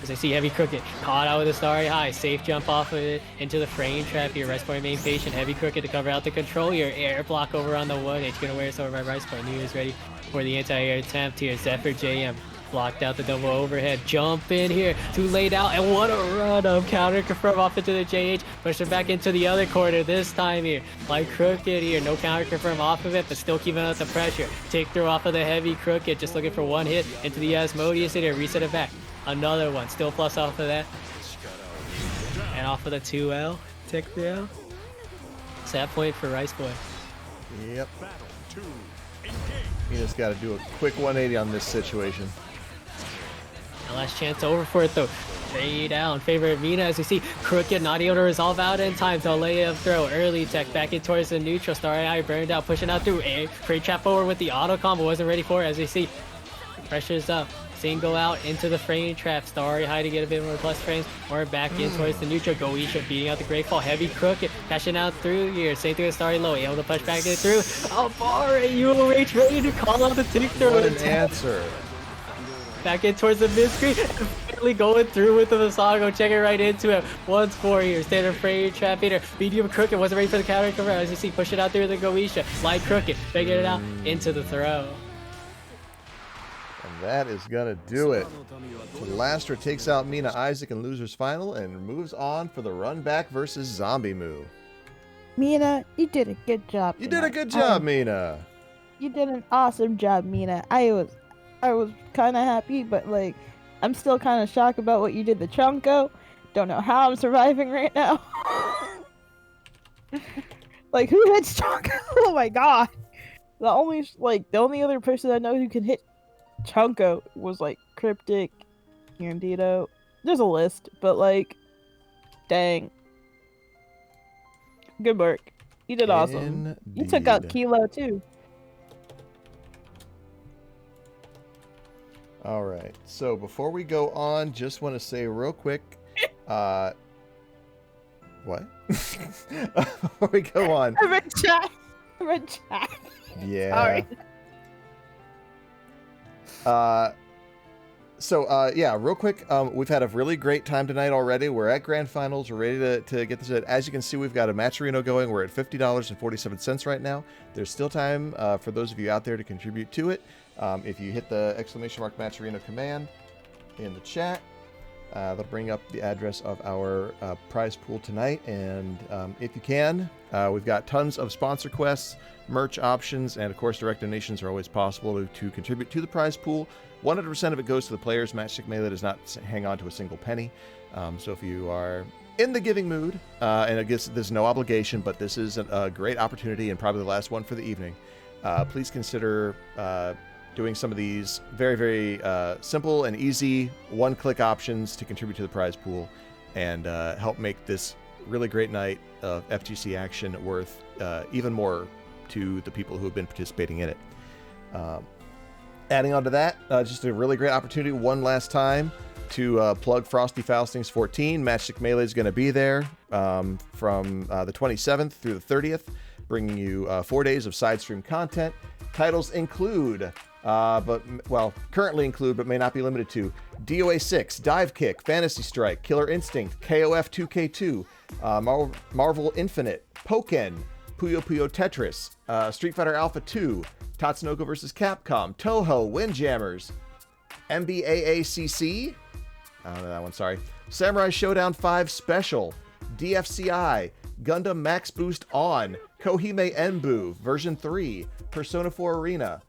As I see heavy crooked. Caught out with a starry high. Safe jump off of it into the frame trap here. Rice Boy remain patient. Heavy crooked to cover out the control here. Air block over on the 1H. Gonna wear us over by Rice Boy. New is ready for the anti-air attempt here. Zephyr JM. Blocked out the double overhead. Jump in here. Too late out. And what a run of counter confirm off into the JH. Push it back into the other corner this time here. Like crooked here. No counter confirm off of it, but still keeping out the pressure. Take through off of the heavy crooked. Just looking for one hit into the Asmodeus here. Reset it back. Another one. Still plus off of that. And off of the 2L. Tick through. Sad point for Rice Boy. Yep. Mina's got to do a quick 180 on this situation. Last chance over for it though. Fade out in favor of Mina as we see crooked not able to resolve out in time to lay up throw. Early tech back in towards the neutral. Starry Eye burned out, pushing out through a free trap forward with the auto combo. Wasn't ready for it as we see pressure's up. Single out into the frame trap. Starry High to get a bit more plus frames. Or back in towards the neutral. Goisha beating out the great fall. Heavy crooked. Cashing out through here. Same thing with Starry Low. Able to push back it through. Oh, bar. UOH ready to call out the tick throw. What an answer. Back in towards the mid screen. currently going through with the Masago, checking right into it. 1-4 here. Standard frame trap hitter. Medium crooked. Wasn't ready for the counter cover. As you see, push it out there with the Goisha. Light crooked. Figuring it out into the throw. And that is going to do it. Tlastra takes out MinaIsaac in losers final and moves on for the run back versus ZombMu. Mina, you did a good job. You did a good job, Mina. You did an awesome job, Mina. I was kind of happy, but like, I'm still kind of shocked about what you did to Chunko. Don't know how I'm surviving right now. Like, who hits Chunko? Oh my god. The only other person I know who can hit Chunko was like Cryptic, Djeeta. There's a list, but like, dang. Good work. You did awesome. You took out Kilo too. All right. So before we go on, just want to say real quick, what? Before we go on. I read chat. Yeah. Sorry. Yeah, real quick, we've had a really great time tonight already. We're at Grand Finals. We're ready to get this. As you can see, we've got a Matcherino going. We're at $50.47 right now. There's still time for those of you out there to contribute to it. If you hit the ! Matcherino command in the chat, that'll bring up the address of our prize pool tonight. And if you can, we've got tons of sponsor quests, merch options, and of course direct donations are always possible to contribute to the prize pool. 100% of it goes to the players. Matchstick Melee does not hang on to a single penny. So if you are in the giving mood, and I guess there's no obligation, but this is a great opportunity and probably the last one for the evening, please consider doing some of these very, very simple and easy one-click options to contribute to the prize pool and help make this really great night of FGC action worth even more to the people who have been participating in it. Adding on to that, just a really great opportunity one last time to plug Frosty Faustings 14. Matchstick Melee is going to be there from the 27th through the 30th, bringing you 4 days of side stream content. Titles include, currently include, but may not be limited to, DOA 6, Dive Kick, Fantasy Strike, Killer Instinct, KOF 2K2, Marvel Infinite, Pokken, Puyo Puyo Tetris, Street Fighter Alpha 2, Tatsunoko vs. Capcom, Toho, Windjammers, MBAACC, I don't know that one, sorry, Samurai Showdown 5 Special, DFCI, Gundam Max Boost On, Kohime Enbu, version 3, Persona 4 Arena,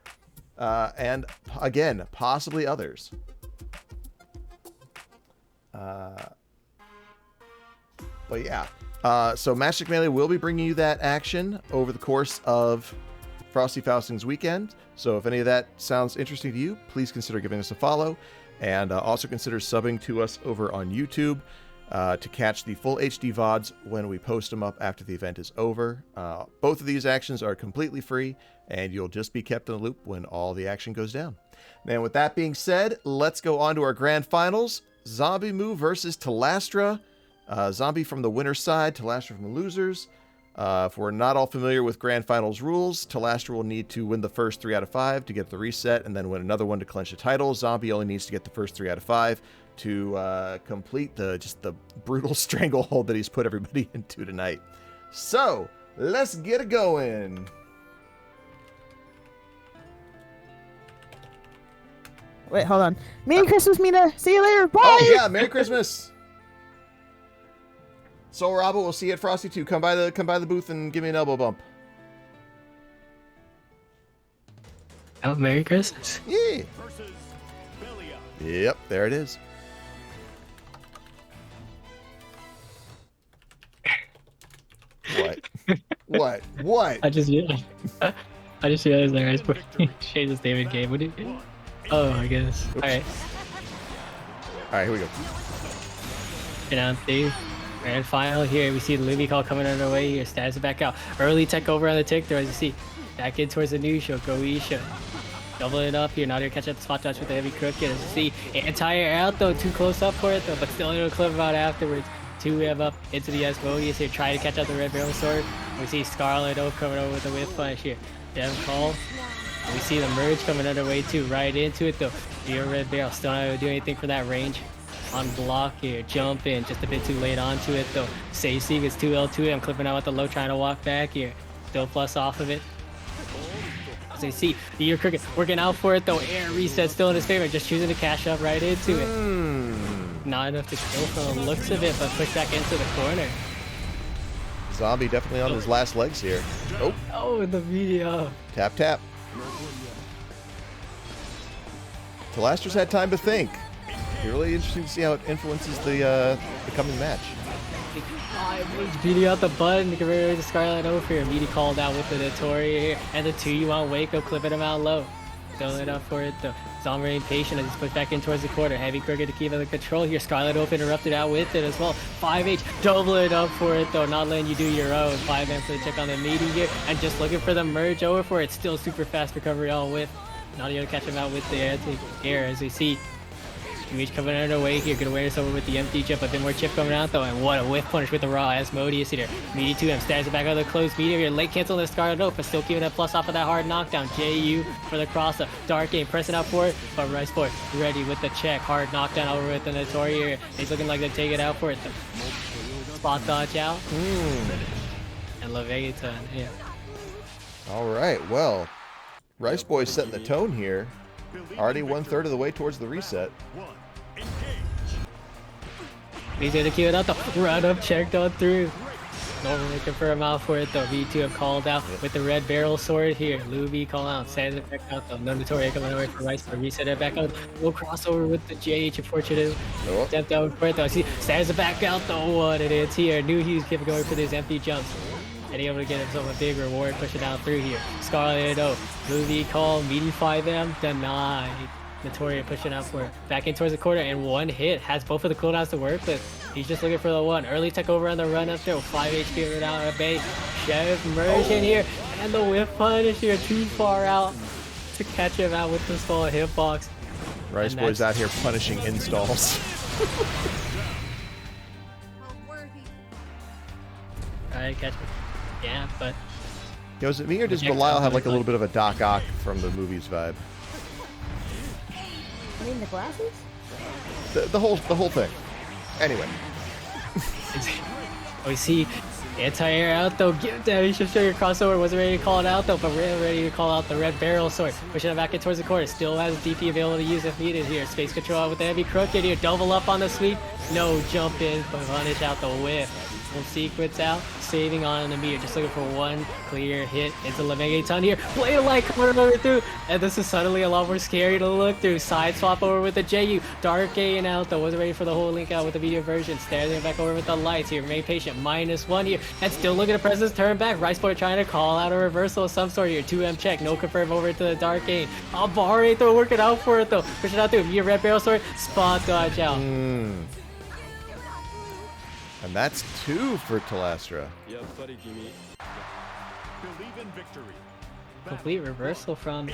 and again, possibly others. But yeah, so Matchstick Melee will be bringing you that action over the course of Frosty Faustings weekend. So if any of that sounds interesting to you, please consider giving us a follow, and also consider subbing to us over on YouTube to catch the full HD VODs when we post them up after the event is over. Both of these actions are completely free, and you'll just be kept in the loop when all the action goes down. And with that being said, let's go on to our grand finals. ZombMu versus Tlastra. Zombie from the winner's side, Tlastra from the losers. If we're not all familiar with Grand Finals rules, Tlastra will need to win the first 3 out of 5 to get the reset, and then win another one to clinch the title. Zombie only needs to get the first 3 out of 5 to complete the brutal stranglehold that he's put everybody into tonight. So, let's get it going. Wait, hold on. Merry Christmas, Mina. See you later. Bye. Oh yeah, Merry Christmas. So, Robbo, we'll see you at Frosty 2. Come by the booth and give me an elbow bump. Oh, Merry Christmas. Yeah. Yep, there it is. What? What? I just realized there is Shade's David game. What did it? Oh, I guess. Oops. Alright. Alright, here we go. Announce Dave. Grand final here. We see the Libby call coming on our way here. Stats it back out. Early tech over on the tick there, as you see. Back in towards the new show. Goisha. Doubling it up here. Not here catch at the spot touch with the heavy crooked. As you see, anti-air out though. Too close up for it though, but still able to clip out afterwards. 2 rev up into the S bogeys here. Trying to catch out the red barrel sword. We see Scarlet O coming over with the whip flash here. Dev call. We see the merge coming underway too. Right into it though. Your red barrel still not able to do anything for that range. on block here. Jump in, just a bit too late onto it though. Seisig is 2L2. I'm clipping out with the low, trying to walk back here. Still plus off of it. As you see, the Cricket working out for it though. Air reset still in his favor, just choosing to cash up right into it. Not enough to kill from the looks of it, but push back into the corner. Zombie definitely on his last legs here. Oh. Oh, the video. Tap, tap. Tlastra's had time to think. It'll be really interesting to see how it influences the coming match. Beating out the button to get rid of the Scarlet over here. Meaty called out with the Notori here. And the 2 you want Wake Up, clipping him out low. Filling it up for it though. Zombie impatient as he's pushed back in towards the quarter. Heavy Crooked to keep under control here. Scarlet Oath interrupted out with it as well. 5H, double it up for it though. Not letting you do your own. 5M for the check on the Meaty here. And just looking for the merge over for it. Still super fast recovery all with. Not able to catch him out with the air as we see. Reach coming underway here. Good awareness over with the empty chip. A bit more chip coming out though. And what a whiff punish with the raw Asmodeus here. Meaty 2M stabs it back out of the closed medium here. Late cancel the Scarlet Oath, but still keeping that plus off of that hard knockdown. JU for the cross up. Dark Game pressing out for it. But Rice Boy ready with the check. Hard knockdown over with the Notori here. He's looking like they take it out for it. Spot dodge out. And Levegatan, yeah. Alright, well. Rice Boy's setting the tone here. Already 1/3 of the way towards the reset. He's gonna keep it out though. Run up, checked on through. Normally confirm out for it though. V2 have called out with the red barrel sword here. Luby call out, sends it back out though. No Notori coming away from Rice, but reset it back out. We'll crossover with the JH, unfortunately. Stepped out for it though. See, stands it back out though. What it is here. Knew he was going for these empty jumps. And able to get himself a big reward, pushing out through here. Scarlet O, Luby call, Meaty 5M, denied. Notori pushing out for it. Back in towards the corner, and one hit. Has both of the cooldowns to work with. He's just looking for the one. Early tech over on the run up there. 5 HP right out of base. Chef merge in here. And the whip punish here. Too far out to catch him out with the small hitbox. Rice Boy's out here punishing installs. Alright, catch me. Yeah, but... Yo, is it me or does Belial have like a little bit of a Doc Ock from the movies vibe? I mean the glasses? The whole thing. Anyway. We see anti-air out though. Give that. He should show your crossover. Wasn't ready to call it out though, but ready to call out the red barrel sword. Pushing it back in towards the corner. Still has DP available to use if needed here. Space control with the heavy crooked here. Double up on the sweep. No jump in, but punish out the whip. Full sequence out, saving on the meter, just looking for one clear hit into Levegatan here. Play a light coming over through, and this is suddenly a lot more scary to look through. Side swap over with the JU, Dark A and out though, wasn't ready for the whole link out with the video version. Standing back over with the lights here, remain patient, -1 here, and still looking to press his turn back. Rice Boy trying to call out a reversal of some sort here. 2M check, no confirm over to the Dark A. A bar rate though, working out for it though. Pushing out through, via red barrel sword, spot dodge out. And that's 2 for Tlastra. Complete reversal from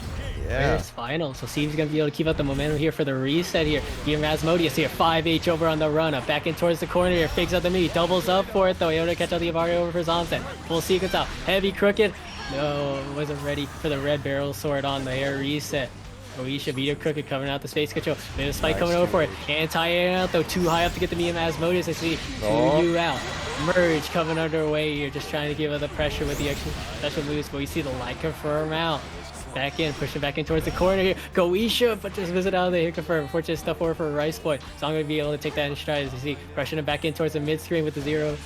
Yeah. final. So Steve's gonna be able to keep up the momentum here for the reset here. Give him Asmodeus here. 5H over on the run up. Back in towards the corner here. Fakes out the knee. Doubles up for it though. Able to catch out the Avari over for Zomset. Full sequence out. Heavy crooked. No, wasn't ready for the red barrel sword on the air reset. Oisha beat crooked coming out the space control. Bit of spike coming over for it. Anti-air out though, too high up to get the Meme Asmodeus. I see 2U out. Merge coming underway here, just trying to give it the pressure with the extra special moves, but we see the light confirm out. Back in, pushing back in towards the corner here. Goisha, but just visit out of the hit confirm. Unfortunate stuff over for Rice Boy. So I'm going to be able to take that in stride as you see. Rushing it back in towards the mid screen with the zero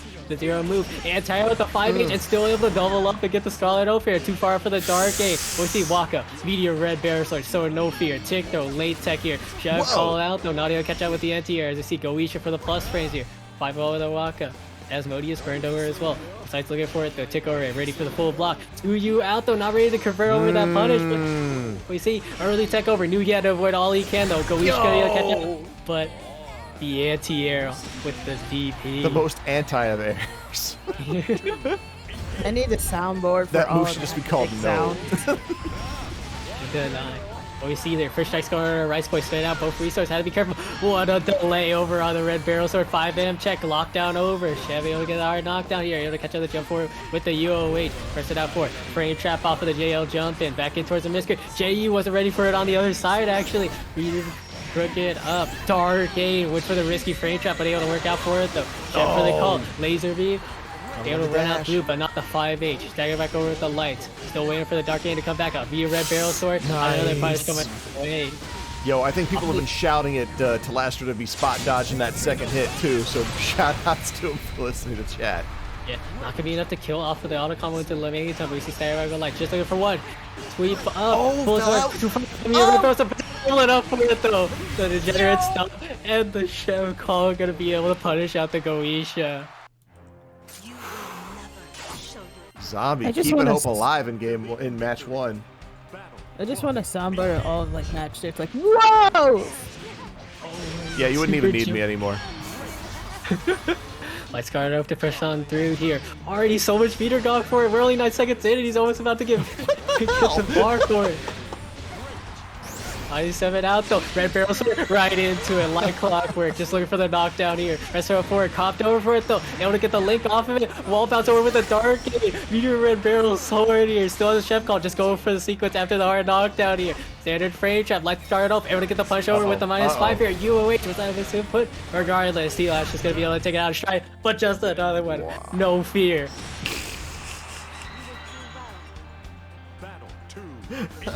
move. Anti-air with the 5H and still able to double up and get the Scarlet Oath here. Too far for the Dark A. We see Waka, Meteor Red Bear Sword, so no fear. Tick though, late tech here. Shadow call out though, not able to catch out with the anti-air as you see Goisha for the plus frames here. 5 over the Waka. Asmodeus burned over as well. Besides looking for it though, tick over it, ready for the full block. 2U out though, not ready to convert over that punish, but we see early tech over. Knew he had to avoid all he can though. Goish gonna catch up, but the anti-air with the DP. The most anti of airs. I need a soundboard for that all move of should just be that called big no. sound. Good eye. What we see there, first strike's going on, Rice Boy spin out, both resources, had to be careful. What a delay over on the red barrel sword, 5M check, lockdown over. Chevy able to get our knockdown here, able to catch out the jump forward with the UOH. Press it out for it, frame trap off of the JL jump in, back in towards the Misker. JU wasn't ready for it on the other side actually. Crooked up. Dark Aid. Went for the risky frame trap, but able to work out for it though. Check for the call. Laser beam. Able to run out Blue, but not the 5H. Stagger back over with the lights. Still waiting for the Dark Aid to come back out. Via red barrel sword. Nice. Another punch coming away. Yo, I think people have been shouting at Tlastra to be spot dodging that second hit too, so shout outs to him for listening to chat. Yeah, not gonna be enough to kill off of the auto combo into the remaining time, but we see Stagger back with lights. Just looking for one. Sweep up. Pulls out. Pull it up for it though. The degenerate stuff and the Chef Call gonna be able to punish out the Goetia. Zombie keeping hope alive in match 1. I just want to soundbar all of like match there. It's like, whoa! Yeah, you wouldn't even need me anymore. Lights guard up to push on through here. Already so much meter gone for it. We're only 9 seconds in and he's almost about to get the bar for it. 97 out though. Red barrel sword right into it like clockwork. Just looking for the knockdown here. Restaurant forward, copped over for it though. Able to get the link off of it. Wall bounce over with a dark aid. Meteor red barrel sword here. Still has a chef call. Just going for the sequence after the hard knockdown here. Standard frame trap. Lights start off. Able to get the punch over with the -5 here. UOH was out of his input. Regardless, T-Lash is going to be able to take it out of stride. But just another one. Wow. No fear. Battle 2.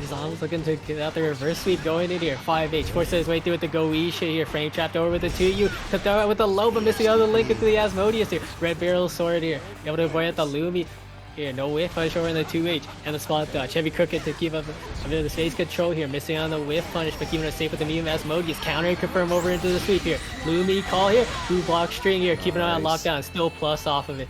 Zom's looking to get out the reverse sweep going in here. 5H forces his way through with the Goetia here. Frame trapped over with the 2U. To throw it with the low, but missing out the link into the Asmodeus here. Red barrel sword here. Able to avoid at the Lumi. Here, no whiff punch over in the 2H. And the spot dodge. Heavy crooked to keep up a bit of the space control here. Missing on the whiff punish, but keeping it safe with the medium Asmodeus. Counter and confirm over into the sweep here. Lumi call here. Blue block string here. Keeping it on lockdown. Still plus off of it.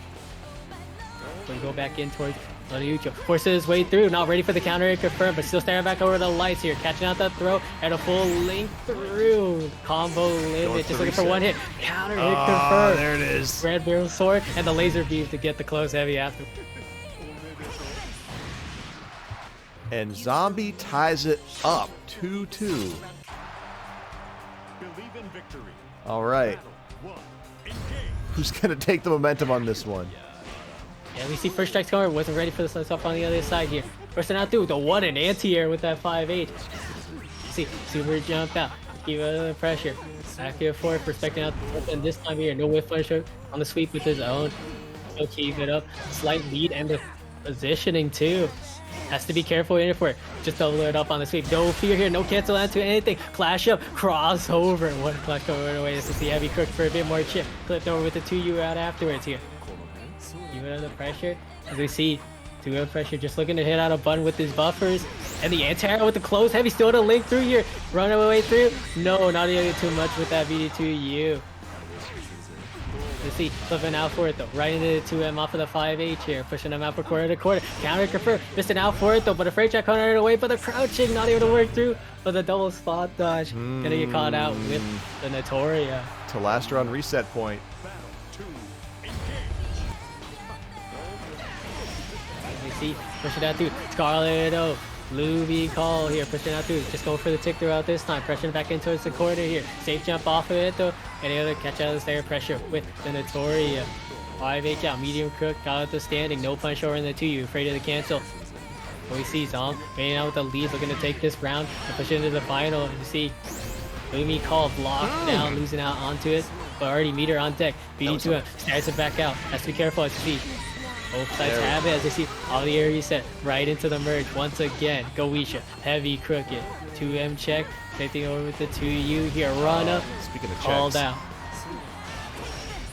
We go back in towards Jukem. Forces his way through, not ready for the counter and confirm, but still staring back over the lights here, catching out that throw and a full link through. Combo limit, just looking for one hit. Counter hit confirmed. There it is. Red barrel sword and the laser beam to get the close heavy after. And Zombie ties it up 2-2. Believe in victory. All right. Who's gonna take the momentum on this one? Yeah, we see first strike's coming. Wasn't ready for the stuff on the other side here. First out through the 1 and anti-air with that 5-8. See, super jump out. Keep the pressure. Back here forward, respecting out the and this time here. No whiff puncher on the sweep with his own. Still keep it up. Slight lead and the positioning too. Has to be careful in it for it. Just double it up on the sweep. No fear here. No cancel out to anything. Clash up. Crossover. One clash going away. This is the heavy crook for a bit more chip. Clipped over with the 2U out afterwards here. Even under pressure, as we see 2-0 pressure just looking to hit out a button with his buffers, and the anti-air with the close heavy still to link through here, run away through. No, not even too much with that BD2U. Let's see, flipping out for it though, right into the 2M off of the 5H here, pushing him out for quarter to quarter. Counter confirm, missing out for it though, but a freight track coming right away, but the crouching not able to work through, but the double spot dodge gonna get caught out with the Notoria. Tlastra on reset point. See, pushing out through. Scarlet O. Blue call here, pushing out through. Just going for the tick throughout this time. Pressing back in towards the corner here. Safe jump off of it though. And able to catch out of the stair pressure with the Notoria. 5H out. Medium crook. Got out the standing. No punch over in the 2U. Afraid of the cancel. But we see Zom waiting out with the lead. Looking to take this round and push into the final. You see Blue call blocked down. Losing out onto it. But already meter on deck. BD2M. Snares it back out. Has to be careful as you see. Both sides have it as you see all the area set right into the merge once again. Goetia, heavy crooked, 2M check, taking over with the 2U here. Run up, Speaking of all checks. down.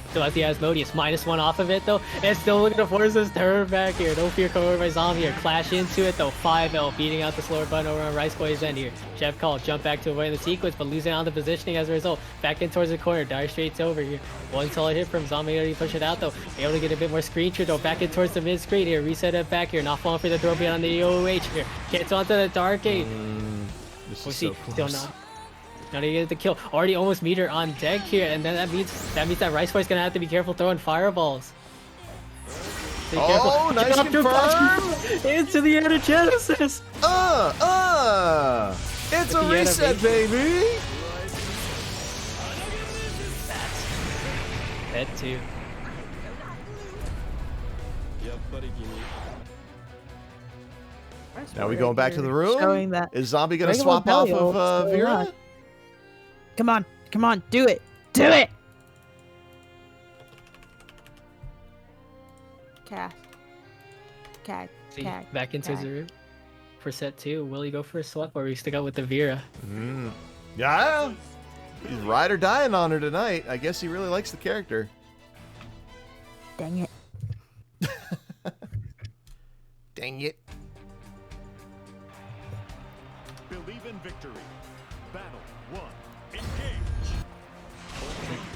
Still has the Asmodeus, -1 off of it though, and still looking to force this turn back here. No fear coming over by Zombie here. Clash into it though, 5L beating out the slower button over on Rice Boy's end here. Chef call, jump back to avoid the sequence, but losing on the positioning as a result. Back in towards the corner, Dire Straits over here. One solid hit from Zombie, already push it out though. Able to get a bit more screen tree though, back in towards the mid screen here. Reset it back here, not falling for the throw beyond the OOH here. Gets onto the Dark Aid. This We'll is see, so still close. not even get the kill. Already almost meter on deck here, and then that means that Rice Boy's gonna have to be careful throwing fireballs. Be Oh, nice Jump to confirm! into the Energenesis. It's a the reset, baby! That too. Now we going back to the room? Showing that Is Zombie gonna regular swap off Belial of still Vira? alive. Come on, come on, do it, do it. Cast. Cag. See, Cag. back into Cag. the room for set 2. Will he go for a swap or will he stick out with the Vira? Yeah. He's ride or dying on her tonight. I guess he really likes the character. Dang it. Dang it. Believe in victory. Battle 1. Engage.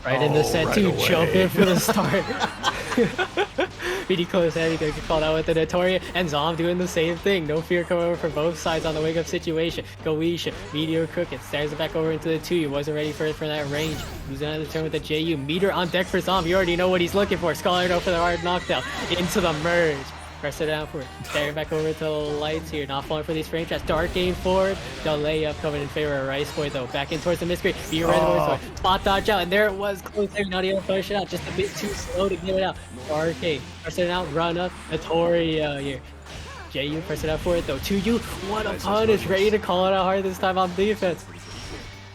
Right in the set right 2, away. jump in for the start. BD close heavy, gonna get called out with the Notoria, and Zom doing the same thing. No fear coming over from both sides on the wake up situation. Goisha, Meteor cooking, stairs it back over into the 2. He wasn't ready for that range. He's another turn with the JU. Meter on deck for Zom. You already know what he's looking for. Scholar for the hard knockdown. Into the merge. Press it down for it. Staring back over to the lights here. Not falling for these frame traps. Dark game forward. The layup coming in favor of Rice Boy though. Back in towards the mystery. Be ready spot dodge out. And there it was. Close there. Not even push it out. Just a bit too slow to get it out. Dark game. Press it out. Run up. Notoria here. JU press it out for it though. 2U. What a punish. Ready to call it out hard this time on defense.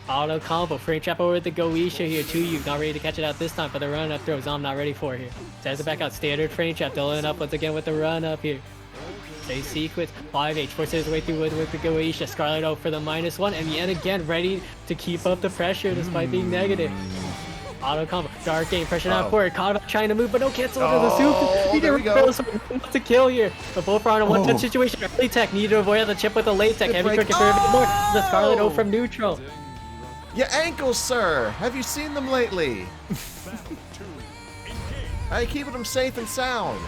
Auto combo, frame trap over the Goisha here, 2U, not ready to catch it out this time, but the run up throw, Zom not ready for it here. Sends it back out, standard frame trap, doubling up once again with the run up here. Stay sequence, 5H, forces his way through with the Goisha, Scarlet out for the -1, and yet again ready to keep up the pressure despite being negative. Auto combo, dark game, pressure down forward, caught up trying to move, but no cancel into the super. There we go. To kill here, but both are on a one-touch situation. Early tech, need to avoid the chip with the late tech, heavy cooking for a bit more. The Scarlet O from neutral. Your ankles, sir. Have you seen them lately? How you keeping them safe and sound?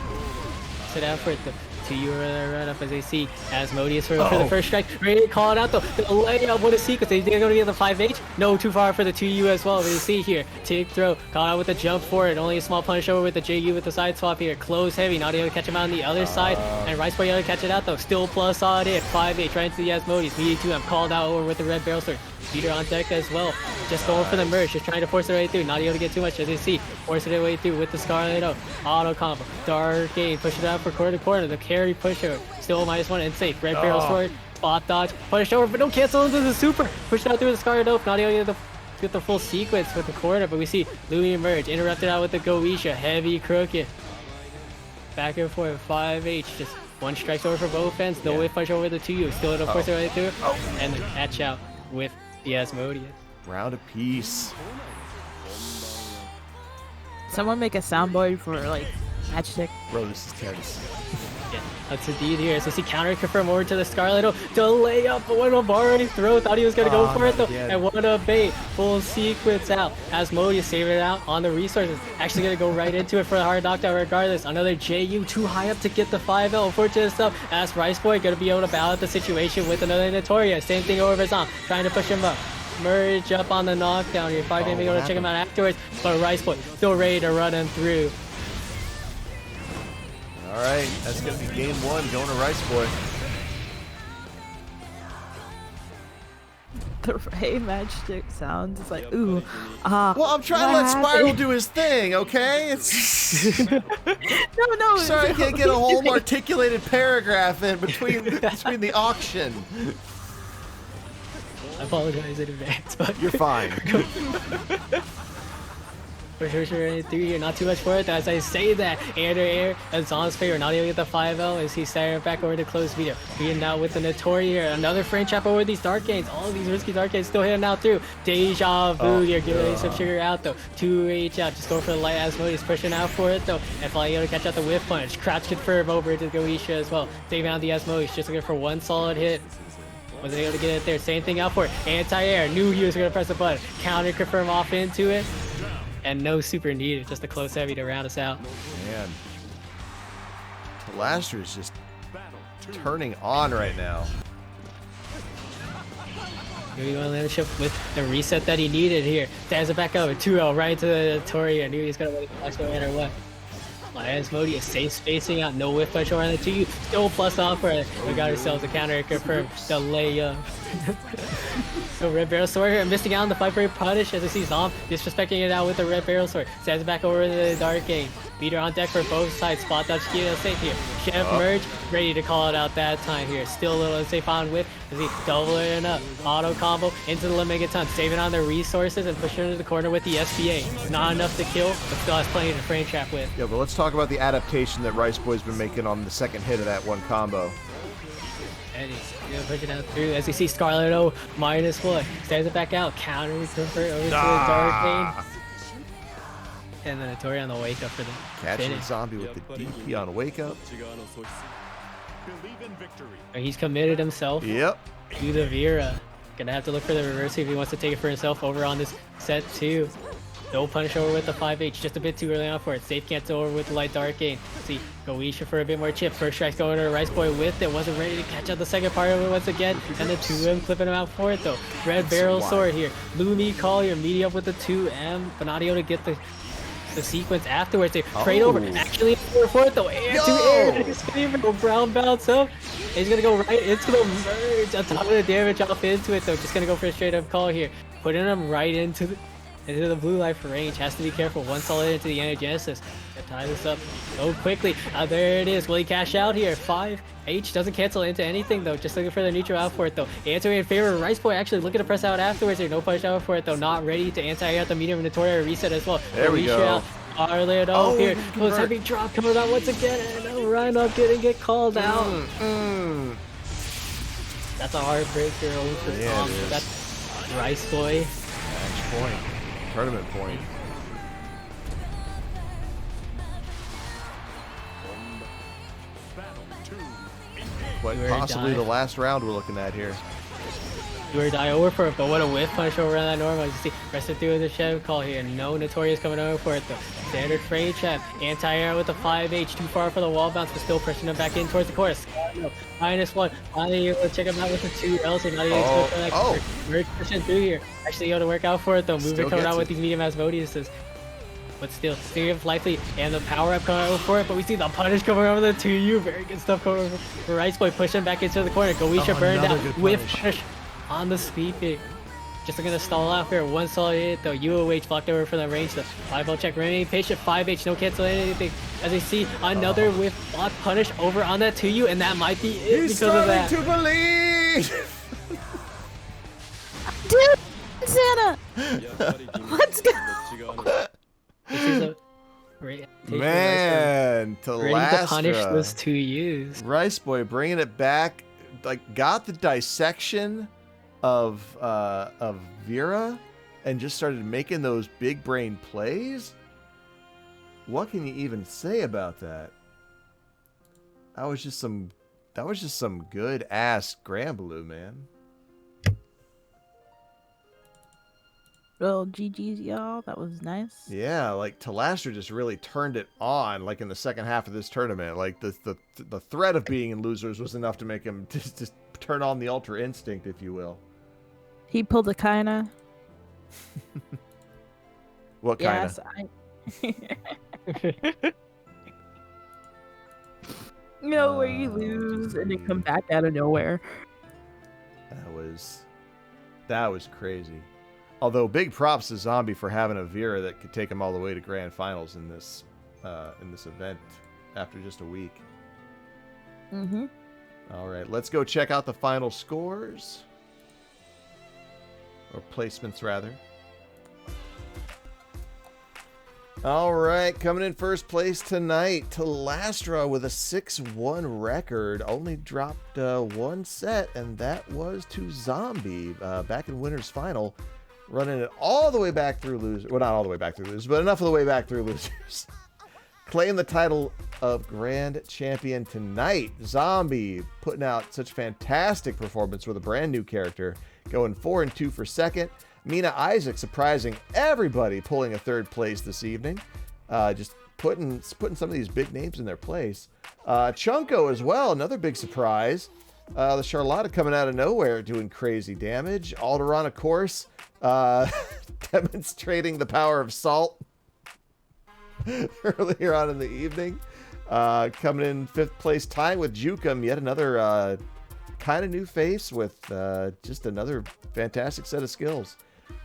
Sit down for it. The 2U run up as they see Asmodeus for the first strike. Ready to call it out though. The layup, what a sequence. They think they're going to get the 5H. No, too far for the 2U as well. We see here. Tick throw. Caught out with the jump forward. Only a small punish over with the JU with the side swap here. Close heavy. Not able to catch him out on the other side. And Rice Boy able to catch it out though. Still plus on it. 5H right into the Asmodeus. Meeting 2M called out over with the red barrel sword. Peter on deck as well. Just going for the merge. Just trying to force it right through. Not able to get too much as they see. Force it way through with the Scarlet O. Auto combo. Dark game. Push it out for corner to corner. The carry push over. Still -1 and safe. Red barrel sword. Spot dodge. Punish over, but don't cancel into the super. Push it out through the Scarlet O. Not able to get the full sequence with the corner, but we see Louis emerge. Interrupted out with the Goisha. Heavy crooked. Back and forth. 5H. Just one strikes over for both ends. No whip punch over the 2U. Still able to force it right through. And the catch out with the Asmodeus. Round of peace. Someone make a soundboard for like matchstick. Bro, this is tense. Yeah, that's indeed here. So see counter confirm over to the Scarlet O. Delay up, but one already throw. Thought he was gonna go for it though. And what a bait. Full sequence out. Asmodeus saving it out on the resources. Actually gonna go right into it for the hard knockdown regardless. Another JU too high up to get the 5L. Unfortunate stuff. As Rice Boy gonna be able to battle out the situation with another Notoria. Same thing over Zom. Trying to push him up. Merge up on the knockdown here. 5 maybe able to check him out afterwards. But Rice Boy still ready to run him through. All right, that's gonna be game 1 going to Rice Boy. The Ray matchstick sounds is like ooh, ah. Well, I'm trying to let Spiral do his thing, okay? It's no. sorry, I can't get a whole articulated paragraph in between the auction. I apologize in advance, but You're fine. For sure, through here, not too much for it. As I say that, air to air, as Zom's favor, not able to get the 5L as he's staring back over the close video. Being now with the Notoria here, another frame trap over these dark games. All of these risky dark games still hitting out through. Deja vu here, giving some sugar out though. 2H out, just going for the light Asmodeus, pushing out for it though. And finally able to catch out the whiff punch. Crouch confirm over to Goisha as well. Saving out the Asmodeus, just looking for one solid hit. Wasn't able to get it there. Same thing out for it. Anti-air. Knew he was going to press the button. Counter confirm off into it. And no super needed. Just a close heavy to round us out. Man. Tlastra is just turning on right now. Here we go, leadership with the reset that he needed here. Stands it back over. 2L right into the Notoria. Knew he was going to win the flash no matter what. Asmodeus safe spacing out, no whiff punch around the 2U. Still plus on for it. We got ourselves a counter confirm. The layup. So red barrel sword here, missing out on the 5-break punish as I see Zom disrespecting it out with the red barrel sword. Stands back over the dark game. Meter on deck for both sides. Spot dodge, skill safe here. Chef merge, ready to call it out that time here. Still a little unsafe on whip as he doubling up. Auto combo into the Megaton, saving on their resources and pushing into the corner with the SBA. Not enough to kill, but still has plenty to frame trap with. Yeah, but let's talk about the adaptation that Rice Boy's been making on the second hit of that one combo. And he's pushing out through as you see Scarlet O -1. Stands it back out, counters convert over to the Dark Lane. And then a Tori on the wake up for the Catching finish. Zombie with the DP on wake up. He's committed himself Yep. to the Vira. Gonna have to look for the reverse if he wants to take it for himself over on this set 2. No punish over with the 5H, just a bit too early on for it. Safe cancel over with the light dark game. See, Goisha for a bit more chip. First strike's going to Rice Boy with it. Wasn't ready to catch out the second part of it once again. And the 2M clipping him out for it though. Red barrel sword here. Lumi call here, meeting up with the 2M. But not able to get the sequence afterwards. They trade over. Actually, for it though. Air to air. He's gonna go brown bounce up. He's gonna go right into the merge. A ton of the damage off into it though. Just gonna go for a straight up call here. Putting him right into the blue life range. Has to be careful. One solid into the Energenesis. Tie this up so quickly. There it is. Will he cash out here? 5H doesn't cancel into anything though. Just looking for the neutral out for it though. Answering in favor of Rice Boy. Actually looking to press out afterwards. There's no push out for it though. Not ready to anti-out the medium Notoria reset as well. There we go. Scarlet O here. Goes heavy drop coming out once again. And Rhino getting get called out. That's a heartbreaker over for Tom. That's Rice Boy. Match point. Tournament point. What possibly the last round we're looking at here. You were die over for it, but what a whiff punch over on that normal. You see, rested through with the Chef call here. No Notorious coming over for it though. Standard frame trap. Anti-air with the 5H. Too far for the wall bounce, but still pushing him back in towards the course. -1. Finally able to check him out with the 2Ls. And not even able to go for that. We're pushing through here. Actually able to work out for it though. Movement coming out with these medium Asmodeus. But still, Steering Lively and the power up coming over for it. But we see the punish coming over the 2U. Very good stuff coming over for Rice Boy. Pushing back into the corner. Goisha burned out with punish on the speed pick. Just looking to stall out here. One solid hit though. UOH blocked over for the range. The 5-0 check. Remaining patient. 5H. No cancel anything. As we see another whiff block punish over on that 2U. And that might be it because of that. He's starting to believe! Dude, Santa! Let's go! This is a great Man, Tlastra. to punish those 2Us. Rice Boy bringing it back. Like, got the dissection of Vira and just started making those big brain plays. What can you even say about that? That was just some good ass Bloo, man. Well, GG's, y'all. That was nice. Yeah, like Tlastra just really turned it on, like in the second half of this tournament. Like the threat of being in losers was enough to make him just turn on the Ultra Instinct, if you will. He pulled a kinda. What kinda? You know, where you lose and then come back out of nowhere. That was crazy. Although big props to Zombie for having a Vira that could take him all the way to grand finals in this event after just a week. Mm-hmm. All right, let's go check out the final scores. Or placements, rather. All right, coming in first place tonight, Tlastra with a 6-1 record. Only dropped one set, and that was to Zombie back in winner's final. Running it all the way back through losers. Well, not all the way back through losers, but enough of the way back through losers. Claim the title of Grand Champion tonight. Zombie putting out such fantastic performance with a brand new character. Going 4-2 for second. MinaIsaac surprising everybody, pulling a third place this evening. Just putting some of these big names in their place. Chunko as well, another big surprise. The Charlotta coming out of nowhere doing crazy damage. Alderon, of course, demonstrating the power of salt earlier on in the evening. Coming in fifth place, tying with Jukem, yet another kind of new face with just another fantastic set of skills.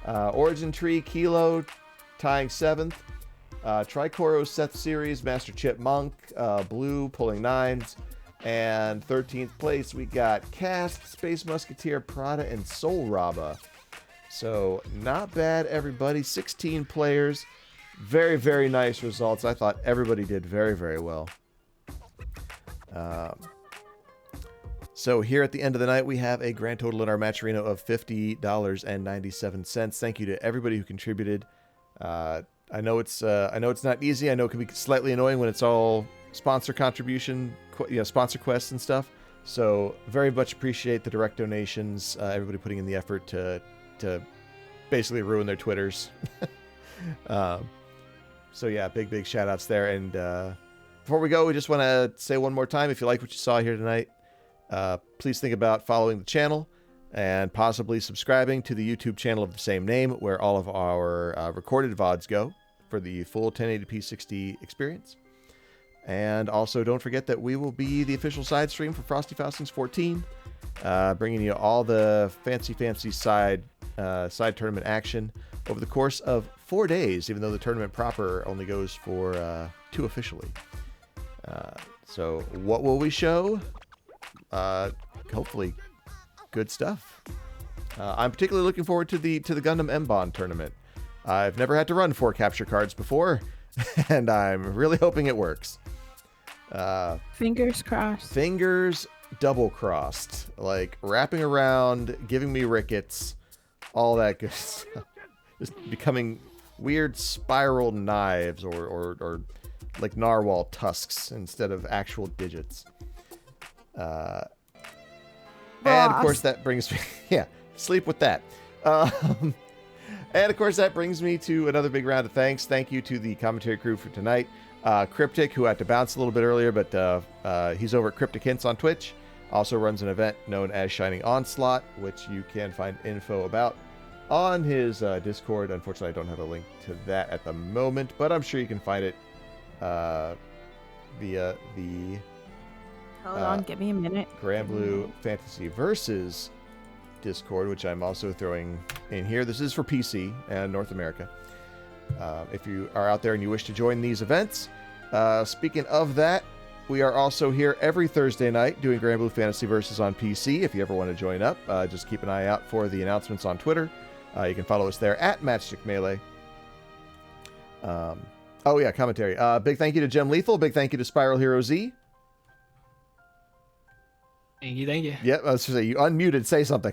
OrijinTree, Kilo tying 7th. Tricoro Seth Series, MasterChipmonk, Bloo pulling 9s. And 13th place, we got Cast, SpaceMusketeer, Prada, and Soul Rabba. So, not bad, everybody. 16 players. Very, very nice results. I thought everybody did very, very well. So, here at the end of the night, we have a grand total in our match arena of $50.97. Thank you to everybody who contributed. I know it's not easy. I know it can be slightly annoying when it's all sponsor contribution, sponsor quests and stuff. So very much appreciate the direct donations, everybody putting in the effort to basically ruin their Twitters. So yeah, big shout outs there. And before we go, we just want to say one more time, if you like what you saw here tonight, please think about following the channel and possibly subscribing to the YouTube channel of the same name, where all of our recorded VODs go for the full 1080p 60 experience. And also, don't forget that we will be the official side stream for Frosty Faustings 14, bringing you all the fancy side tournament action over the course of 4 days, even though the tournament proper only goes for 2 officially. So, what will we show? Hopefully, good stuff. I'm particularly looking forward to the Gundam M-Bond tournament. I've never had to run 4 capture cards before, and I'm really hoping it works. Fingers crossed. Fingers double crossed. Like wrapping around, giving me rickets, all that good stuff. Just becoming weird spiral knives or like narwhal tusks instead of actual digits. And of course that brings me, yeah, sleep with that. And of course that brings me to another big round of thanks. Thank you to the commentary crew for tonight. Cryptic, who had to bounce a little bit earlier, but he's over at Cryptic Hints on Twitch. Also runs an event known as Shining Onslaught, which you can find info about on his Discord. Unfortunately, I don't have a link to that at the moment, but I'm sure you can find it via the Hold on, give me a minute. Grand Blue Fantasy Versus Discord, which I'm also throwing in here. This is for PC and North America. If you are out there and you wish to join these events. Speaking of that, we are also here every Thursday night doing Grand Blue Fantasy Versus on PC. If you ever want to join up, just keep an eye out for the announcements on Twitter. You can follow us there at Matchstick Melee. Oh yeah, commentary. Big thank you to Gem Lethal. Big thank you to Spiral Hero Z. Thank you. Yep, I was going to say, you unmuted. Say something.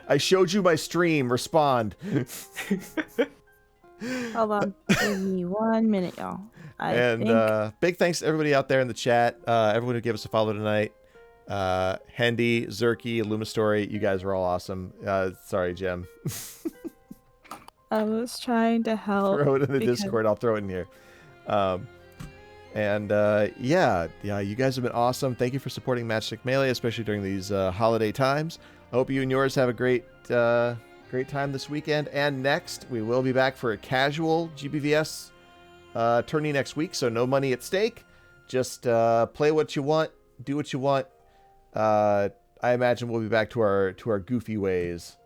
I showed you my stream. Respond. Hold on. Give me 1 minute, y'all. Big thanks to everybody out there in the chat. Everyone who gave us a follow tonight. Hendy, Zerky, Lumastory, you guys are all awesome. Sorry, Gem. I was trying to help. Throw it in the Discord. I'll throw it in here. Yeah, you guys have been awesome. Thank you for supporting Matchstick Melee, especially during these holiday times. I hope you and yours have a great time this weekend. And next, we will be back for a casual GBVS tourney next week, so no money at stake. Just play what you want, do what you want. I imagine we'll be back to our goofy ways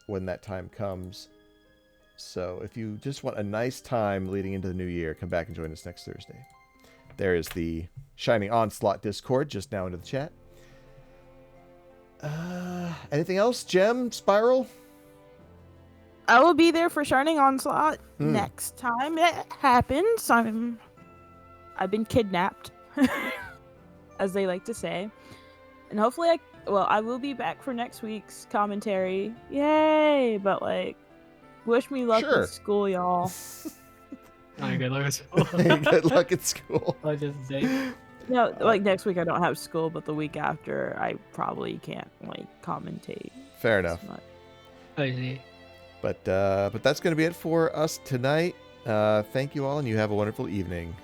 when that time comes. So if you just want a nice time leading into the new year, come back and join us next Thursday. There is the Shining Onslaught Discord just now into the chat. Anything else? Gem? Spiral? I will be there for Shining Onslaught next time it happens. I've been kidnapped, as they like to say. And hopefully I will be back for next week's commentary. Yay! But wish me luck with school, y'all. Good luck at school. Good luck at school. I'll just say. No, next week I don't have school, but the week after I probably can't commentate. Fair enough. I see. But that's going to be it for us tonight. Thank you all, and you have a wonderful evening.